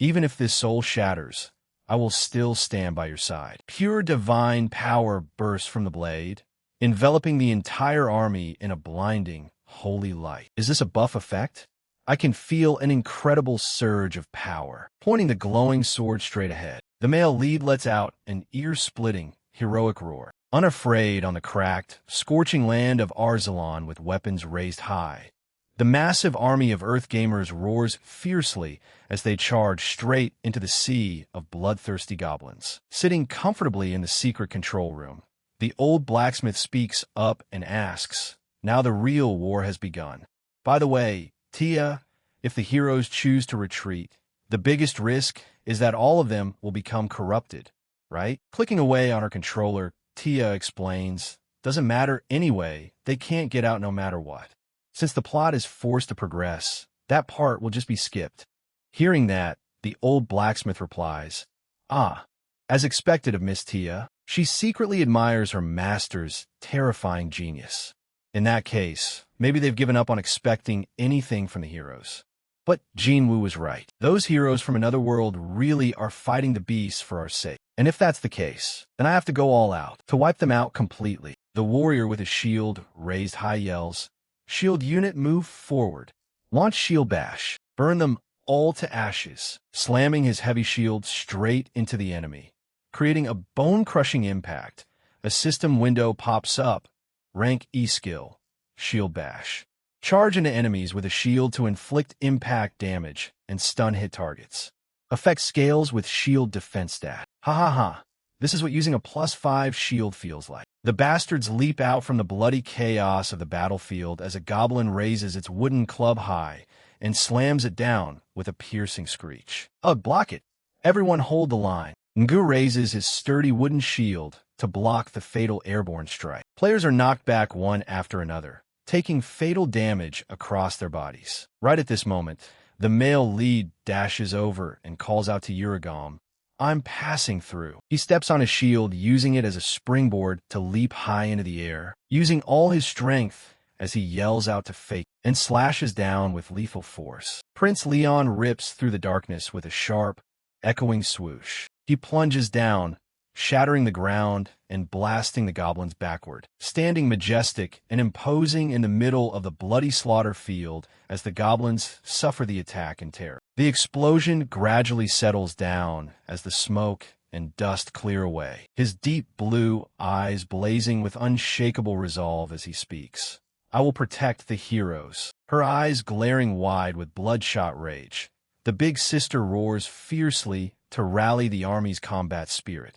even if this soul shatters, I will still stand by your side. Pure divine power bursts from the blade, enveloping the entire army in a blinding, holy light. Is this a buff effect? I can feel an incredible surge of power. Pointing the glowing sword straight ahead, the male lead lets out an ear-splitting, heroic roar. Unafraid on the cracked, scorching land of Arzalon with weapons raised high, the massive army of Earth Gamers roars fiercely as they charge straight into the sea of bloodthirsty goblins. Sitting comfortably in the secret control room, the old blacksmith speaks up and asks, now the real war has begun. By the way, Tia, If the heroes choose to retreat, the biggest risk is that all of them will become corrupted, right? Clicking away on her controller, Tia explains, doesn't matter anyway, they can't get out no matter what. Since the plot is forced to progress, that part will just be skipped. Hearing that, the old blacksmith replies, "Ah." As expected of Miss Tia, she secretly admires her master's terrifying genius. In that case, maybe they've given up on expecting anything from the heroes. But Jinwoo was right. Those heroes from another world really are fighting the beasts for our sake. And if that's the case, then I have to go all out to wipe them out completely. The warrior with his shield raised high yells, "Shield unit, move forward. Launch shield bash. Burn them all to ashes," slamming his heavy shield straight into the enemy, creating a bone-crushing impact. A system window pops up. Rank E skill, shield bash. Charge into enemies with a shield to inflict impact damage and stun hit targets. Effect scales with shield defense stat. Ha ha ha. This is what using a +5 shield feels like. The bastards leap out from the bloody chaos of the battlefield as a goblin raises its wooden club high and slams it down with a piercing screech. Ugh, block it. Everyone hold the line. Ngu raises his sturdy wooden shield to block the fatal airborne strike. Players are knocked back one after another, taking fatal damage across their bodies. Right at this moment, the male lead dashes over and calls out to Uragam, "I'm passing through." He steps on his shield, using it as a springboard to leap high into the air, using all his strength as he yells out to Fake and slashes down with lethal force. Prince Leon rips through the darkness with a sharp, echoing swoosh. He plunges down, shattering the ground and blasting the goblins backward, standing majestic and imposing in the middle of the bloody slaughter field as the goblins suffer the attack in terror. The explosion gradually settles down as the smoke and dust clear away, his deep blue eyes blazing with unshakable resolve as he speaks. "I will protect the heroes." Her eyes glaring wide with bloodshot rage, the big sister roars fiercely to rally the army's combat spirit.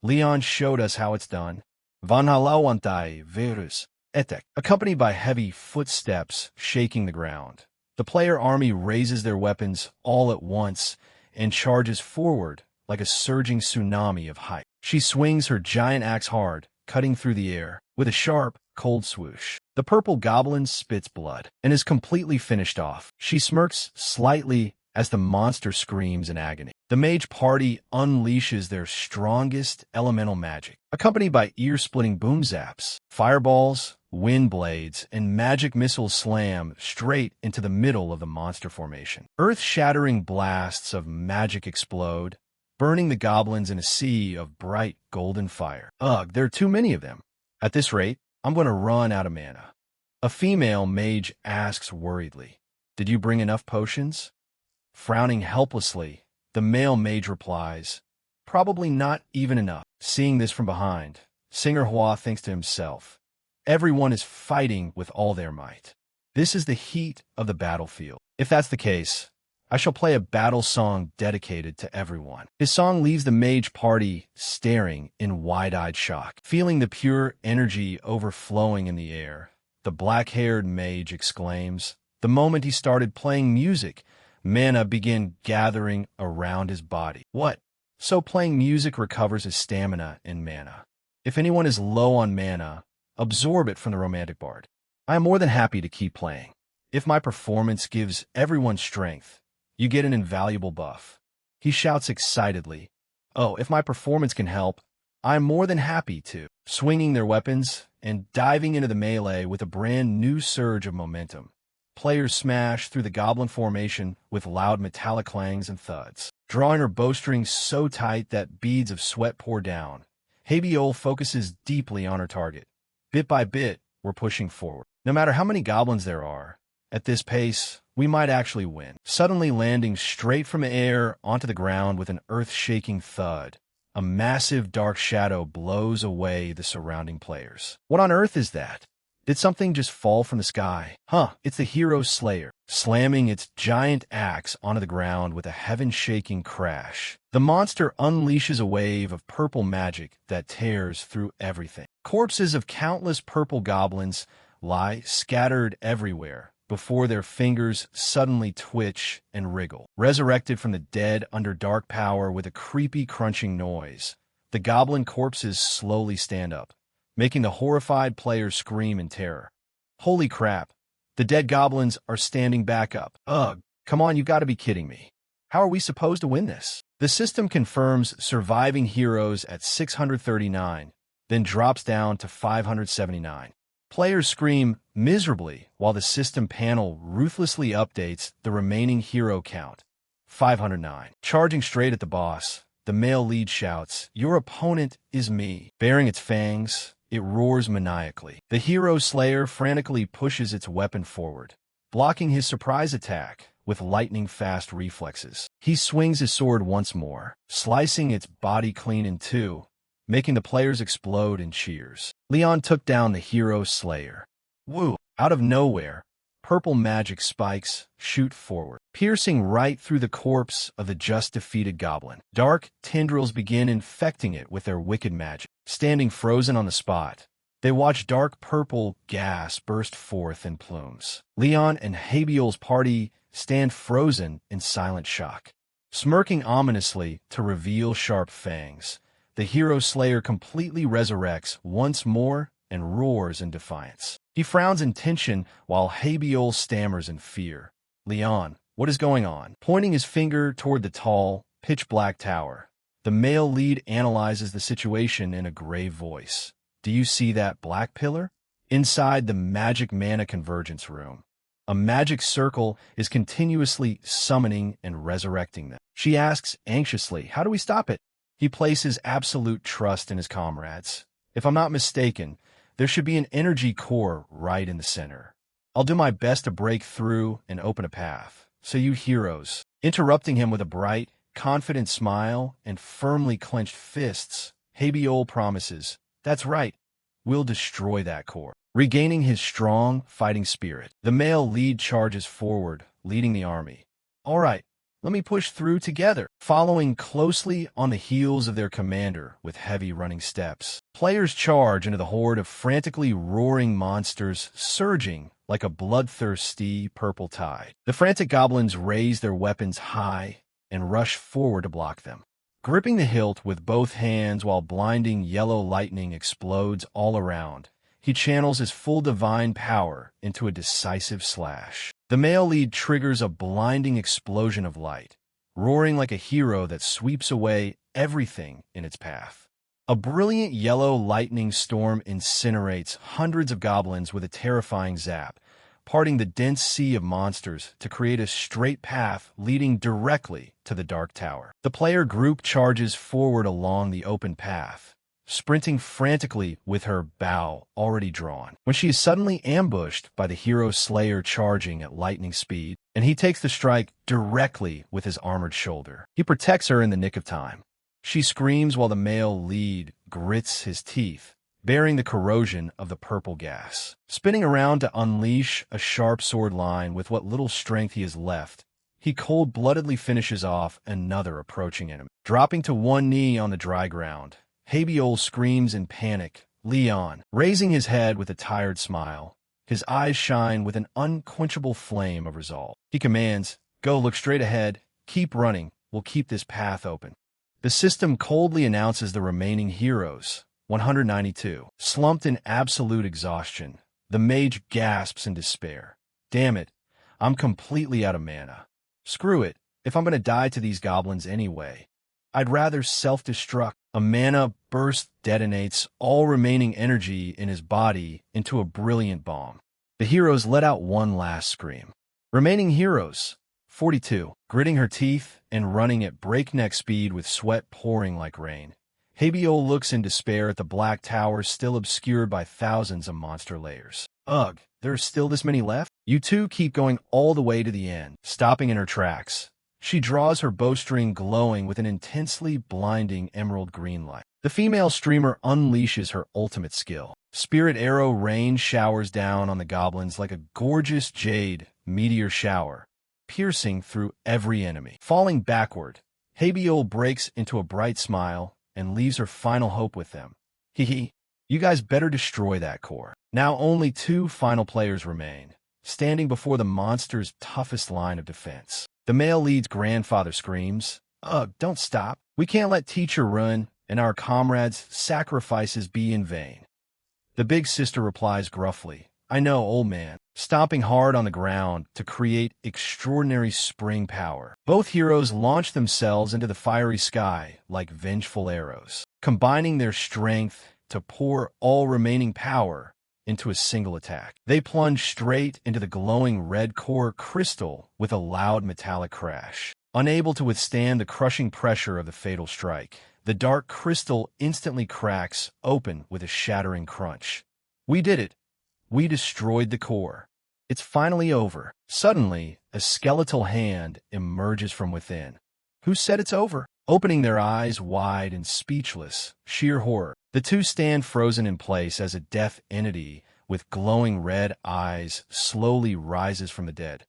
"Leon showed us how it's done. Vanhalawantai virus etek." Accompanied by heavy footsteps shaking the ground, the player army raises their weapons all at once and charges forward like a surging tsunami of hype. She swings her giant axe hard, cutting through the air with a sharp, cold swoosh. The purple goblin spits blood and is completely finished off. She smirks slightly as the monster screams in agony. The mage party unleashes their strongest elemental magic, accompanied by ear-splitting boom zaps, fireballs, wind blades, and magic missiles slam straight into the middle of the monster formation. Earth-shattering blasts of magic explode, burning the goblins in a sea of bright golden fire. Ugh, there are too many of them. At this rate, I'm going to run out of mana. A female mage asks worriedly, "Did you bring enough potions?" Frowning helplessly, the male mage replies, "Probably not even enough." Seeing this from behind, Singer Hua thinks to himself, everyone is fighting with all their might. This is the heat of the battlefield. If that's the case, I shall play a battle song dedicated to everyone. His song leaves the mage party staring in wide-eyed shock. Feeling the pure energy overflowing in the air, the black-haired mage exclaims. The moment he started playing music, mana began gathering around his body. What? So playing music recovers his stamina and mana. If anyone is low on mana, absorb it from the romantic bard. I am more than happy to keep playing. If my performance gives everyone strength, you get an invaluable buff. He shouts excitedly. Oh, if my performance can help, I am more than happy to. Swinging their weapons and diving into the melee with a brand new surge of momentum. Players smash through the goblin formation with loud metallic clangs and thuds. Drawing her bowstring so tight that beads of sweat pour down, Habiole focuses deeply on her target. Bit by bit, we're pushing forward. No matter how many goblins there are, at this pace, we might actually win. Suddenly landing straight from the air onto the ground with an earth-shaking thud, a massive dark shadow blows away the surrounding players. What on earth is that? Did something just fall from the sky? It's the hero Slayer, slamming its giant axe onto the ground with a heaven-shaking crash. The monster unleashes a wave of purple magic that tears through everything. Corpses of countless purple goblins lie scattered everywhere before their fingers suddenly twitch and wriggle. Resurrected from the dead under dark power with a creepy crunching noise, the goblin corpses slowly stand up, making the horrified players scream in terror. Holy crap! The dead goblins are standing back up. Ugh, come on, you've got to be kidding me. How are we supposed to win this? The system confirms surviving heroes at 639, then drops down to 579. Players scream miserably while the system panel ruthlessly updates the remaining hero count. 509. Charging straight at the boss, the male lead shouts, "Your opponent is me." Baring its fangs, it roars maniacally. The hero slayer frantically pushes its weapon forward, blocking his surprise attack with lightning-fast reflexes. He swings his sword once more, slicing its body clean in two, making the players explode in cheers. Leon took down the hero slayer. Woo! Out of nowhere, purple magic spikes shoot forward, piercing right through the corpse of the just-defeated goblin. Dark tendrils begin infecting it with their wicked magic. Standing frozen on the spot, they watch dark purple gas burst forth in plumes. Leon and Habiol's party stand frozen in silent shock. Smirking ominously to reveal sharp fangs, the hero slayer completely resurrects once more and roars in defiance. He frowns in tension while Habiol stammers in fear. "Leon, what is going on?" Pointing his finger toward the tall, pitch-black tower, the male lead analyzes the situation in a grave voice. "Do you see that black pillar?" Inside the magic mana convergence room, a magic circle is continuously summoning and resurrecting them. She asks anxiously, "How do we stop it?" He places absolute trust in his comrades. "If I'm not mistaken, there should be an energy core right in the center. I'll do my best to break through and open a path. So you heroes," interrupting him with a bright, confident smile and firmly clenched fists, Habiol promises, "That's right, we'll destroy that core." Regaining his strong, fighting spirit, the male lead charges forward, leading the army. "All right, let me push through together." Following closely on the heels of their commander with heavy running steps, players charge into the horde of frantically roaring monsters surging like a bloodthirsty purple tide. The frantic goblins raise their weapons high and rush forward to block them. Gripping the hilt with both hands while blinding yellow lightning explodes all around, he channels his full divine power into a decisive slash. The male lead triggers a blinding explosion of light, roaring like a hero that sweeps away everything in its path. A brilliant yellow lightning storm incinerates hundreds of goblins with a terrifying zap, parting the dense sea of monsters to create a straight path leading directly to the Dark Tower. The player group charges forward along the open path, sprinting frantically with her bow already drawn, when she is suddenly ambushed by the hero slayer charging at lightning speed, and he takes the strike directly with his armored shoulder. He protects her in the nick of time. She screams while the male lead grits his teeth, bearing the corrosion of the purple gas. Spinning around to unleash a sharp sword line with what little strength he has left, he cold-bloodedly finishes off another approaching enemy. Dropping to one knee on the dry ground, Habiol screams in panic, "Leon!" Raising his head with a tired smile, his eyes shine with an unquenchable flame of resolve. He commands, "Go, look straight ahead, keep running, we'll keep this path open." The system coldly announces the remaining heroes, 192. Slumped in absolute exhaustion, the mage gasps in despair. "Damn it, I'm completely out of mana. Screw it, if I'm going to die to these goblins anyway, I'd rather self-destruct." A mana burst detonates all remaining energy in his body into a brilliant bomb. The heroes let out one last scream. Remaining heroes, 42. Gritting her teeth and running at breakneck speed with sweat pouring like rain, Habiol looks in despair at the black tower still obscured by thousands of monster layers. "Ugh, there's still this many left?" You two keep going all the way to the end. Stopping in her tracks, she draws her bowstring glowing with an intensely blinding emerald green light. The female streamer unleashes her ultimate skill. Spirit arrow rain showers down on the goblins like a gorgeous jade meteor shower, piercing through every enemy. Falling backward, Habiol breaks into a bright smile and leaves her final hope with them. "Hee hee, you guys better destroy that core." Now only two final players remain. standing before the monster's toughest line of defense. The male lead's grandfather screams, "Ugh, don't stop. We can't let teacher ruin and our comrades' sacrifices be in vain." The big sister replies gruffly, "I know, old man," stomping hard on the ground to create extraordinary spring power. Both heroes launch themselves into the fiery sky like vengeful arrows, combining their strength to pour all remaining power into a single attack. They plunge straight into the glowing red core crystal with a loud metallic crash. Unable to withstand the crushing pressure of the fatal strike, the dark crystal instantly cracks open with a shattering crunch. "We did it. We destroyed the core. It's finally over." Suddenly, a skeletal hand emerges from within. "Who said it's over?" Opening their eyes wide and speechless, sheer horror, the two stand frozen in place as a death entity with glowing red eyes slowly rises from the dead.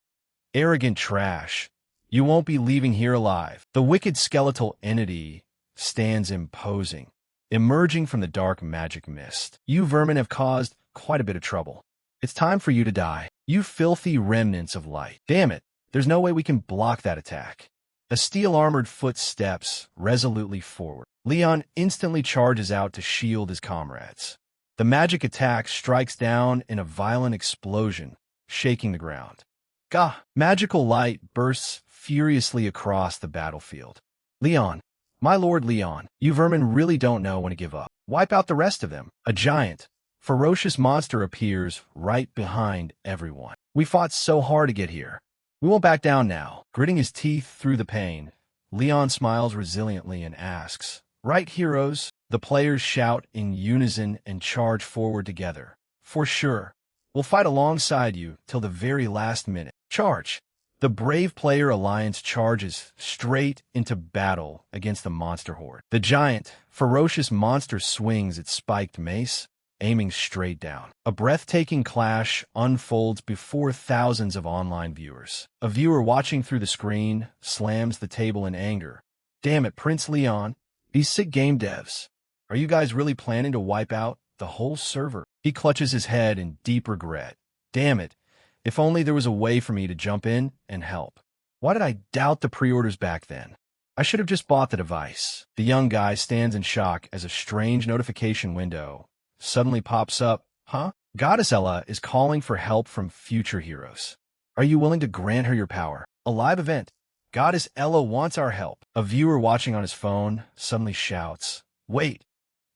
"Arrogant trash. You won't be leaving here alive." The wicked skeletal entity stands imposing, emerging from the dark magic mist. "You vermin have caused quite a bit of trouble. It's time for you to die. You filthy remnants of light. Damn it, there's no way we can block that attack." A steel-armored foot steps resolutely forward. Leon instantly charges out to shield his comrades. The magic attack strikes down in a violent explosion, shaking the ground. Gah! Magical light bursts furiously across the battlefield. "Leon, my lord Leon, you vermin really don't know when to give up. Wipe out the rest of them." A giant, ferocious monster appears right behind everyone. "We fought so hard to get here. We won't back down now." Gritting his teeth through the pain, Leon smiles resiliently and asks, "Right, heroes?" The players shout in unison and charge forward together. "For sure. We'll fight alongside you till the very last minute. Charge!" The brave player alliance charges straight into battle against the monster horde. The giant, ferocious monster swings its spiked mace, aiming straight down. A breathtaking clash unfolds before thousands of online viewers. A viewer watching through the screen slams the table in anger. "Damn it, Prince Leon. These sick game devs. Are you guys really planning to wipe out the whole server?" He clutches his head in deep regret. "Damn it. If only there was a way for me to jump in and help. Why did I doubt the pre-orders back then? I should have just bought the device." The young guy stands in shock as a strange notification window suddenly pops up. "Huh? Goddess Ella is calling for help from future heroes. Are you willing to grant her your power? A live event. Goddess Ella wants our help." A viewer watching on his phone suddenly shouts, "Wait,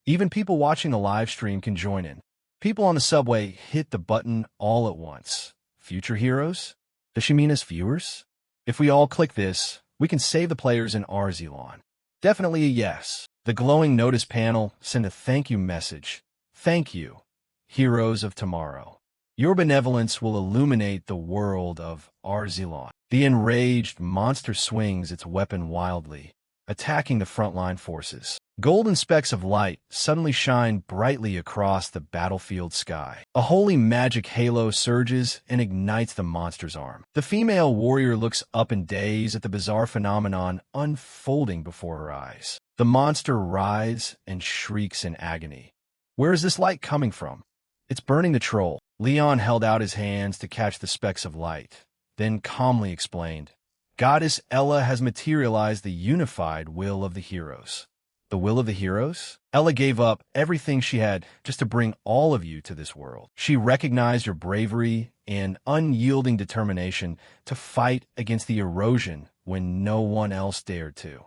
even people watching the live stream can join in." People on the subway hit the button all at once. Future heroes? Does she mean as viewers? If we all click this, we can save the players in Arzelon. Definitely a yes. The glowing notice panel sent a thank you message. "Thank you, heroes of tomorrow. Your benevolence will illuminate the world of Arzelon." The enraged monster swings its weapon wildly, attacking the frontline forces. Golden specks of light suddenly shine brightly across the battlefield sky. A holy magic halo surges and ignites the monster's arm. The female warrior looks up in daze at the bizarre phenomenon unfolding before her eyes. The monster writhes and shrieks in agony. Where is this light coming from? It's burning the troll. Leon held out his hands to catch the specks of light, then calmly explained, "Goddess Ella has materialized the unified will of the heroes." "The will of the heroes?" "Ella gave up everything she had just to bring all of you to this world. She recognized your bravery and unyielding determination to fight against the erosion when no one else dared to."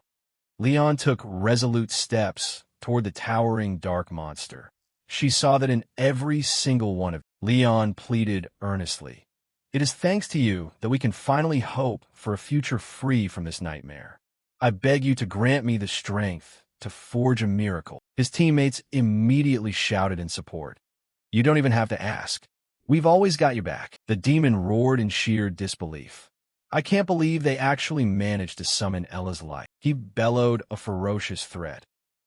Leon took resolute steps toward the towering dark monster. She saw that in every single one of you. Leon pleaded earnestly, "It is thanks to you that we can finally hope for a future free from this nightmare. I beg you to grant me the strength to forge a miracle." His teammates immediately shouted in support. "You don't even have to ask. We've always got your back." The demon roared in sheer disbelief. "I can't believe they actually managed to summon Ella's light." He bellowed a ferocious threat.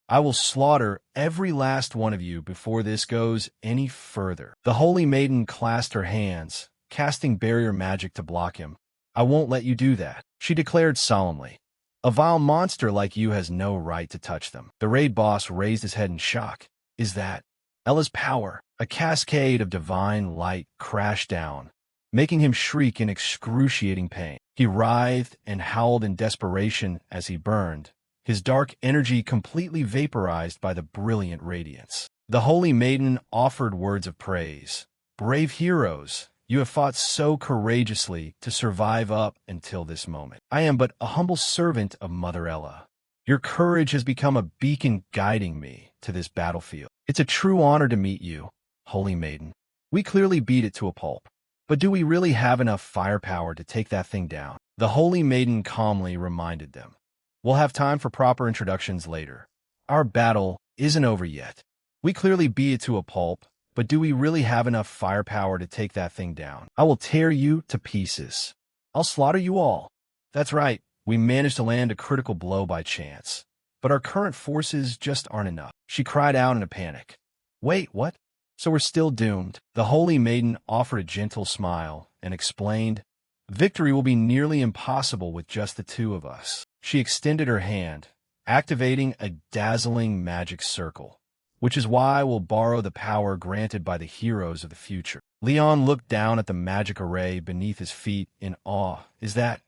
"I will slaughter every last one of you before this goes any further." The holy maiden clasped her hands, casting barrier magic to block him. "I won't let you do that," she declared solemnly. "A vile monster like you has no right to touch them." The raid boss raised his head in shock. "Is that Ella's power?" A cascade of divine light crashed down, making him shriek in excruciating pain. He writhed and howled in desperation as he burned, his dark energy completely vaporized by the brilliant radiance. The Holy Maiden offered words of praise. "Brave heroes, you have fought so courageously to survive up until this moment. I am but a humble servant of Mother Ella. Your courage has become a beacon guiding me to this battlefield. It's a true honor to meet you, Holy Maiden. We clearly beat it to a pulp. But do we really have enough firepower to take that thing down?" The Holy Maiden calmly reminded them. "We'll have time for proper introductions later. Our battle isn't over yet. We clearly beat it to a pulp, but do we really have enough firepower to take that thing down? I will tear you to pieces. I'll slaughter you all." That's right, we managed to land a critical blow by chance. But our current forces just aren't enough. She cried out in a panic. "Wait, what? So we're still doomed?" The Holy Maiden offered a gentle smile and explained, "Victory will be nearly impossible with just the two of us." She extended her hand, activating a dazzling magic circle, which is why we'll borrow the power granted by the heroes of the future. Leon looked down at the magic array beneath his feet in awe. "Is that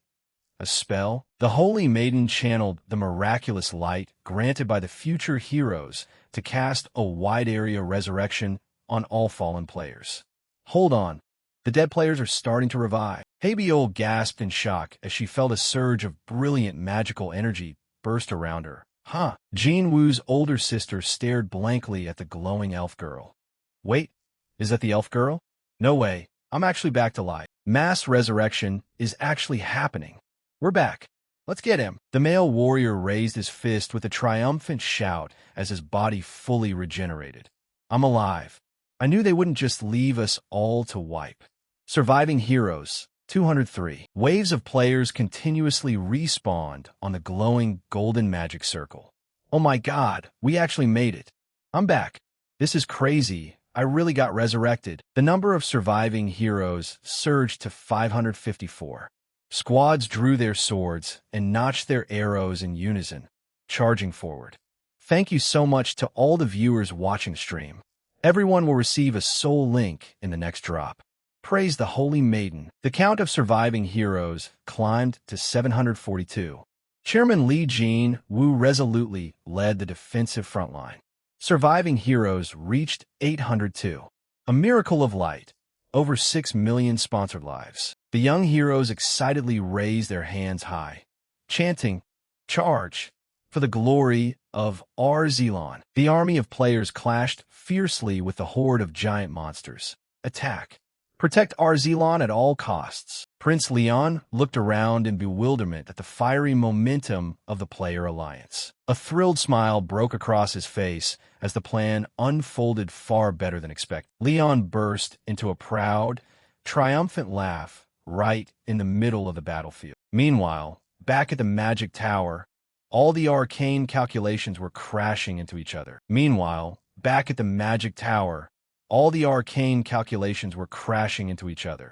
a spell?" The Holy Maiden channeled the miraculous light granted by the future heroes to cast a wide-area resurrection on all fallen players. "Hold on. The dead players are starting to revive." Habiol gasped in shock as she felt a surge of brilliant magical energy burst around her. "Huh?" Jean Wu's older sister stared blankly at the glowing elf girl. "Wait, is that the elf girl? No way. I'm actually back to life. Mass resurrection is actually happening. We're back. Let's get him." The male warrior raised his fist with a triumphant shout as his body fully regenerated. "I'm alive. I knew they wouldn't just leave us all to wipe." Surviving heroes, 203. Waves of players continuously respawned on the glowing golden magic circle. "Oh my god, we actually made it. I'm back. This is crazy. I really got resurrected." The number of surviving heroes surged to 554. Squads drew their swords and notched their arrows in unison, charging forward. Thank you so much to all the viewers watching stream. Everyone will receive a soul link in the next drop. Praise the Holy Maiden. The count of surviving heroes climbed to 742. Chairman Li Jin Wu resolutely led the defensive front line. Surviving heroes reached 802. A miracle of light. Over 6 million sponsored lives. The young heroes excitedly raised their hands high, chanting, "Charge! For the glory of Arzelon." The army of players clashed fiercely with the horde of giant monsters. "Attack! Protect Arzelon at all costs." Prince Leon looked around in bewilderment at the fiery momentum of the player alliance. A thrilled smile broke across his face as the plan unfolded far better than expected. Leon burst into a proud, triumphant laugh right in the middle of the battlefield. Meanwhile, back at the Magic Tower, all the arcane calculations were crashing into each other.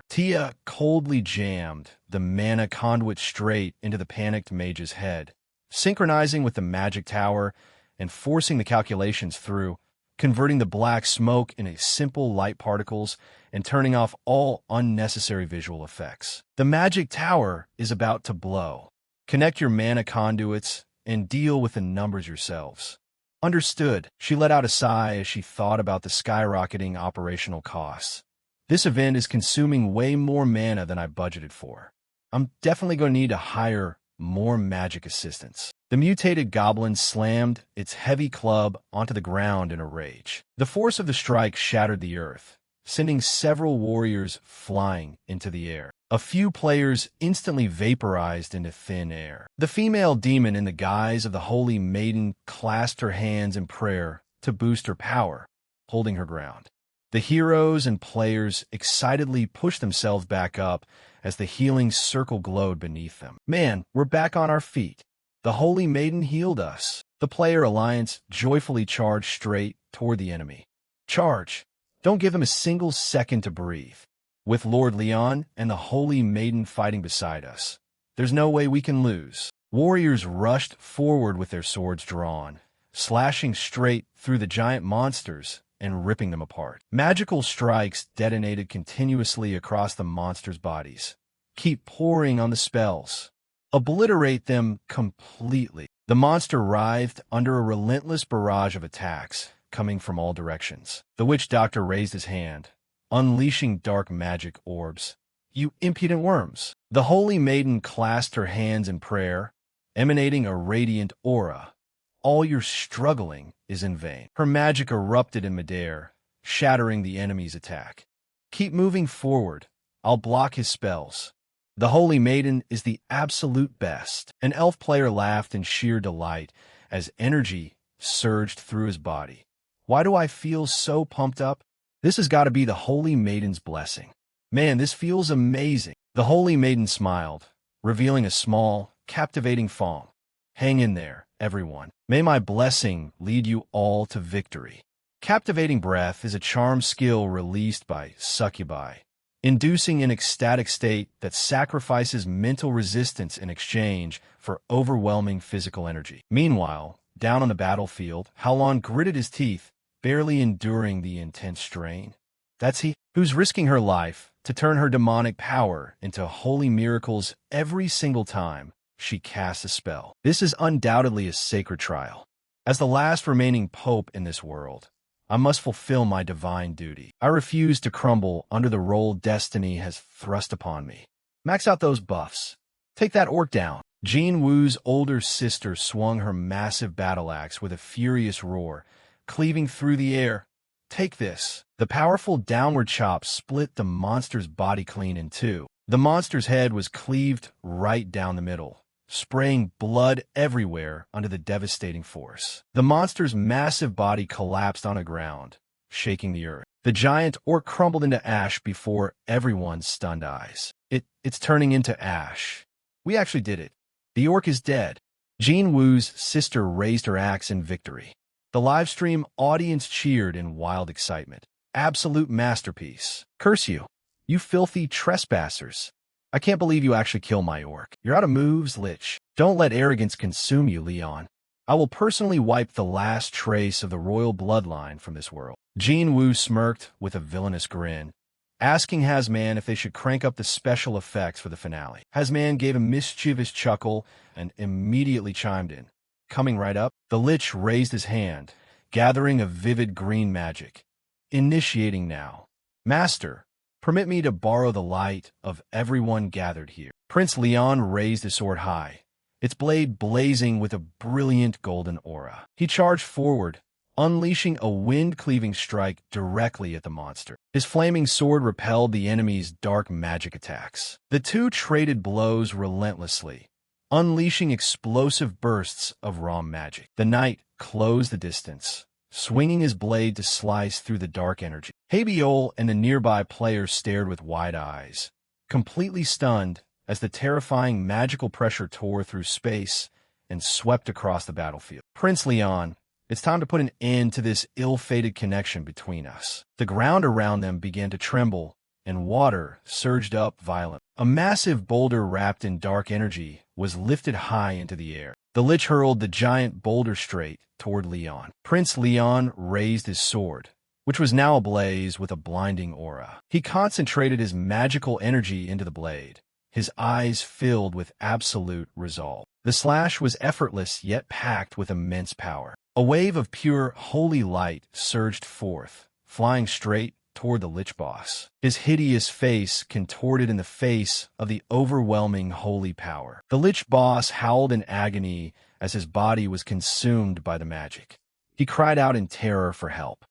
Tia coldly jammed the mana conduit straight into the panicked mage's head, synchronizing with the Magic Tower and forcing the calculations through, converting the black smoke into simple light particles and turning off all unnecessary visual effects. The Magic Tower is about to blow. Connect your mana conduits and deal with the numbers yourselves. Understood. She let out a sigh as she thought about the skyrocketing operational costs. This event is consuming way more mana than I budgeted for. I'm definitely going to need to hire more magic assistants. The mutated goblin slammed its heavy club onto the ground in a rage. The force of the strike shattered the earth, sending several warriors flying into the air. A few players instantly vaporized into thin air. The female demon in the guise of the Holy Maiden clasped her hands in prayer to boost her power, holding her ground. The heroes and players excitedly pushed themselves back up as the healing circle glowed beneath them. "Man, we're back on our feet. The Holy Maiden healed us." The player alliance joyfully charged straight toward the enemy. "Charge! Don't give him a single second to breathe. With Lord Leon and the Holy Maiden fighting beside us, there's no way we can lose." Warriors rushed forward with their swords drawn, slashing straight through the giant monsters and ripping them apart. Magical strikes detonated continuously across the monsters' bodies. Keep pouring on the spells. Obliterate them completely. The monster writhed under a relentless barrage of attacks coming from all directions. The witch doctor raised his hand, unleashing dark magic orbs. "You impudent worms!" The holy maiden clasped her hands in prayer, emanating a radiant aura. "All your struggling is in vain." Her magic erupted in midair, shattering the enemy's attack. "Keep moving forward. I'll block his spells." The holy maiden is the absolute best. An elf player laughed in sheer delight as energy surged through his body. "Why do I feel so pumped up? This has got to be the holy maiden's blessing. Man, this feels amazing." The holy maiden smiled, revealing a small, captivating fawn. "Hang in there, everyone. May my blessing lead you all to victory." Captivating breath is a charm skill released by succubi, inducing an ecstatic state that sacrifices mental resistance in exchange for overwhelming physical energy. Meanwhile, down on the battlefield, Howlon gritted his teeth, barely enduring the intense strain. That's he who's risking her life to turn her demonic power into holy miracles every single time she casts a spell. This is undoubtedly a sacred trial. As the last remaining pope in this world, I must fulfill my divine duty. I refuse to crumble under the role destiny has thrust upon me. Max out those buffs. Take that orc down. Jean Wu's older sister swung her massive battle axe with a furious roar, cleaving through the air. "Take this." The powerful downward chop split the monster's body clean in two. The monster's head was cleaved right down the middle, spraying blood everywhere under the devastating force. The monster's massive body collapsed on the ground, shaking the earth. The giant orc crumbled into ash before everyone's stunned eyes. It's turning into ash. We actually did it. The orc is dead. Jean Wu's sister raised her axe in victory. The livestream audience cheered in wild excitement. Absolute masterpiece. "Curse you, you filthy trespassers. I can't believe you actually killed my orc. You're out of moves, Lich. Don't let arrogance consume you, Leon. I will personally wipe the last trace of the royal bloodline from this world." Jean Wu smirked with a villainous grin, asking Hasman if they should crank up the special effects for the finale. Hasman gave a mischievous chuckle and immediately chimed in. "Coming right up." The Lich raised his hand, gathering a vivid green magic. "Initiating now. Master, permit me to borrow the light of everyone gathered here." Prince Leon raised his sword high, its blade blazing with a brilliant golden aura. He charged forward, unleashing a wind-cleaving strike directly at the monster. His flaming sword repelled the enemy's dark magic attacks. The two traded blows relentlessly, unleashing explosive bursts of raw magic. The knight closed the distance, swinging his blade to slice through the dark energy. Habiol and the nearby players stared with wide eyes, completely stunned as the terrifying magical pressure tore through space and swept across the battlefield. "Prince Leon, it's time to put an end to this ill-fated connection between us." The ground around them began to tremble, and water surged up violently. A massive boulder wrapped in dark energy was lifted high into the air. The Lich hurled the giant boulder straight toward Leon. Prince Leon raised his sword, which was now ablaze with a blinding aura. He concentrated his magical energy into the blade, his eyes filled with absolute resolve. The slash was effortless yet packed with immense power. A wave of pure, holy light surged forth, flying straight toward the Lich boss. His hideous face contorted in the face of the overwhelming holy power. The Lich boss howled in agony as his body was consumed by the magic. He cried out in terror for help.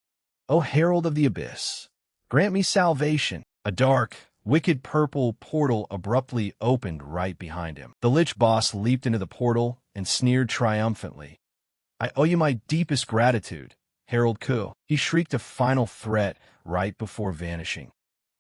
"O Herald of the Abyss, grant me salvation." A dark, wicked purple portal abruptly opened right behind him. The Lich boss leaped into the portal and sneered triumphantly. "I owe you my deepest gratitude, Herald Ku." He shrieked a final threat right before vanishing.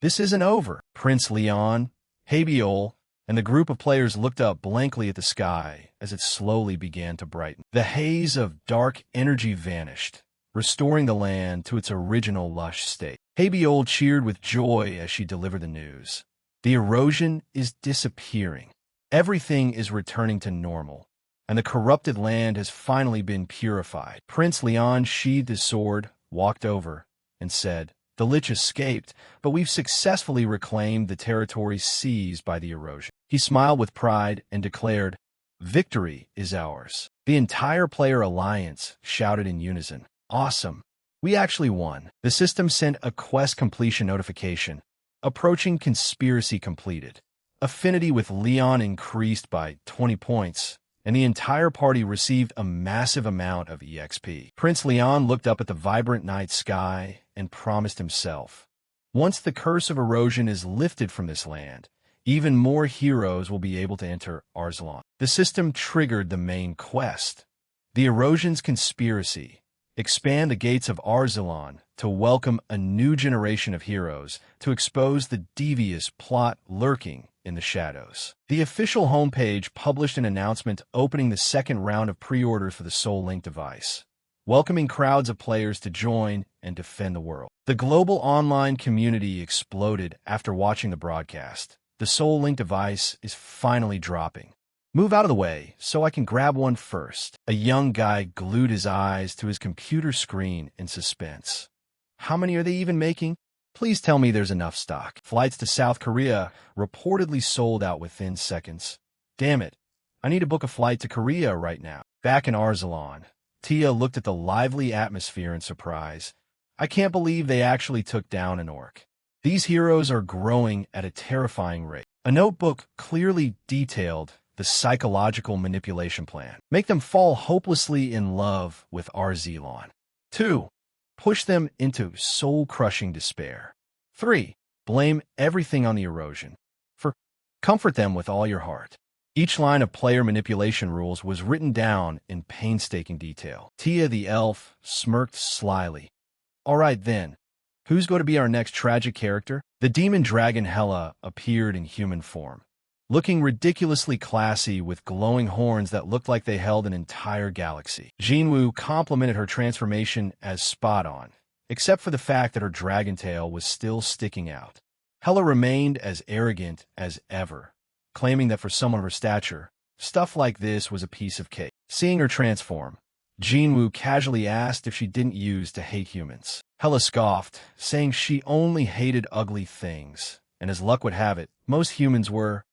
"This isn't over." Prince Leon, Habiol, and the group of players looked up blankly at the sky as it slowly began to brighten. The haze of dark energy vanished, restoring the land to its original lush state. Habiol cheered with joy as she delivered the news. "The erosion is disappearing. Everything is returning to normal, and the corrupted land has finally been purified." Prince Leon sheathed his sword, walked over, and said, "The Lich escaped, but we've successfully reclaimed the territory seized by the erosion." He smiled with pride and declared, "Victory is ours." The entire player alliance shouted in unison, "Awesome! We actually won." The system sent a quest completion notification. Approaching conspiracy completed. Affinity with Leon increased by 20 points, and the entire party received a massive amount of EXP. Prince Leon looked up at the vibrant night sky and promised himself, "Once the curse of erosion is lifted from this land, even more heroes will be able to enter Arzalon." The system triggered the main quest. The Erosion's Conspiracy. Expand the gates of Arzalon to welcome a new generation of heroes to expose the devious plot lurking in the shadows. The official homepage published an announcement opening the second round of pre-orders for the Soul Link device, welcoming crowds of players to join and defend the world. The global online community exploded after watching the broadcast. The Soul Link device is finally dropping. "Move out of the way so I can grab one first." A young guy glued his eyes to his computer screen in suspense. "How many are they even making? Please tell me there's enough stock." Flights to South Korea reportedly sold out within seconds. "Damn it, I need to book a flight to Korea right now." Back in Arzalon, Tia looked at the lively atmosphere in surprise. "I can't believe they actually took down an orc. These heroes are growing at a terrifying rate." A notebook clearly detailed the psychological manipulation plan. Make them fall hopelessly in love with Arzalon. 2. Push them into soul-crushing despair. 3. Blame everything on the erosion. 4. Comfort them with all your heart. Each line of player manipulation rules was written down in painstaking detail. Tia the elf smirked slyly. "All right then, who's going to be our next tragic character?" The demon dragon Hela appeared in human form, looking ridiculously classy with glowing horns that looked like they held an entire galaxy. Jinwoo complimented her transformation as spot on, except for the fact that her dragon tail was still sticking out. Hela remained as arrogant as ever, claiming that for someone of her stature, stuff like this was a piece of cake. Seeing her transform, Jinwoo casually asked if she didn't use to hate humans. Hela scoffed, saying she only hated ugly things, and as luck would have it, most humans were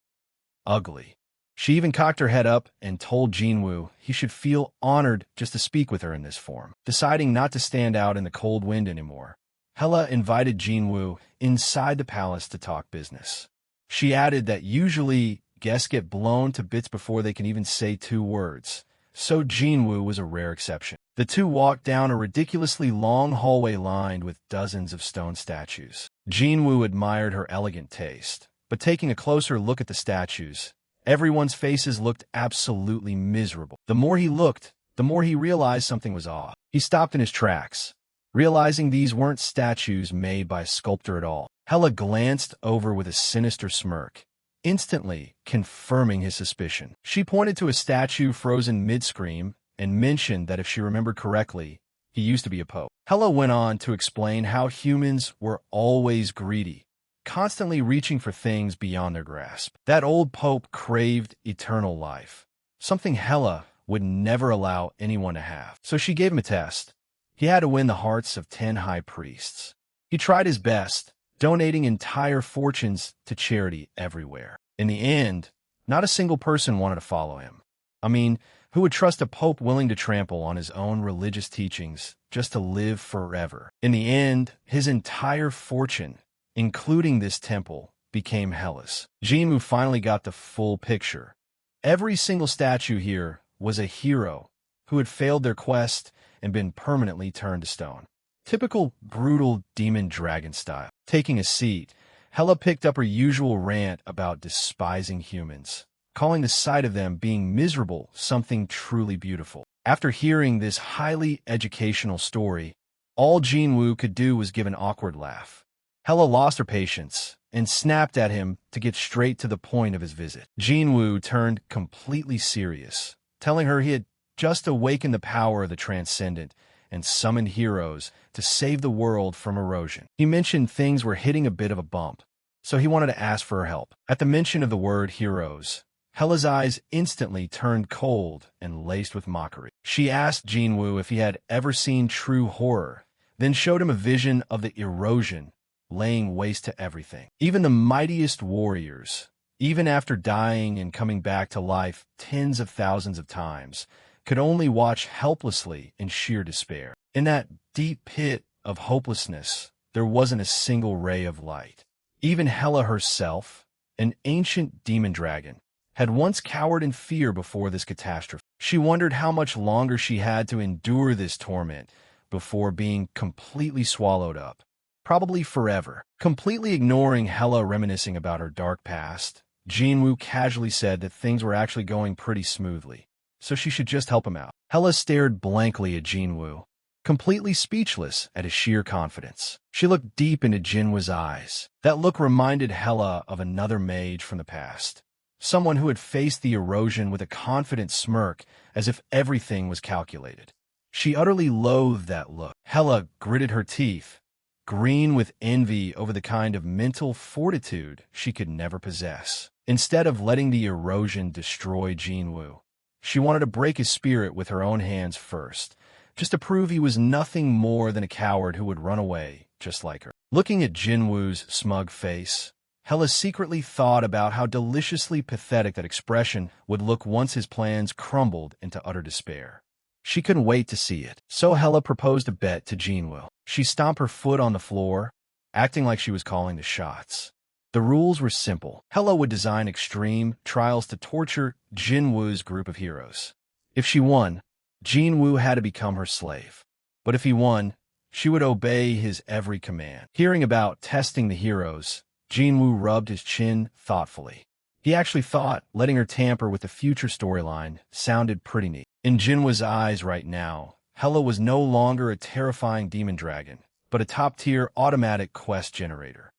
ugly. She even cocked her head up and told Jinwoo he should feel honored just to speak with her in this form. Deciding not to stand out in the cold wind anymore, Hela invited Jinwoo inside the palace to talk business. She added that usually guests get blown to bits before they can even say 2 words, so Jinwoo was a rare exception. The two walked down a ridiculously long hallway lined with dozens of stone statues. Jinwoo admired her elegant taste, but taking a closer look at the statues, everyone's faces looked absolutely miserable. The more he looked, the more he realized something was off. He stopped in his tracks, realizing these weren't statues made by a sculptor at all. Hela glanced over with a sinister smirk, instantly confirming his suspicion. She pointed to a statue frozen mid-scream and mentioned that if she remembered correctly, he used to be a pope. Hela went on to explain how humans were always greedy, constantly reaching for things beyond their grasp. That old pope craved eternal life, something Hela would never allow anyone to have. So she gave him a test. He had to win the hearts of 10 high priests. He tried his best, donating entire fortunes to charity everywhere. In the end, not a single person wanted to follow him. I mean, who would trust a pope willing to trample on his own religious teachings just to live forever? In the end, his entire fortune, including this temple, became Hela's. Jinwoo finally got the full picture. Every single statue here was a hero who had failed their quest and been permanently turned to stone. Typical brutal demon dragon style. Taking a seat, Hela picked up her usual rant about despising humans, calling the sight of them being miserable something truly beautiful. After hearing this highly educational story, all Jinwoo could do was give an awkward laugh. Hela lost her patience and snapped at him to get straight to the point of his visit. Jinwoo turned completely serious, telling her he had just awakened the power of the transcendent and summoned heroes to save the world from erosion. He mentioned things were hitting a bit of a bump, so he wanted to ask for her help. At the mention of the word heroes, Hela's eyes instantly turned cold and laced with mockery. She asked Jinwoo if he had ever seen true horror, then showed him a vision of the erosion, laying waste to everything. Even the mightiest warriors, even after dying and coming back to life tens of thousands of times, could only watch helplessly in sheer despair. In that deep pit of hopelessness, there wasn't a single ray of light. Even Hela herself, an ancient demon dragon, had once cowered in fear before this catastrophe. She wondered how much longer she had to endure this torment before being completely swallowed up. Probably forever. Completely ignoring Hela reminiscing about her dark past, Jinwoo casually said that things were actually going pretty smoothly, so she should just help him out. Hela stared blankly at Jinwoo, completely speechless at his sheer confidence. She looked deep into Jinwoo's eyes. That look reminded Hela of another mage from the past. Someone who had faced the erosion with a confident smirk as if everything was calculated. She utterly loathed that look. Hela gritted her teeth, green with envy over the kind of mental fortitude she could never possess. Instead of letting the erosion destroy Jinwoo, she wanted to break his spirit with her own hands first, just to prove he was nothing more than a coward who would run away just like her. Looking at Jinwoo's smug face, Hela secretly thought about how deliciously pathetic that expression would look once his plans crumbled into utter despair. She couldn't wait to see it. So Hela proposed a bet to Jinwoo. She stomped her foot on the floor, acting like she was calling the shots. The rules were simple. Hela would design extreme trials to torture Jinwoo's group of heroes. If she won, Jinwoo had to become her slave. But if he won, she would obey his every command. Hearing about testing the heroes, Jinwoo rubbed his chin thoughtfully. He actually thought letting her tamper with the future storyline sounded pretty neat. In Jinwoo's eyes right now, Hela was no longer a terrifying demon dragon, but a top-tier automatic quest generator.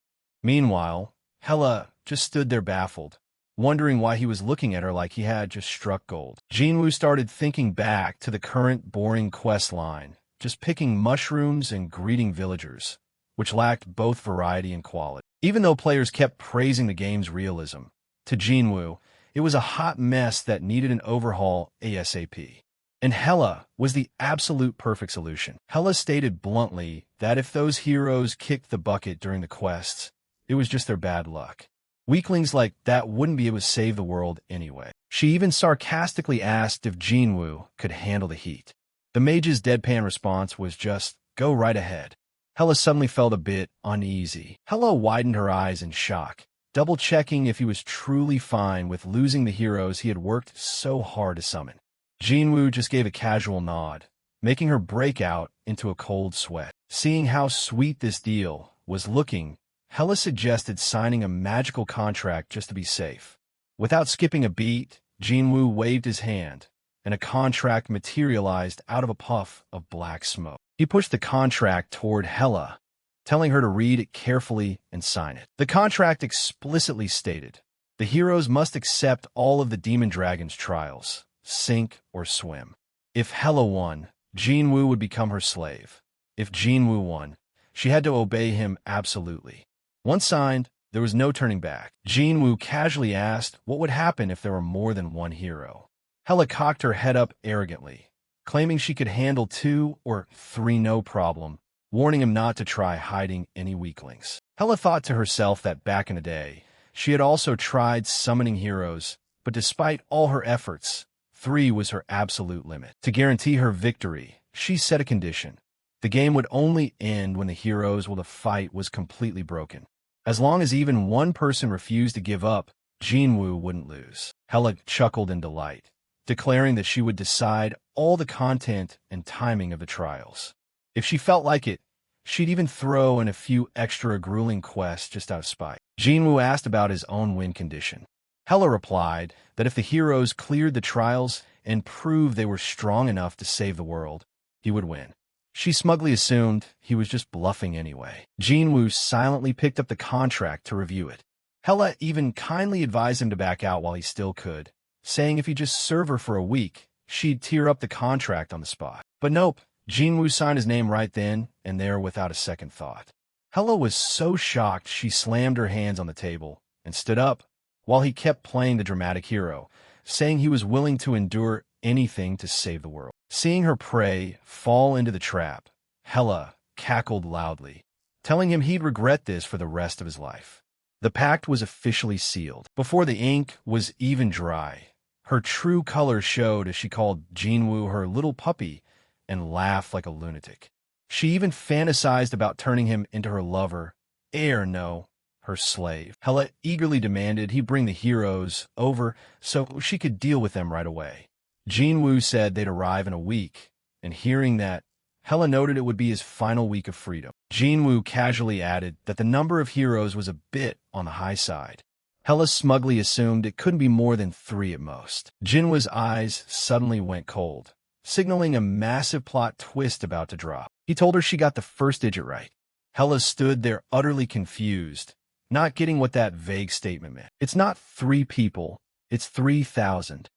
Meanwhile, Hela just stood there baffled, wondering why he was looking at her like he had just struck gold. Jinwoo started thinking back to the current boring quest line, just picking mushrooms and greeting villagers, which lacked both variety and quality. Even though players kept praising the game's realism, to Jinwoo, it was a hot mess that needed an overhaul ASAP. And Hela was the absolute perfect solution. Hela stated bluntly that if those heroes kicked the bucket during the quests, it was just their bad luck. Weaklings like that wouldn't be able to save the world anyway. She even sarcastically asked if Jinwoo could handle the heat. The mage's deadpan response was just, "Go right ahead." Hela suddenly felt a bit uneasy. Hela widened her eyes in shock, double-checking if he was truly fine with losing the heroes he had worked so hard to summon. Jinwoo just gave a casual nod, making her break out into a cold sweat. Seeing how sweet this deal was looking, Hela suggested signing a magical contract just to be safe. Without skipping a beat, Jinwoo waved his hand, and a contract materialized out of a puff of black smoke. He pushed the contract toward Hela, telling her to read it carefully and sign it. The contract explicitly stated, the heroes must accept all of the demon dragon's trials, sink or swim. If Hela won, Jinwoo would become her slave. If Jinwoo won, she had to obey him absolutely. Once signed, there was no turning back. Jinwoo casually asked what would happen if there were more than one hero. Hela cocked her head up arrogantly, claiming she could handle 2 or 3 no problem, warning him not to try hiding any weaklings. Hela thought to herself that back in the day, she had also tried summoning heroes, but despite all her efforts, 3 was her absolute limit. To guarantee her victory, she set a condition. The game would only end when the heroes while the fight was completely broken. As long as even one person refused to give up, Jinwoo wouldn't lose. Hela chuckled in delight, declaring that she would decide all the content and timing of the trials. If she felt like it, she'd even throw in a few extra grueling quests just out of spite. Jinwoo asked about his own win condition. Hela replied that if the heroes cleared the trials and proved they were strong enough to save the world, he would win. She smugly assumed he was just bluffing anyway. Jinwoo silently picked up the contract to review it. Hela even kindly advised him to back out while he still could, saying if he just served her for a week, she'd tear up the contract on the spot. But nope, Jinwoo signed his name right then and there without a second thought. Hela was so shocked she slammed her hands on the table and stood up, while he kept playing the dramatic hero, saying he was willing to endure anything to save the world. Seeing her prey fall into the trap, Hela cackled loudly, telling him he'd regret this for the rest of his life. The pact was officially sealed. Before the ink was even dry, her true colors showed as she called Jinwoo her little puppy and laughed like a lunatic. She even fantasized about turning him into her lover, her slave. Hella eagerly demanded he bring the heroes over so she could deal with them right away. Jinwoo said they'd arrive in a week, and hearing that, Hella noted it would be his final week of freedom. Jinwoo casually added that the number of heroes was a bit on the high side. Hella smugly assumed it couldn't be more than 3 at most. Jinwoo's eyes suddenly went cold, signaling a massive plot twist about to drop. He told her she got the first digit right. Hella stood there utterly confused, not getting what that vague statement meant. It's not 3 people, it's 3,000.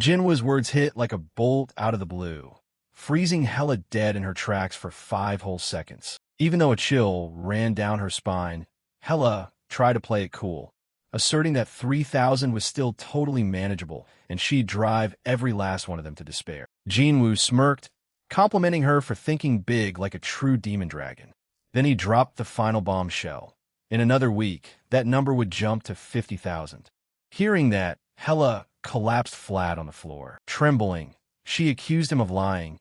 Jinwoo's words hit like a bolt out of the blue, freezing Hella dead in her tracks for 5 whole seconds. Even though a chill ran down her spine, Hella tried to play it cool, asserting that 3,000 was still totally manageable and she'd drive every last one of them to despair. Jinwoo smirked, complimenting her for thinking big like a true demon dragon. Then he dropped the final bombshell. In another week, that number would jump to 50,000. Hearing that, Hella collapsed flat on the floor. Trembling, she accused him of lying,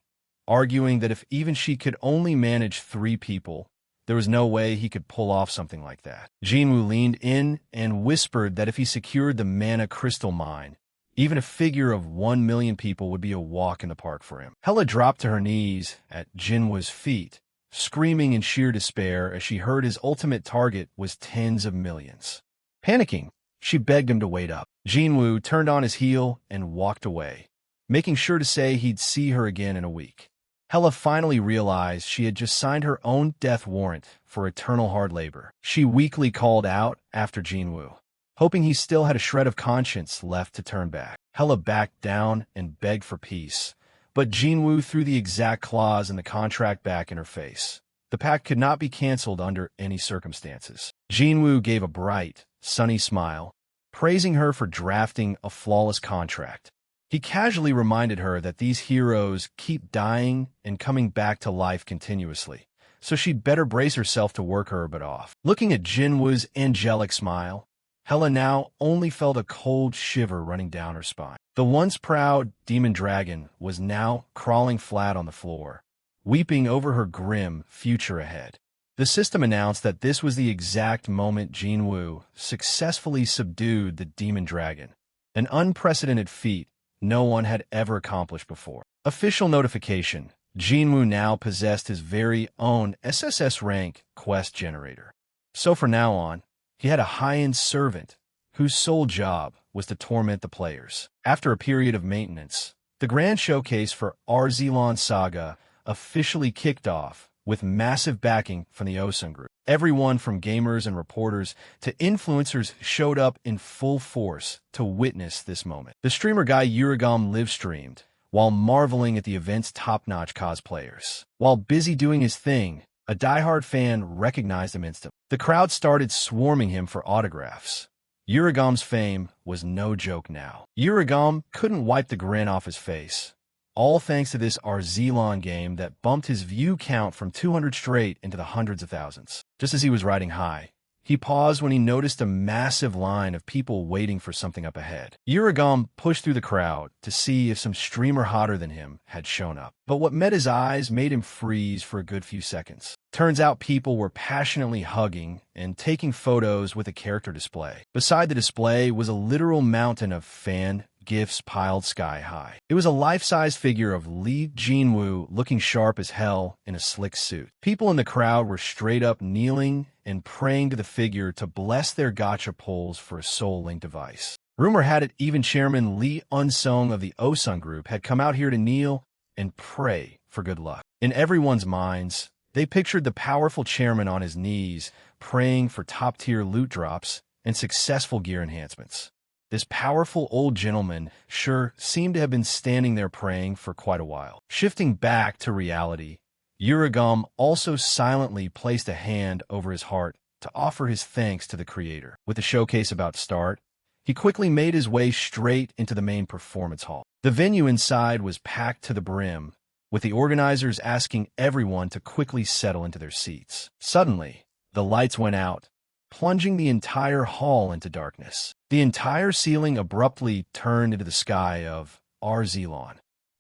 arguing that if even she could only manage 3 people, there was no way he could pull off something like that. Jinwoo leaned in and whispered that if he secured the mana crystal mine, even a figure of 1 million people would be a walk in the park for him. Hella dropped to her knees at Jinwoo's feet, screaming in sheer despair as she heard his ultimate target was tens of millions. Panicking, she begged him to wait up. Jinwoo turned on his heel and walked away, making sure to say he'd see her again in a week. Hella finally realized she had just signed her own death warrant for eternal hard labor. She weakly called out after Jinwoo, hoping he still had a shred of conscience left to turn back. Hella backed down and begged for peace, but Jinwoo threw the exact clause in the contract back in her face. The pact could not be canceled under any circumstances. Jinwoo gave a bright, sunny smile, praising her for drafting a flawless contract. He casually reminded her that these heroes keep dying and coming back to life continuously, so she'd better brace herself to work her butt off. Looking at Jinwoo's angelic smile, Hella now only felt a cold shiver running down her spine. The once proud demon dragon was now crawling flat on the floor, weeping over her grim future ahead. The system announced that this was the exact moment Jinwoo successfully subdued the demon dragon, an unprecedented feat no one had ever accomplished before. Official notification: Jinwoo now possessed his very own SSS rank quest generator. So from now on, he had a high-end servant whose sole job was to torment the players. After a period of maintenance, the grand showcase for Arzelon Saga officially kicked off with massive backing from the Osun Group. Everyone from gamers and reporters to influencers showed up in full force to witness this moment. The streamer guy Yurigam live-streamed while marveling at the event's top-notch cosplayers. While busy doing his thing, a diehard fan recognized him instantly. The crowd started swarming him for autographs. Yurigam's fame was no joke now. Yurigam couldn't wipe the grin off his face, all thanks to this Arzelon game that bumped his view count from 200 straight into the hundreds of thousands. Just as he was riding high, he paused when he noticed a massive line of people waiting for something up ahead. Yurigam pushed through the crowd to see if some streamer hotter than him had shown up. But what met his eyes made him freeze for a good few seconds. Turns out people were passionately hugging and taking photos with a character display. Beside the display was a literal mountain of fan gifts piled sky high. It was a life-size figure of Lee Jinwoo looking sharp as hell in a slick suit. People in the crowd were straight up kneeling and praying to the figure to bless their gacha pulls for a soul-link device. Rumor had it even Chairman Lee Unsung of the Osun Group had come out here to kneel and pray for good luck. In everyone's minds, they pictured the powerful chairman on his knees praying for top-tier loot drops and successful gear enhancements. This powerful old gentleman sure seemed to have been standing there praying for quite a while. Shifting back to reality, Yurigam also silently placed a hand over his heart to offer his thanks to the creator. With the showcase about to start, he quickly made his way straight into the main performance hall. The venue inside was packed to the brim, with the organizers asking everyone to quickly settle into their seats. Suddenly, the lights went out, plunging the entire hall into darkness. The entire ceiling abruptly turned into the sky of Arzilon.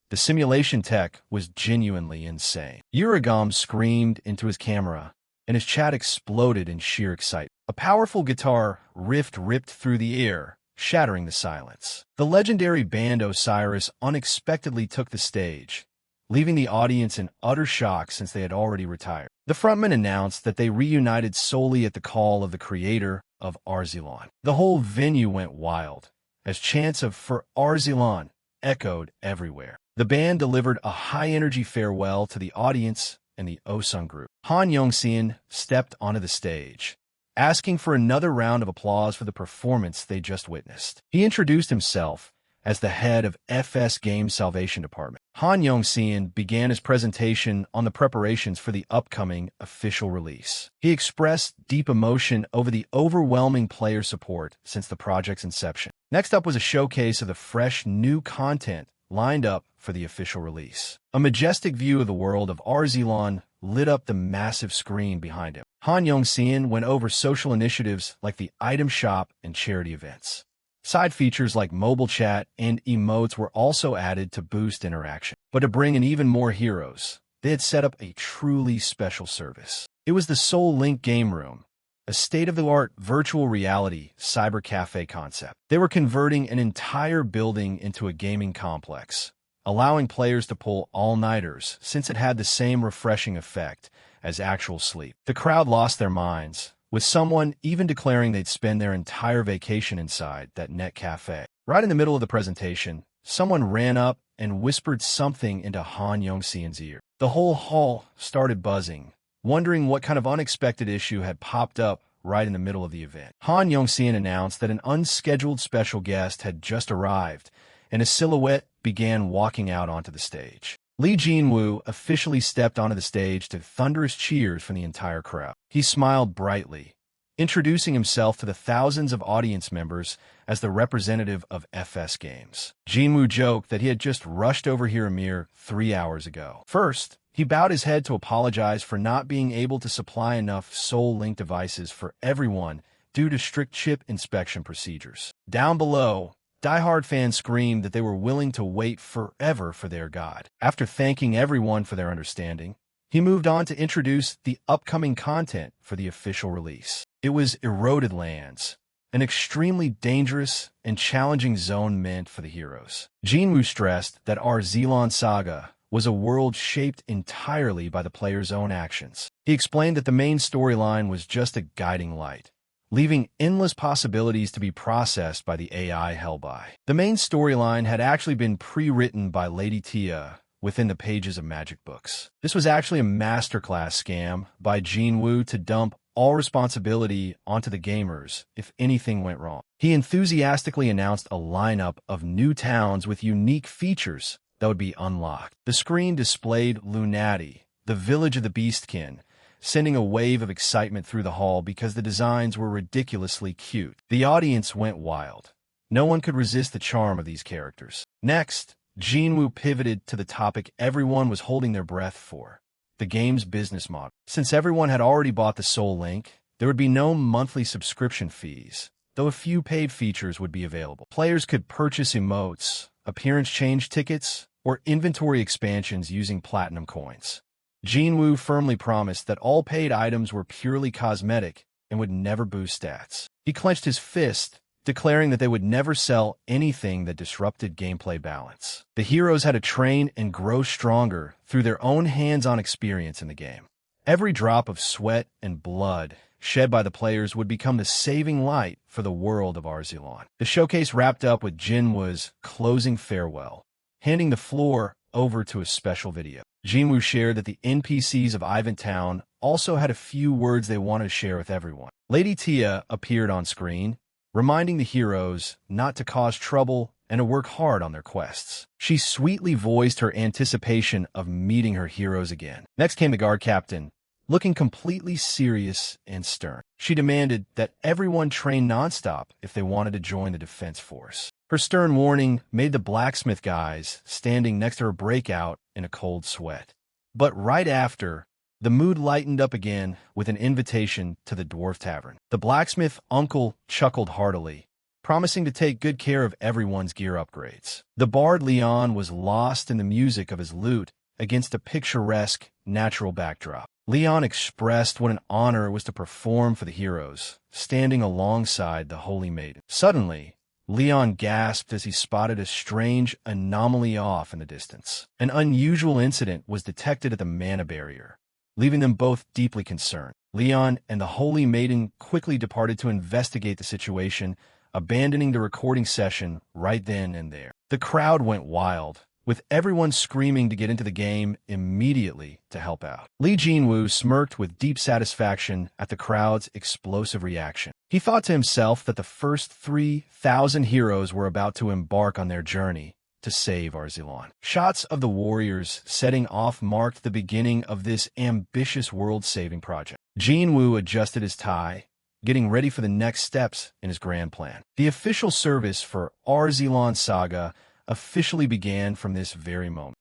The simulation tech was genuinely insane. Uragam screamed into his camera, and his chat exploded in sheer excitement. A powerful guitar riff ripped through the air, shattering the silence. The legendary band Osiris unexpectedly took the stage, leaving the audience in utter shock since they had already retired. The frontman announced that they reunited solely at the call of the creator of Arzilon. The whole venue went wild, as chants of "For Arzilon" echoed everywhere. The band delivered a high-energy farewell to the audience and the Osung group. Han Yongxian stepped onto the stage, asking for another round of applause for the performance they just witnessed. He introduced himself as the head of FS Games Salvation Department. Han Yongxian began his presentation on the preparations for the upcoming official release. He expressed deep emotion over the overwhelming player support since the project's inception. Next up was a showcase of the fresh new content lined up for the official release. A majestic view of the world of Arzilon lit up the massive screen behind him. Han Yongxian went over social initiatives like the item shop and charity events. Side features like mobile chat and emotes were also added to boost interaction. But to bring in even more heroes, they had set up a truly special service. It was the Soul Link Game Room, a state-of-the-art virtual reality cyber cafe concept. They were converting an entire building into a gaming complex, allowing players to pull all-nighters since it had the same refreshing effect as actual sleep. The crowd lost their minds, with someone even declaring they'd spend their entire vacation inside that net cafe. Right in the middle of the presentation, someone ran up and whispered something into Han Yongxian's ear. The whole hall started buzzing, wondering what kind of unexpected issue had popped up right in the middle of the event. Han Yongxian announced that an unscheduled special guest had just arrived, and a silhouette began walking out onto the stage. Li Jinwu officially stepped onto the stage to thunderous cheers from the entire crowd. He smiled brightly, introducing himself to the thousands of audience members as the representative of FS Games. Jinwu joked that he had just rushed over here a mere 3 hours ago. First, he bowed his head to apologize for not being able to supply enough Soul Link devices for everyone due to strict chip inspection procedures. Down below, die-hard fans screamed that they were willing to wait forever for their god. After thanking everyone for their understanding, he moved on to introduce the upcoming content for the official release. It was Eroded Lands, an extremely dangerous and challenging zone meant for the heroes. Jinwu stressed that our Xilon Saga was a world shaped entirely by the player's own actions. He explained that the main storyline was just a guiding light, leaving endless possibilities to be processed by the AI Hellby. The main storyline had actually been pre-written by Lady Tia within the pages of magic books. This was actually a masterclass scam by Jinwu to dump all responsibility onto the gamers if anything went wrong. He enthusiastically announced a lineup of new towns with unique features that would be unlocked. The screen displayed Lunati, the village of the Beastkin, sending a wave of excitement through the hall because the designs were ridiculously cute. The audience went wild. No one could resist the charm of these characters. Next, Jinwu pivoted to the topic everyone was holding their breath for: the game's business model. Since everyone had already bought the Soul Link, there would be no monthly subscription fees, though a few paid features would be available. Players could purchase emotes, appearance change tickets, or inventory expansions using platinum coins. Jinwu firmly promised that all paid items were purely cosmetic and would never boost stats. He clenched his fist, declaring that they would never sell anything that disrupted gameplay balance. The heroes had to train and grow stronger through their own hands-on experience in the game. Every drop of sweat and blood shed by the players would become the saving light for the world of Arzilon. The showcase wrapped up with Jinwu's closing farewell, handing the floor over to a special video. Jinwu shared that the NPCs of Ivantown also had a few words they wanted to share with everyone. Lady Tia appeared on screen, reminding the heroes not to cause trouble and to work hard on their quests. She sweetly voiced her anticipation of meeting her heroes again. Next came the guard captain, looking completely serious and stern. She demanded that everyone train nonstop if they wanted to join the defense force. Her stern warning made the blacksmith guys standing next to her break out in a cold sweat. But right after, the mood lightened up again with an invitation to the Dwarf Tavern. The blacksmith uncle chuckled heartily, promising to take good care of everyone's gear upgrades. The bard Leon was lost in the music of his lute against a picturesque, natural backdrop. Leon expressed what an honor it was to perform for the heroes, standing alongside the Holy Maiden. Suddenly, Leon gasped as he spotted a strange anomaly off in the distance. An unusual incident was detected at the mana barrier, leaving them both deeply concerned. Leon and the Holy Maiden quickly departed to investigate the situation, abandoning the recording session right then and there. The crowd went wild, with everyone screaming to get into the game immediately to help out. Lee Jinwoo smirked with deep satisfaction at the crowd's explosive reaction. He thought to himself that the first 3,000 heroes were about to embark on their journey to save Arzilan. Shots of the warriors setting off marked the beginning of this ambitious world-saving project. Jinwoo adjusted his tie, getting ready for the next steps in his grand plan. The official service for Arzilan Saga officially began from this very moment.